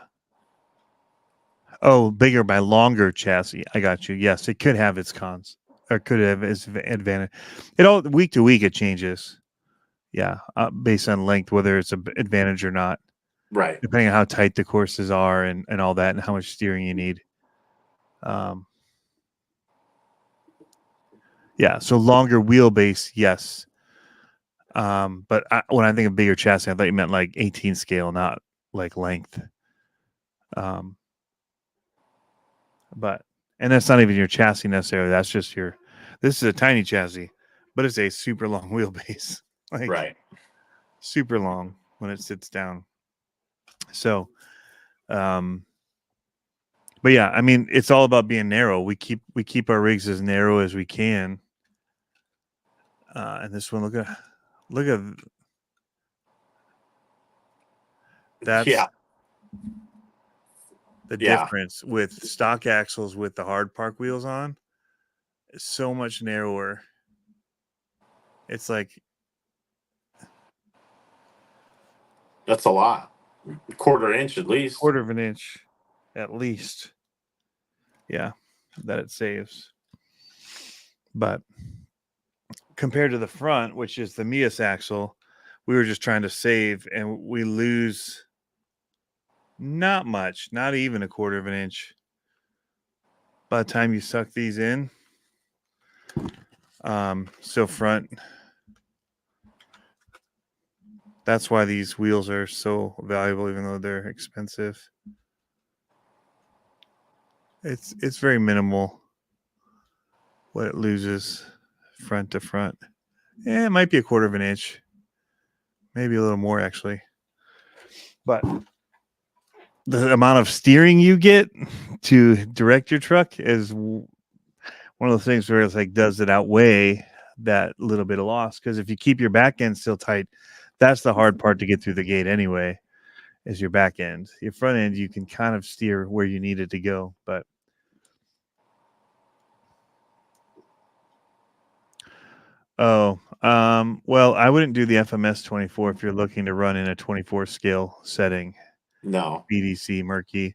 Oh, bigger by longer chassis. I got you. Yes, it could have its cons or could have its advantage. It all week to week it changes. Yeah, based on length, whether it's an advantage or not. Right. Depending on how tight the courses are and all that, and how much steering you need. Yeah, so longer wheelbase, yes. But when I think of bigger chassis, I thought you meant like 18 scale, not like length. And that's not even your chassis necessarily. That's just your. This is a tiny chassis, but it's a super long wheelbase, like Right. super long when it sits down. So, but yeah, I mean, it's all about being narrow. We keep our rigs as narrow as we can. And this one, look at that's Yeah. the Yeah. difference with stock axles with the hard park wheels on. It's so much narrower. It's like That's a lot. Quarter inch at least. quarter of an inch, at least. Yeah, that it saves. But compared to the front, which is the Mias axle, we were just trying to save, and we lose not much, not even a quarter of an inch. By the time you suck these in, so front. That's why these wheels are so valuable, even though they're expensive. It's very minimal what it loses front to front. Yeah, it might be a quarter of an inch, maybe a little more actually. But the amount of steering you get to direct your truck is one of those things where it's like, does it outweigh that little bit of loss? Because if you keep your back end still tight, that's the hard part to get through the gate anyway, is your back end. Your front end, you can kind of steer where you need it to go. But well, I wouldn't do the FMS 24 if you're looking to run in a 24 scale setting. No. BDC murky.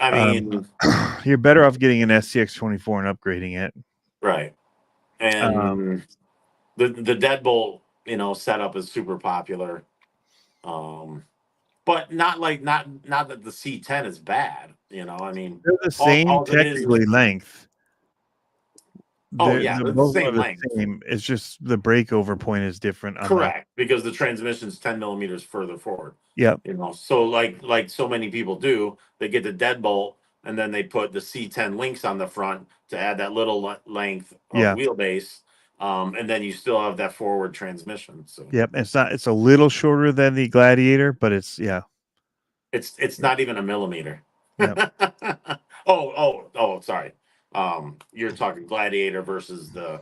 I mean, you're better off getting an SCX 24 and upgrading it. Right. And the deadbolt, setup is super popular. But not that the C10 is bad, I mean, They're the same all it is technically length. oh yeah, They're they're the both are same the length. same. It's just the breakover point is different on the. Correct, because the transmission's 10 millimeters further forward. Yep. So like so many people do, they get the deadbolt and then they put the C10 links on the front to add that little length of Yeah. wheelbase. And then you still have that forward transmission. So Yep. It's a little shorter than the Gladiator, but it's it's not even a millimeter. Yep. Sorry. You're talking Gladiator versus the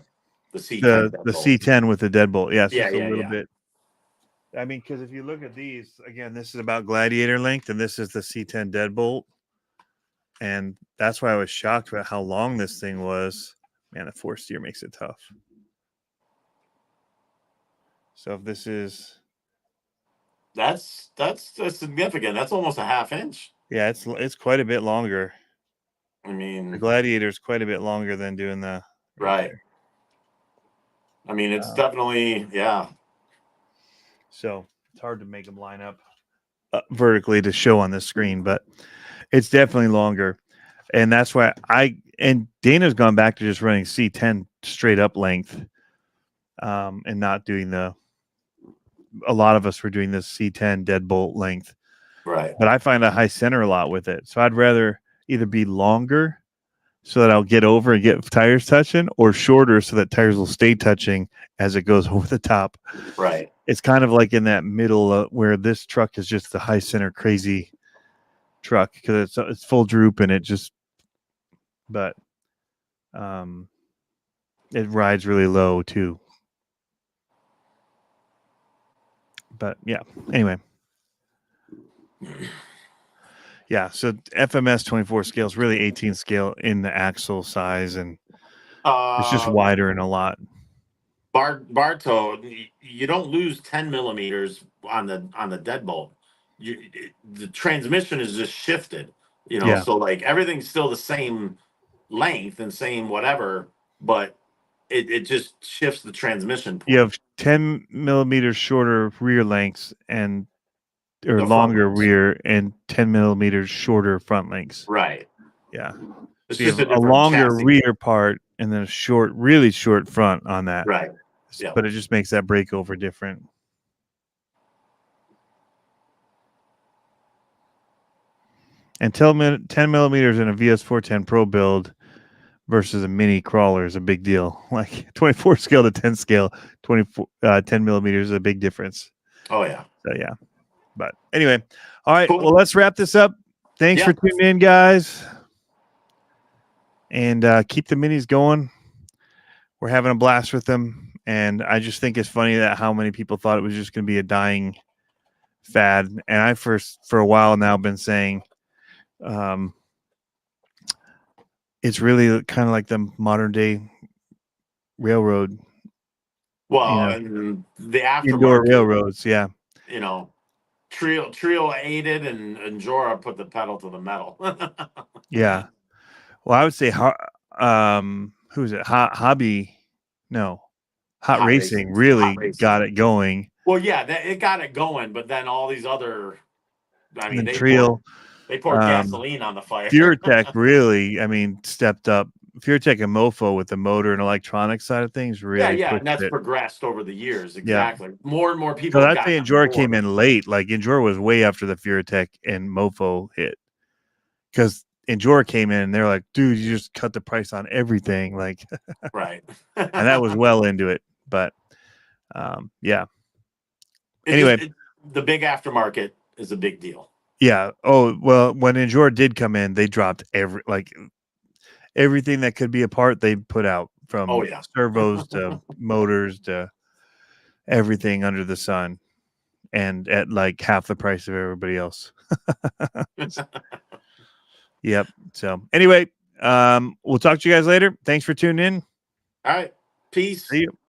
C10 The deadbolt. C10 with the deadbolt. Yeah, it's just a little Yeah. bit. I mean, because if you look at these again, this is about Gladiator length, and this is the C10 deadbolt, and that's why I was shocked about how long this thing was. Man, the force steer makes it tough. So if this is, that's significant. That's almost a half inch. yeah, it's quite a bit longer. I mean, The Gladiator is quite a bit longer than doing the right. I mean, it's definitely, yeah. So it's hard to make them line up vertically to show on the screen, but it's definitely longer. And that's why Dana's gone back to just running C10 straight up length, and not doing a lot of us were doing this C10 deadbolt length. Right. But I find a high center a lot with it. So I'd rather either be longer so that I'll get over and get tires touching, or shorter so that tires will stay touching as it goes over the top. Right. It's kind of like in that middle where this truck is just the high center crazy truck because it's full droop and but it rides really low too. But yeah, anyway. Yeah, so FMS 24 scale is really 18 scale in the axle size, and it's just wider and a lot. Bartow, you don't lose 10 millimeters on the deadbolt. The transmission is just shifted, Yeah. So like everything's still the same length and same whatever, but it just shifts the transmission point. You have 10 millimeters shorter rear lengths or The longer front lengths. rear and 10 millimeters shorter front lengths. Right. Yeah. It's So you just have a a different longer chassis. rear part and then a short, really short front on that. Right. Yeah. But it just makes that breakover different. And 10 millimeters in a VS410 Pro build versus a mini crawler is a big deal. Like 24 scale to 10 scale, 10 millimeters is a big difference. Oh yeah. So yeah. But anyway, all right. Cool. Well, let's wrap this up. Thanks for tuning in, guys. And keep the minis going. We're having a blast with them. And I just think it's funny that how many people thought it was just going to be a dying fad. And I for a while now been saying it's really kind of like the modern day railroad. Well, and the aftermarket, indoor railroads, yeah. You know, Trio aided and Jora put the pedal to the metal. Yeah. Well, I would say who's it? Hobby, no. Hot Racing really got it going. Well, yeah, it got it going, but then all these other, I mean, they poured gasoline on the fire. FureTech really, I mean, stepped up. FureTech and Mofo with the motor and electronic side of things really and that's progressed over the years. Exactly. Yeah. More and more people. So I'd say Endura came in late. Like Endura was way after the FureTech and Mofo hit. Because Endura came in and they're like, dude, you just cut the price on everything. Like, right. And that was well into it. But yeah. Anyway, the big aftermarket is a big deal. Yeah. Oh, well, when Endura did come in, they dropped everything that could be a part they put out, from servos to motors to everything under the sun, and at like half the price of everybody else. Yep. So anyway, we'll talk to you guys later. Thanks for tuning in. All right. Peace. See you.